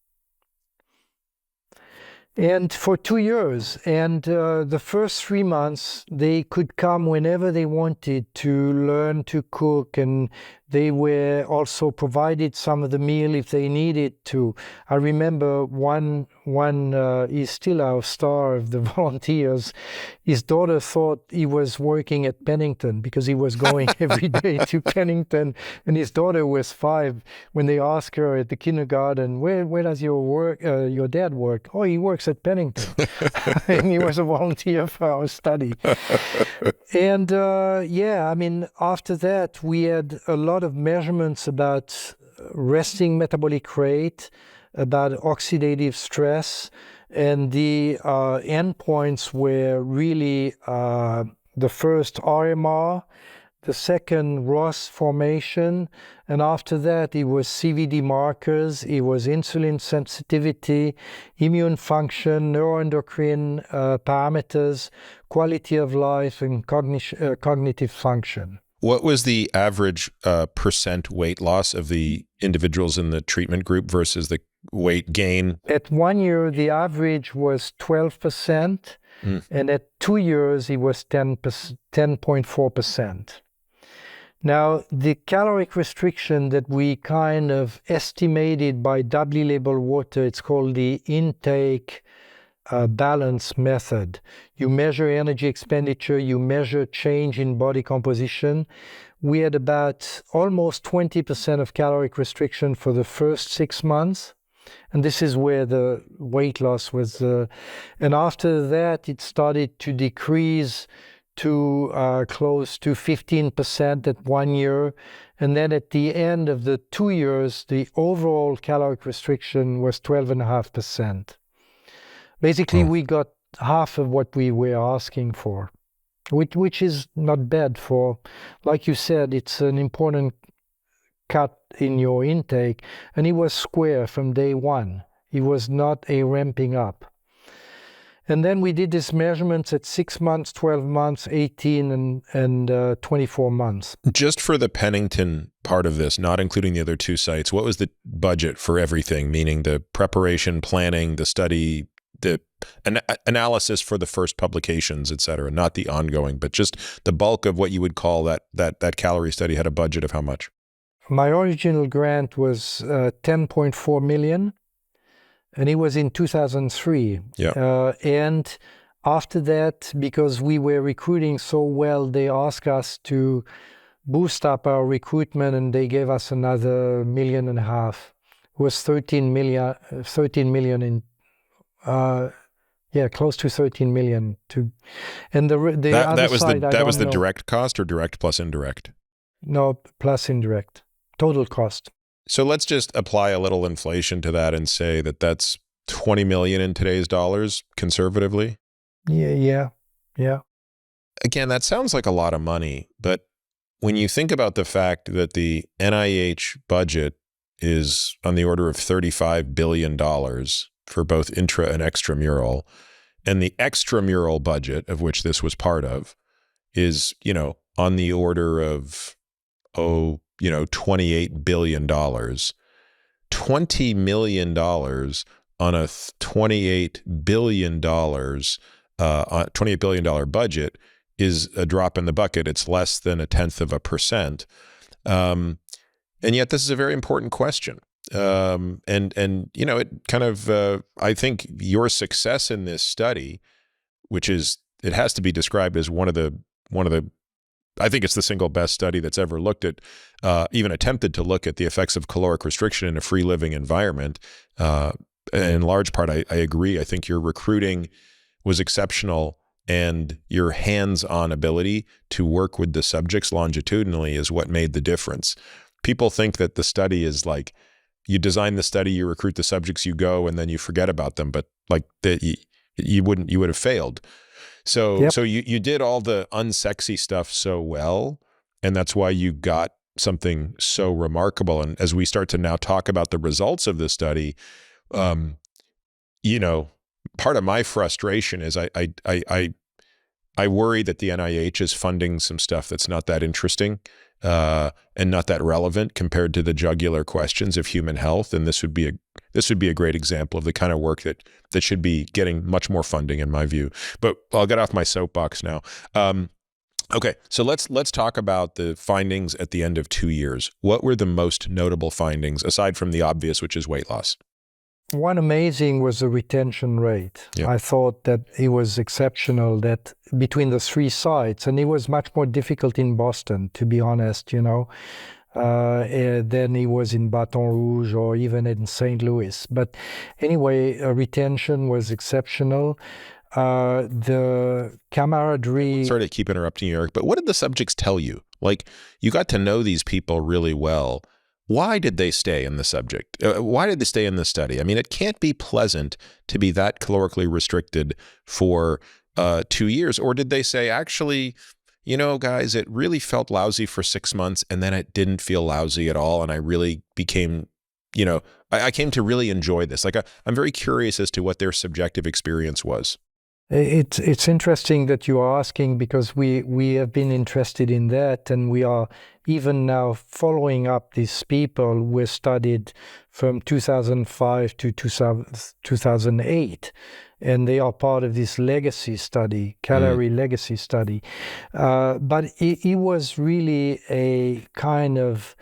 And for 2 years, and the first 3 months, they could come whenever they wanted to learn to cook, and they were also provided some of the meal if they needed to. I remember one is still our star of the volunteers. His daughter thought he was working at Pennington because he was going every day to Pennington, and his daughter was 5 when they asked her at the kindergarten, where does your dad work? Oh, he works at Pennington. And he was a volunteer for our study. And after that, we had a lot of measurements about resting metabolic rate, about oxidative stress, and the endpoints were really the first RMR, the second ROS formation, and after that it was CVD markers, it was insulin sensitivity, immune function, neuroendocrine parameters, quality of life, and cognitive function. What was the average percent weight loss of the individuals in the treatment group versus the weight gain? At 1 year, the average was 12%, and at 2 years, it was 10.4%. Now, the caloric restriction that we kind of estimated by doubly labeled water, it's called the intake balance method. You measure energy expenditure, you measure change in body composition. We had about almost 20% of caloric restriction for the first 6 months. And this is where the weight loss was. And after that, it started to decrease to close to 15% at 1 year. And then at the end of the 2 years, the overall caloric restriction was 12.5%. Basically, we got half of what we were asking for, which is not bad for, like you said, it's an important cut in your intake. And it was square from day one. It was not a ramping up. And then we did these measurements at 6 months, 12 months, 18, and 24 months. Just for the Pennington part of this, not including the other 2 sites, what was the budget for everything, meaning the preparation, planning, the study, the analysis for the first publications, et cetera, not the ongoing, but just the bulk of what you would call that calorie study had a budget of how much? My original grant was 10.4 million. And it was in 2003. Yeah. And after that, because we were recruiting so well, they asked us to boost up our recruitment, and they gave us another $1.5 million. It was 13 million in, close to 13 million. And the other side, that was the direct cost or direct plus indirect? No, plus indirect. Total cost. So let's just apply a little inflation to that and say that that's 20 million in today's dollars, conservatively. Yeah. Again, that sounds like a lot of money, but when you think about the fact that the NIH budget is on the order of $35 billion for both intra and extramural, and the extramural budget, of which this was part of, is, on the order of, $28 billion. $20 million on a $28 billion budget is a drop in the bucket. It's less than 0.1%. And yet this is a very important question. And you know, it kind of, I think your success in this study, which is, it has to be described as one of the, I think it's the single best study that's ever looked at, even attempted to look at the effects of caloric restriction in a free living environment. In large part, I agree. I think your recruiting was exceptional, and your hands-on ability to work with the subjects longitudinally is what made the difference. People think that the study is like, you design the study, you recruit the subjects, you go, and then you forget about them. But like that, you would have failed. So, Yep. so you did all the unsexy stuff so well, and that's why you got something so remarkable. And as we start to now talk about the results of this study, you know, part of my frustration is I worry that the NIH is funding some stuff that's not that interesting and not that relevant compared to the jugular questions of human health. And this would be a great example of the kind of work that should be getting much more funding, in my view. But I'll get off my soapbox now. Okay, so let's talk about the findings at the end of 2 years. What were the most notable findings, aside from the obvious, which is weight loss? One amazing was the retention rate. Yeah. I thought that it was exceptional, that between the 3 sites, and it was much more difficult in Boston, to be honest, you know, than it was in Baton Rouge or even in St. Louis. But anyway, retention was exceptional. The camaraderie. Sorry to keep interrupting you, Eric, but what did the subjects tell you? Like, you got to know these people really well. Why did they stay in the subject? Why did they stay in the study? I mean, it can't be pleasant to be that calorically restricted for 2 years. Or did they say, actually, you know, guys, it really felt lousy for 6 months, and then it didn't feel lousy at all, and I really became, you know, I came to really enjoy this. Like, I'm very curious as to what their subjective experience was. It's interesting that you are asking, because we have been interested in that, and we are even now following up these people who were studied from 2005 to 2008, and they are part of this legacy study, CALERIE legacy study. But it was really a kind of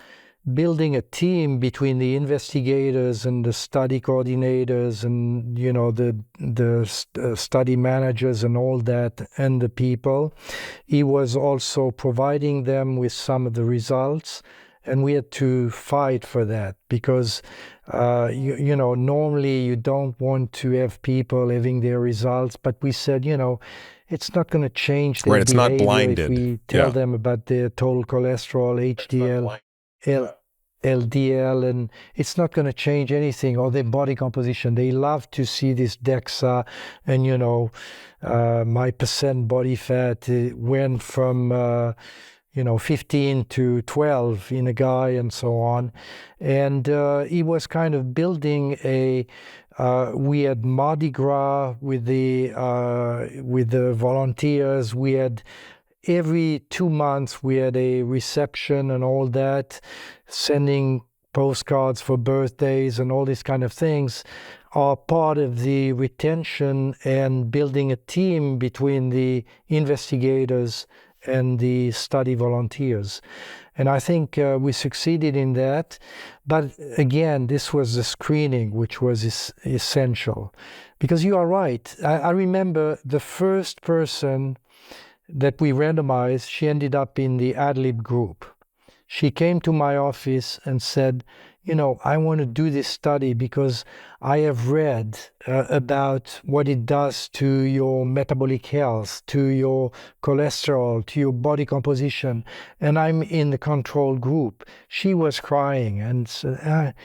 building a team between the investigators and the study coordinators and, you know, the study managers and all that, and the people. He was also providing them with some of the results, and we had to fight for that, because you know, normally you don't want to have people having their results, but we said, you know, it's not going to change their It's not behavior blinded. if we tell them about their total cholesterol, HDL, LDL, and it's not going to change anything, or their body composition. They love to see this DEXA, and, you know, my percent body fat went from, you know, 15 to 12 in a guy, and so on. And he was kind of building a, we had Mardi Gras with the volunteers. We had every 2 months we had a reception and all that, sending postcards for birthdays and all these kind of things are part of the retention and building a team between the investigators and the study volunteers. And I think we succeeded in that. But again, this was the screening, which was essential. Because you are right. I remember the first person that we randomized, she ended up in the ad-lib group. She came to my office and said, you know, I want to do this study because I have read about what it does to your metabolic health, to your cholesterol, to your body composition, and I'm in the control group. She was crying and said,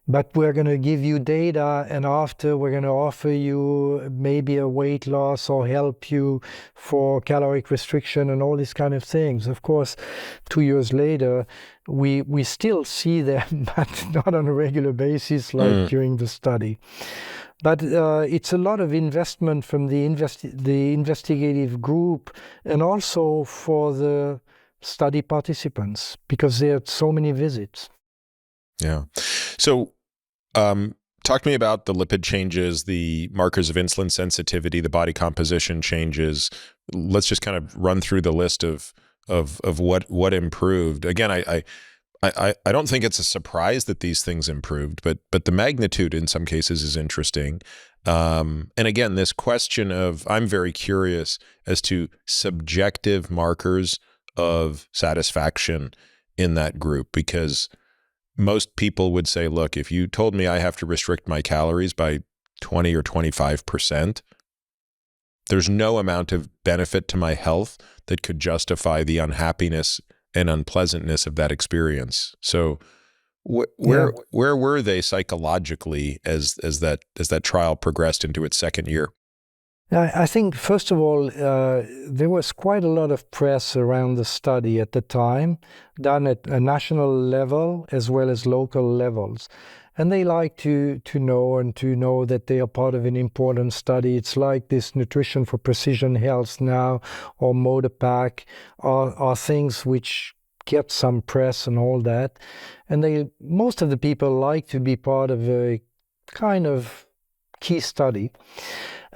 but we're going to give you data, and after we're going to offer you maybe a weight loss or help you for caloric restriction and all these kind of things. Of course, 2 years later, we still see them, but not on a regular basis like during the study. But it's a lot of investment from the investigative group, and also for the study participants, because there are so many visits. Yeah. So Talk to me about the lipid changes, the markers of insulin sensitivity, the body composition changes. Let's just kind of run through the list of what improved. Again, I don't think it's a surprise that these things improved, but the magnitude in some cases is interesting. And again, this question of, I'm very curious as to subjective markers of satisfaction in that group, because most people would say, look, if you told me I have to restrict my calories by 20 or 25%, there's no amount of benefit to my health that could justify the unhappiness and unpleasantness of that experience. So where were they psychologically as that trial progressed into its second year? I think, first of all, there was quite a lot of press around the study at the time, done at a national level as well as local levels. And they like to know that they are part of an important study. It's like this Nutrition for Precision Health now, or Modapac, are things which get some press and all that. And most of the people like to be part of a kind of key study.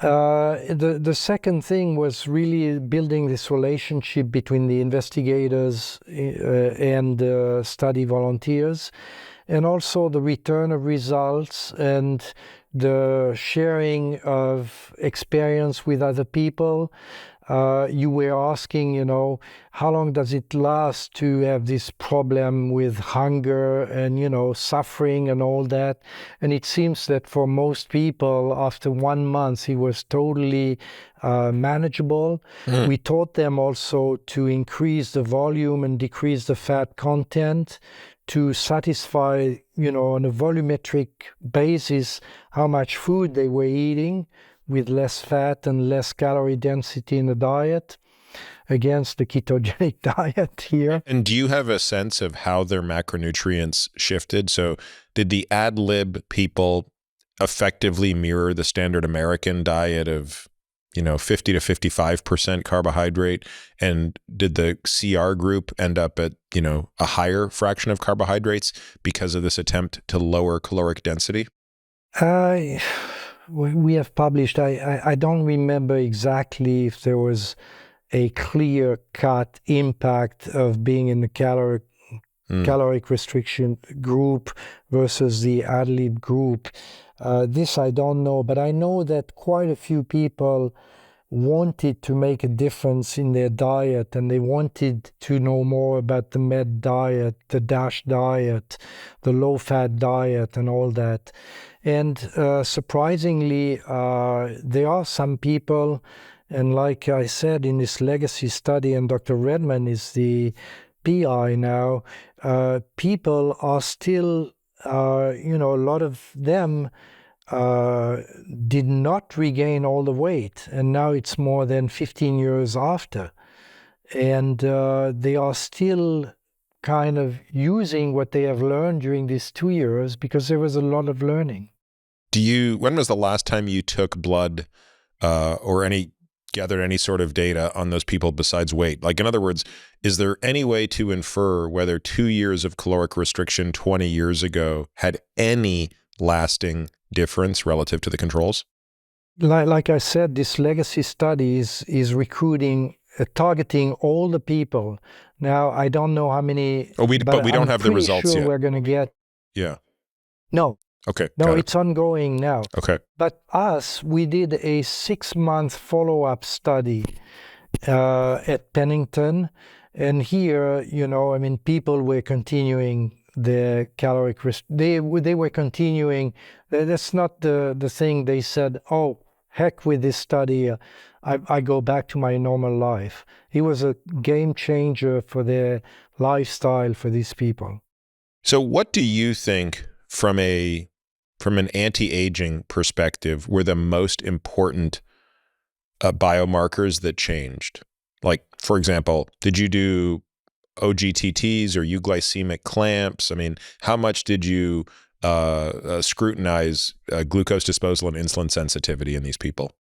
The second thing was really building this relationship between the investigators and the study volunteers, and also the return of results and the sharing of experience with other people. You were asking, how long does it last to have this problem with hunger and, suffering and all that? And it seems that for most people, after 1 month, it was totally manageable. We taught them also to increase the volume and decrease the fat content to satisfy, on a volumetric basis, how much food they were eating, with less fat and less calorie density in the diet, against the ketogenic diet here. And do you have a sense of how their macronutrients shifted? So did the ad lib people effectively mirror the standard American diet of 50 to 55% carbohydrate? And did the CR group end up at, a higher fraction of carbohydrates because of this attempt to lower caloric density? We have published, I don't remember exactly if there was a clear-cut impact of being in the caloric restriction group versus the ad lib group. This I don't know, but I know that quite a few people wanted to make a difference in their diet, and they wanted to know more about the MED diet, the DASH diet, the low-fat diet, and all that. And surprisingly, there are some people, and like I said in this legacy study, and Dr. Redman is the PI now, people are still, a lot of them did not regain all the weight, and now it's more than 15 years after. And they are still kind of using what they have learned during these 2 years, because there was a lot of learning. When was the last time you took blood or gathered any sort of data on those people besides weight? Like, in other words, is there any way to infer whether 2 years of caloric restriction 20 years ago had any lasting difference relative to the controls? Like I said, this legacy study is recruiting, targeting all the people. Now, I don't know how many. But we don't have the results sure yet. We're going to get. Yeah. No. Okay. No, it's ongoing now. Okay. But we did a 6-month follow-up study at Pennington, and here, people were continuing the caloric they were continuing. That's not the thing. They said, oh, heck with this study, I go back to my normal life. It was a game changer for their lifestyle for these people. So what do you think from an anti-aging perspective were the most important biomarkers that changed? Like, for example, did you do OGTTs or euglycemic clamps? I mean, how much did you scrutinize glucose disposal and insulin sensitivity in these people?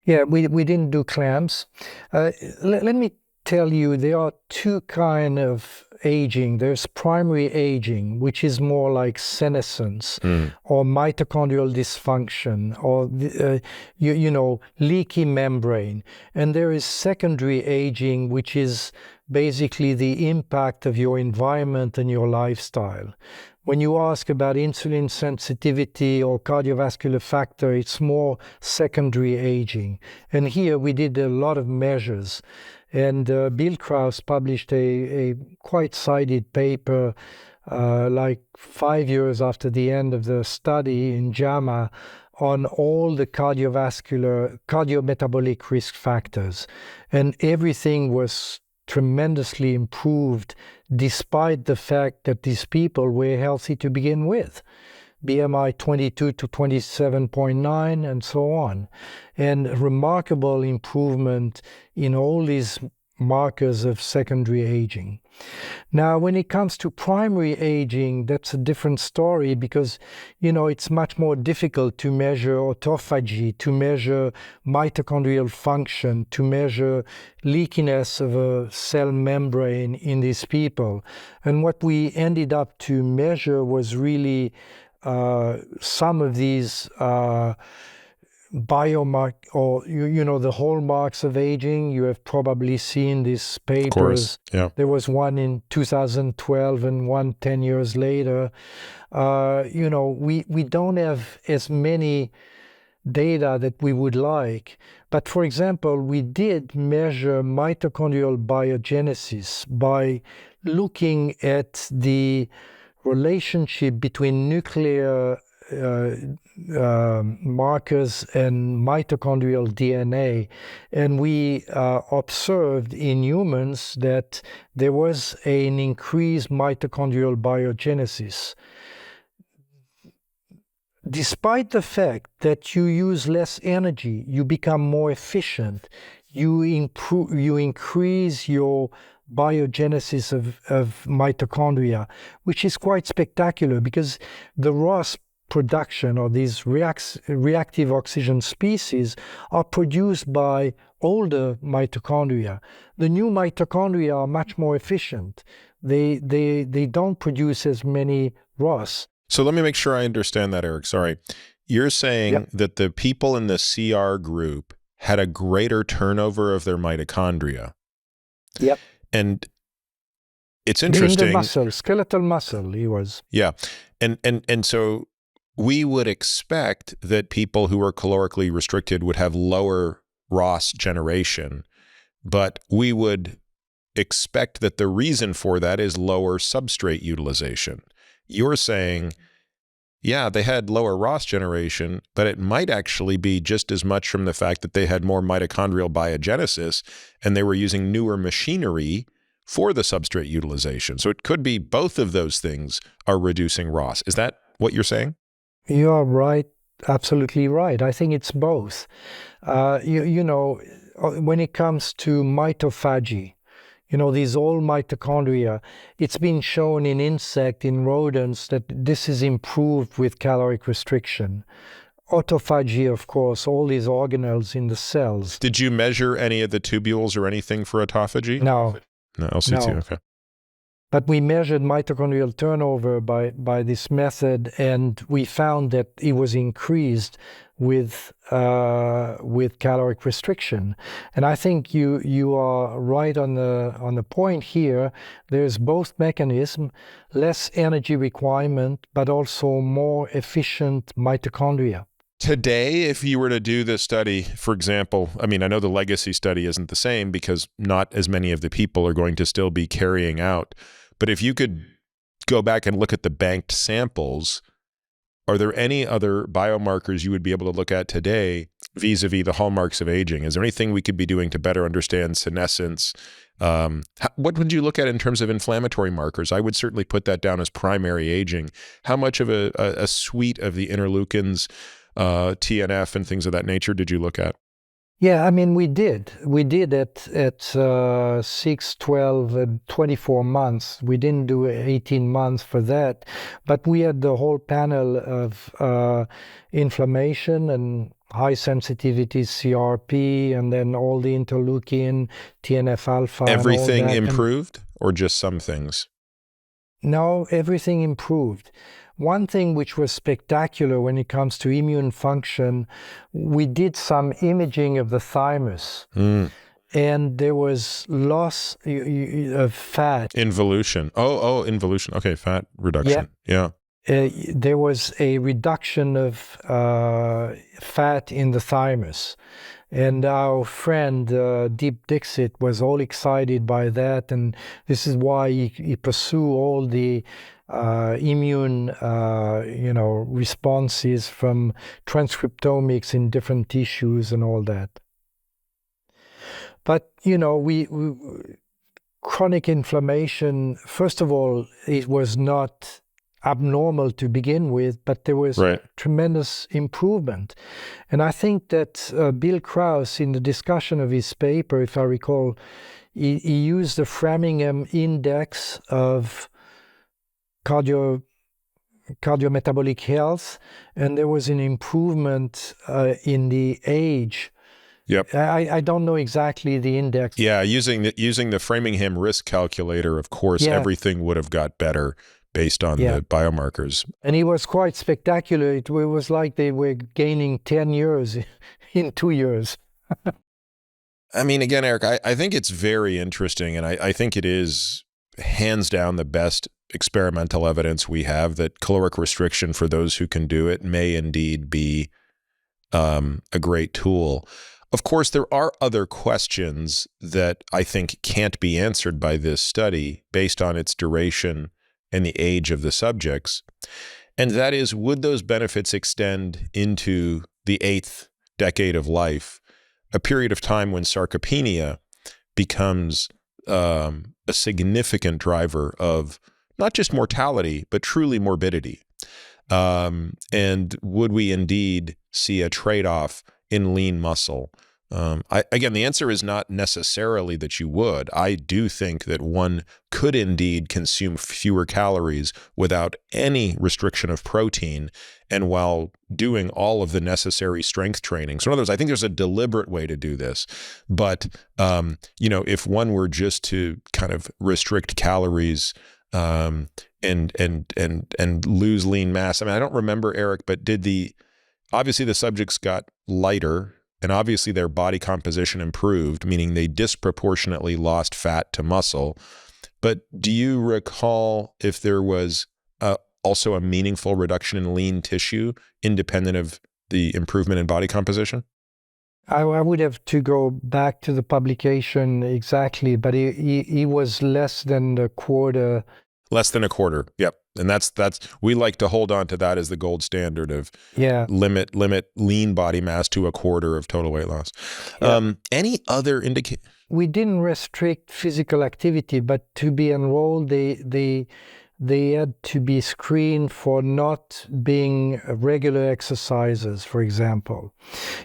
Yeah, we didn't do clamps. Let me tell you, there are two kind of aging. There's primary aging, which is more like senescence or mitochondrial dysfunction or leaky membrane. And there is secondary aging, which is basically the impact of your environment and your lifestyle. When you ask about insulin sensitivity or cardiovascular factor, it's more secondary aging. And here we did a lot of measures. And Bill Krause published a quite cited paper like 5 years after the end of the study in JAMA on all the cardiometabolic risk factors. And everything was tremendously improved despite the fact that these people were healthy to begin with. BMI 22 to 27.9 and so on. And remarkable improvement in all these markers of secondary aging. Now, when it comes to primary aging, that's a different story because, it's much more difficult to measure autophagy, to measure mitochondrial function, to measure leakiness of a cell membrane in these people. And what we ended up to measure was really some of these biomark or the hallmarks of aging. You have probably seen these papers. Of course, yeah. There was one in 2012 and one 10 years later. We don't have as many data that we would like. But for example, we did measure mitochondrial biogenesis by looking at the relationship between nuclear markers and mitochondrial DNA. And we observed in humans that there was an increased mitochondrial biogenesis. Despite the fact that you use less energy, you become more efficient, you increase your biogenesis of mitochondria, which is quite spectacular because the ROS production or these reactive oxygen species are produced by older mitochondria. The new mitochondria are much more efficient. They don't produce as many ROS. So let me make sure I understand that, Eric. Sorry. You're saying that the people in the CR group had a greater turnover of their mitochondria. Yep. And it's interesting. In the muscle, skeletal muscle, he was. Yeah. And so we would expect that people who are calorically restricted would have lower ROS generation, but we would expect that the reason for that is lower substrate utilization. You're saying, yeah, they had lower ROS generation, but it might actually be just as much from the fact that they had more mitochondrial biogenesis and they were using newer machinery for the substrate utilization. So it could be both of those things are reducing ROS. Is that what you're saying? You are right, absolutely right. I think it's both. When it comes to mitophagy, these old mitochondria, it's been shown in insect, in rodents, that this is improved with caloric restriction. Autophagy, of course, all these organelles in the cells. Did you measure any of the tubules or anything for autophagy? No. No, LCT, no. Okay. But we measured mitochondrial turnover by this method, and we found that it was increased with caloric restriction. And I think you are right on the point here. There's both mechanism, less energy requirement, but also more efficient mitochondria. Today, if you were to do this study, for example, I mean, I know the legacy study isn't the same because not as many of the people are going to still be carrying out. But if you could go back and look at the banked samples, are there any other biomarkers you would be able to look at today vis-a-vis the hallmarks of aging? Is there anything we could be doing to better understand senescence? What would you look at in terms of inflammatory markers? I would certainly put that down as primary aging. How much of a suite of the interleukins, TNF and things of that nature did you look at? Yeah, I mean, we did at 6, 12, and 24 months. We didn't do 18 months for that, but we had the whole panel of inflammation and high sensitivity CRP, and then all the interleukin, TNF alpha, and all Everything that. improved, or just some things? No, everything improved. One thing which was spectacular when it comes to immune function, we did some imaging of the thymus, and there was loss of fat. Involution. Oh, involution. Okay, fat reduction. Yeah. There was a reduction of fat in the thymus. And our friend Deep Dixit was all excited by that, and this is why he pursued all the immune, responses from transcriptomics in different tissues and all that. But we chronic inflammation. First of all, it was not abnormal to begin with, but there was tremendous improvement. And I think that Bill Krause, in the discussion of his paper, if I recall, he used the Framingham Index of cardiometabolic health, and there was an improvement in the age. Yep. I don't know exactly the index. Yeah, using the Framingham risk calculator, of course, everything would have got better based on the biomarkers. And it was quite spectacular. It was like they were gaining 10 years in 2 years. I mean, again, Eric, I think it's very interesting, and I think it is hands down the best experimental evidence we have that caloric restriction, for those who can do it, may indeed be a great tool. Of course, there are other questions that I think can't be answered by this study based on its duration and the age of the subjects. And that is, would those benefits extend into the 8th decade of life, a period of time when sarcopenia becomes a significant driver of not just mortality, but truly morbidity? And would we indeed see a trade-off in lean muscle? Again, the answer is not necessarily that you would. I do think that one could indeed consume fewer calories without any restriction of protein, and while doing all of the necessary strength training. So in other words, I think there's a deliberate way to do this. But, if one were just to kind of restrict calories and lose lean mass, I mean, I don't remember, Eric, but obviously the subjects got lighter, and obviously their body composition improved, meaning they disproportionately lost fat to muscle. But do you recall if there was also a meaningful reduction in lean tissue independent of the improvement in body composition? I would have to go back to the publication exactly, but he was less than a quarter. Less than a quarter, yep. And that's we like to hold on to that as the gold standard of limit lean body mass to a quarter of total weight loss. Any other indicator? We didn't restrict physical activity, but to be enrolled, they had to be screened for not being regular exercises, for example.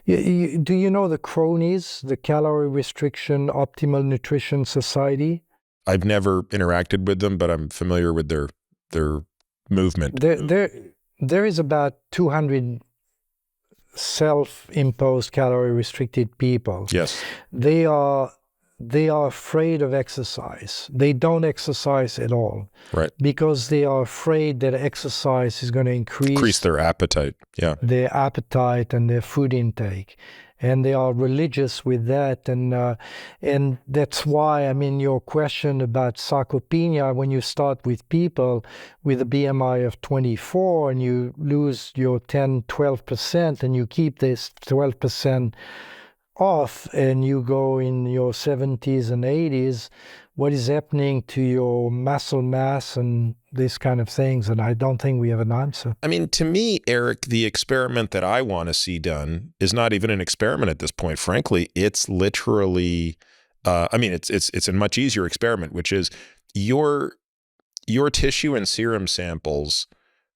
Do you know the CRONIES, the Calorie Restriction Optimal Nutrition Society? I've never interacted with them, but I'm familiar with their movement. There is about 200 self-imposed calorie-restricted people. Yes. They are afraid of exercise. They don't exercise at all. Right. Because they are afraid that exercise is going to increase their appetite. Yeah. Their appetite and their food intake. And they are religious with that, and that's why, I mean, your question about sarcopenia, when you start with people with a BMI of 24 and you lose your 10-12% and you keep this 12% off and you go in your 70s and 80s, what is happening to your muscle mass and these kind of things? And I don't think we have an answer. I mean, to me, Eric, the experiment that I want to see done is not even an experiment at this point. Frankly, it's literally, it's a much easier experiment, which is your tissue and serum samples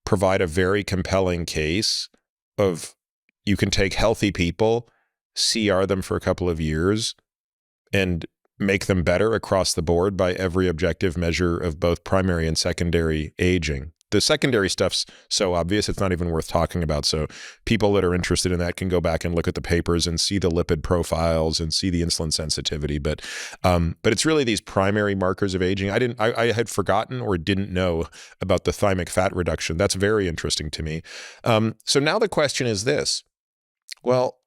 provide a very compelling case of you can take healthy people, CR them for a couple of years and make them better across the board by every objective measure of both primary and secondary aging. The secondary stuff's so obvious, it's not even worth talking about. So people that are interested in that can go back and look at the papers and see the lipid profiles and see the insulin sensitivity. But it's really these primary markers of aging. I had forgotten or didn't know about the thymic fat reduction. That's very interesting to me. So now the question is this. Well,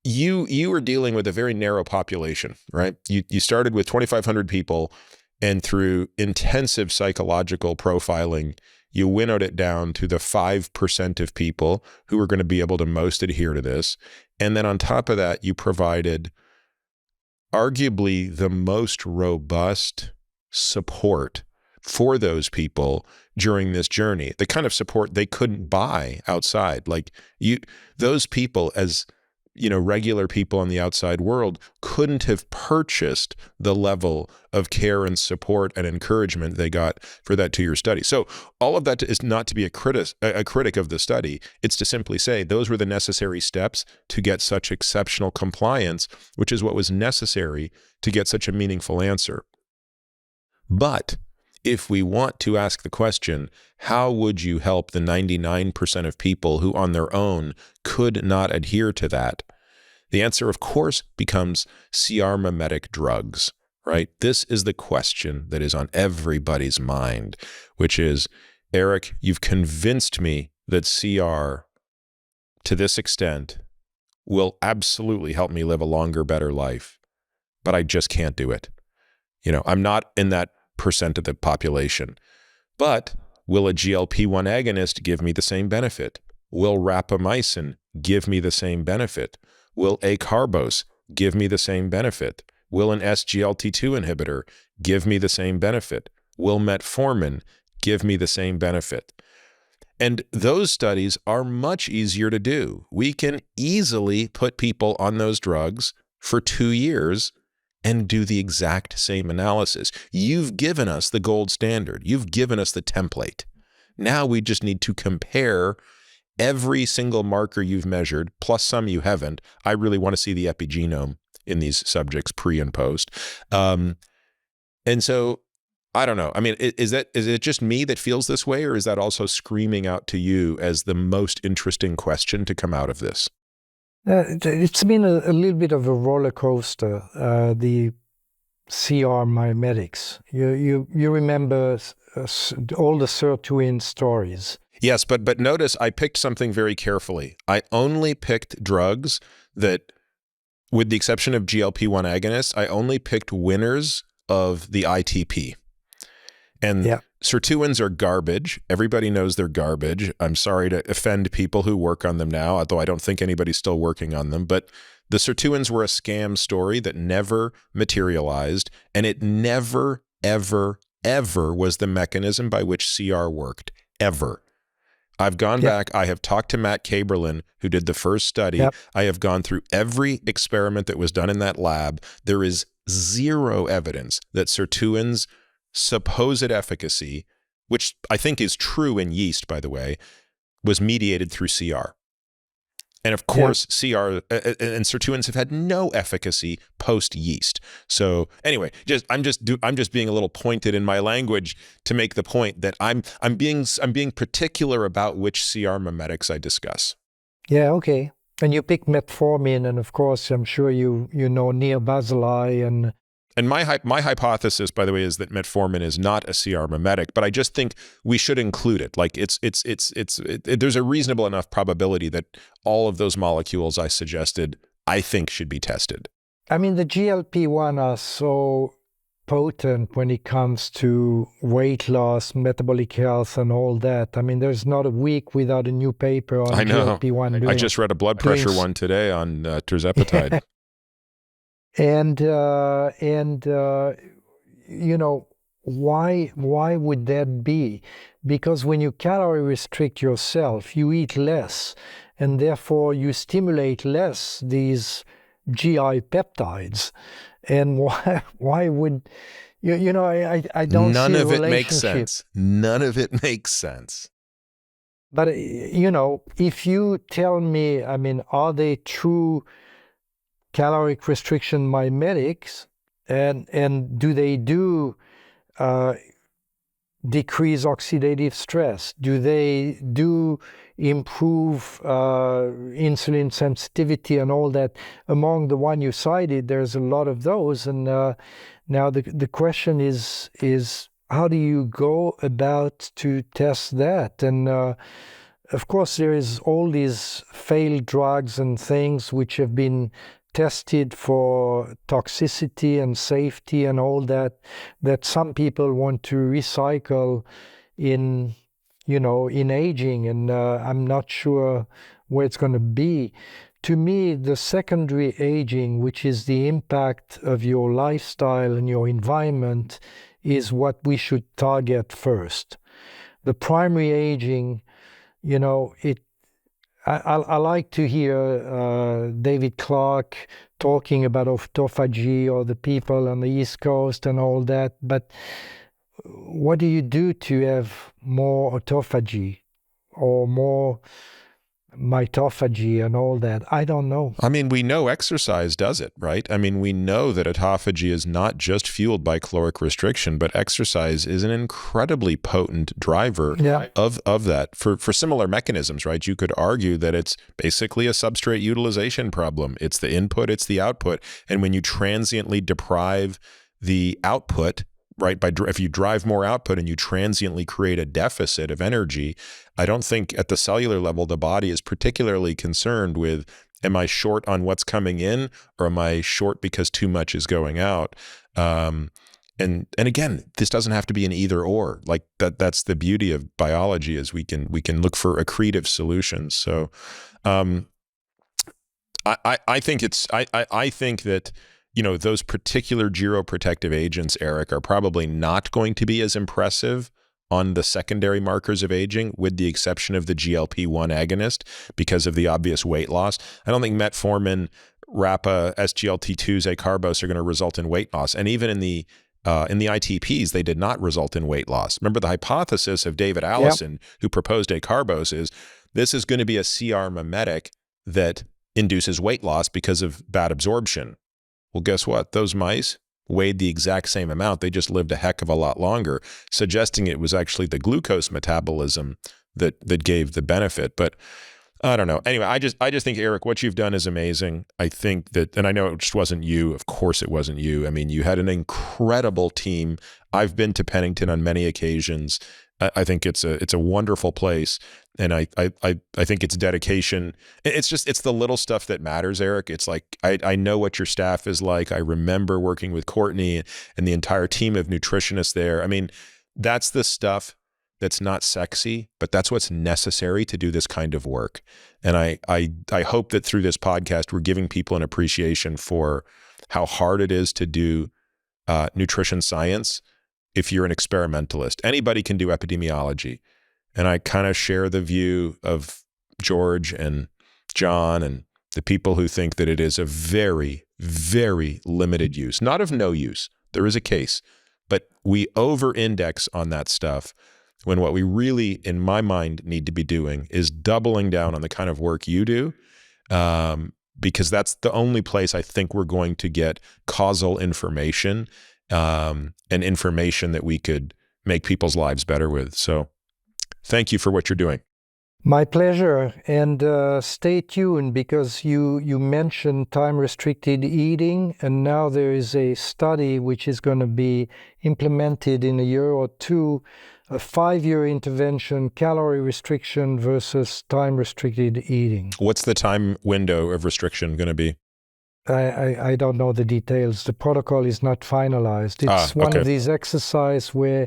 you were dealing with a very narrow population, right? You started with 2,500 people, and through intensive psychological profiling, you winnowed it down to the 5% of people who are going to be able to most adhere to this. And then on top of that, you provided arguably the most robust support for those people during this journey, the kind of support they couldn't buy outside. Like those people, as regular people in the outside world, couldn't have purchased the level of care and support and encouragement they got for that 2-year study. So all of that is not to be a critic of the study. It's to simply say those were the necessary steps to get such exceptional compliance, which is what was necessary to get such a meaningful answer. But if we want to ask the question, how would you help the 99% of people who on their own could not adhere to that? The answer, of course, becomes CR mimetic drugs, right? This is the question that is on everybody's mind, which is, Eric, you've convinced me that CR to this extent will absolutely help me live a longer, better life, but I just can't do it. I'm not in that percent of the population. But will a GLP-1 agonist give me the same benefit? Will rapamycin give me the same benefit? Will acarbose give me the same benefit? Will an SGLT2 inhibitor give me the same benefit? Will metformin give me the same benefit? And those studies are much easier to do. We can easily put people on those drugs for 2 years and do the exact same analysis. You've given us the gold standard. You've given us the template. Now we just need to compare every single marker you've measured, plus some you haven't. I really want to see the epigenome in these subjects pre and post. And so I don't know. I mean, is it just me that feels this way, or is that also screaming out to you as the most interesting question to come out of this? It's been a little bit of a roller coaster, the CR mimetics. You remember all the sirtuin stories. Yes, but notice I picked something very carefully. I only picked drugs that, with the exception of GLP-1 agonists, I only picked winners of the ITP. And sirtuins are garbage. Everybody knows they're garbage. I'm sorry to offend people who work on them now, although I don't think anybody's still working on them. But the sirtuins were a scam story that never materialized, and it never, ever, ever was the mechanism by which CR worked, ever. I've gone back. I have talked to Matt Kaberlin, who did the first study. I have gone through every experiment that was done in that lab. There is zero evidence that sirtuins' supposed efficacy, which I think is true in yeast, by the way, was mediated through CR. And of course, CR and sirtuins have had no efficacy post yeast. So anyway, I'm just being a little pointed in my language to make the point that I'm being particular about which CR mimetics I discuss. Yeah, okay. And you pick metformin, and of course, I'm sure you know neobacilli And my hypothesis, by the way, is that metformin is not a CR mimetic, but I just think we should include it. Like there's a reasonable enough probability that all of those molecules I suggested, I think, should be tested. I mean, the GLP-1 are so potent when it comes to weight loss, metabolic health, and all that. I mean, there's not a week without a new paper on GLP-1. I just read a blood pressure one today on tirzepatide. And why would that be? Because when you calorie restrict yourself, you eat less, and therefore you stimulate less these GI peptides. And why would I don't see a relationship. None of it makes sense. None of it makes sense. But if you tell me, I mean, are they true caloric restriction mimetics, and do they do decrease oxidative stress? Do they do improve insulin sensitivity and all that? Among the one you cited, there's a lot of those. And now the question is how do you go about to test that? And of course, there is all these failed drugs and things which have been tested for toxicity and safety and all that some people want to recycle in aging, and I'm not sure where it's going to be. To me, the secondary aging, which is the impact of your lifestyle and your environment, is what we should target first. The primary aging, I like to hear David Clark talking about autophagy or the people on the East Coast and all that, but what do you do to have more autophagy or more mitophagy and all that? I don't know. I mean, we know exercise does it, right? I mean, we know that autophagy is not just fueled by caloric restriction, but exercise is an incredibly potent driver of that for similar mechanisms, right? You could argue that it's basically a substrate utilization problem. It's the input, it's the output. And when you transiently deprive the output, right, if you drive more output and you transiently create a deficit of energy, I don't think at the cellular level the body is particularly concerned with, am I short on what's coming in, or am I short because too much is going out? And again, this doesn't have to be an either or. Like that's the beauty of biology, is we can look for accretive solutions. So I think that those particular geroprotective agents, Eric, are probably not going to be as impressive on the secondary markers of aging, with the exception of the GLP-1 agonist, because of the obvious weight loss. I don't think metformin, RAPA, SGLT2s, acarbose are going to result in weight loss. And even in the ITPs, they did not result in weight loss. Remember, the hypothesis of David Allison, who proposed acarbose, is this is going to be a CR mimetic that induces weight loss because of bad absorption. Well, guess what? Those mice weighed the exact same amount. They just lived a heck of a lot longer, suggesting it was actually the glucose metabolism that gave the benefit. But I don't know. Anyway, I just think, Eric, what you've done is amazing. I think that, and I know it just wasn't you. Of course it wasn't you. I mean, you had an incredible team. I've been to Pennington on many occasions. I think it's a wonderful place, and I think it's dedication. It's the little stuff that matters, Eric. It's like I know what your staff is like. I remember working with Courtney and the entire team of nutritionists there. I mean, that's the stuff that's not sexy, but that's what's necessary to do this kind of work. And I hope that through this podcast we're giving people an appreciation for how hard it is to do nutrition science. If you're an experimentalist, anybody can do epidemiology. And I kind of share the view of George and John and the people who think that it is a very, very limited use, not of no use. There is a case, but we over-index on that stuff, when what we really, in my mind, need to be doing is doubling down on the kind of work you do, because that's the only place I think we're going to get causal information, and information that we could make people's lives better with. So thank you for what you're doing. My pleasure. And stay tuned, because you mentioned time-restricted eating, and now there is a study which is going to be implemented in a year or two, a 5-year intervention, calorie restriction versus time-restricted eating. What's the time window of restriction going to be? I don't know the details. The protocol is not finalized. It's one of these exercises where,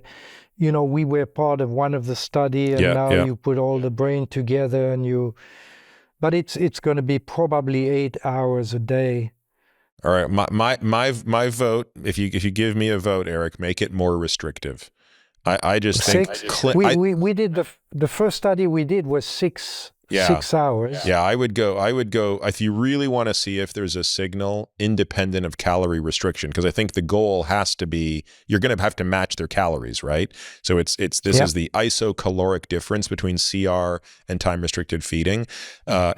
we were part of one of the study, and you put all the brain together and but it's going to be probably 8 hours a day. All right. My vote, if you give me a vote, Eric, make it more restrictive. I just think we did the first study we did was 6 hours. Yeah, I would go, if you really want to see if there's a signal independent of calorie restriction, because I think the goal has to be, you're going to have to match their calories, right? So this is the isocaloric difference between CR and time-restricted feeding.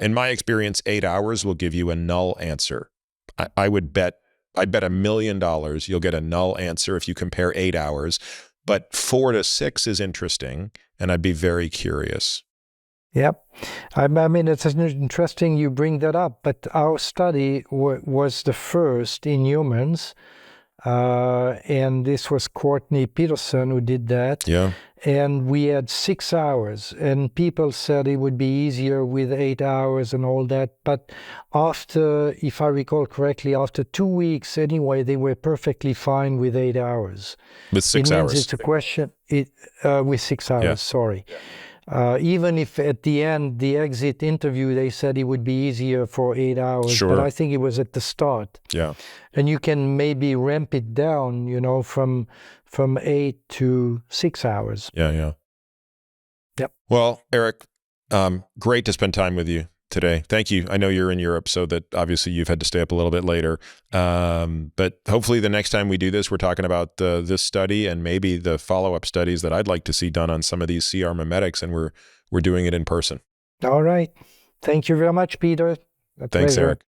In my experience, 8 hours will give you a null answer. I'd bet $1 million you'll get a null answer if you compare 8 hours, but 4 to 6 is interesting, and I'd be very curious. Yep. I mean, it's interesting you bring that up, but our study was the first in humans, and this was Courtney Peterson who did that. Yeah. And we had 6 hours, and people said it would be easier with 8 hours and all that. But after, if I recall correctly, after 2 weeks anyway, they were perfectly fine with 8 hours. With 6 hours. It's a question, with 6 hours, Yeah. sorry. Even if at the end, the exit interview, they said it would be easier for 8 hours, Sure. but I think it was at the start. Yeah. And you can maybe ramp it down, from 8 to 6 hours. Yeah. Yep. Well, Eric, great to spend time with you today. Thank you. I know you're in Europe, so that obviously you've had to stay up a little bit later. But hopefully the next time we do this, we're talking about this study and maybe the follow-up studies that I'd like to see done on some of these CR mimetics, and we're doing it in person. All right. Thank you very much, Peter. Thanks, Eric.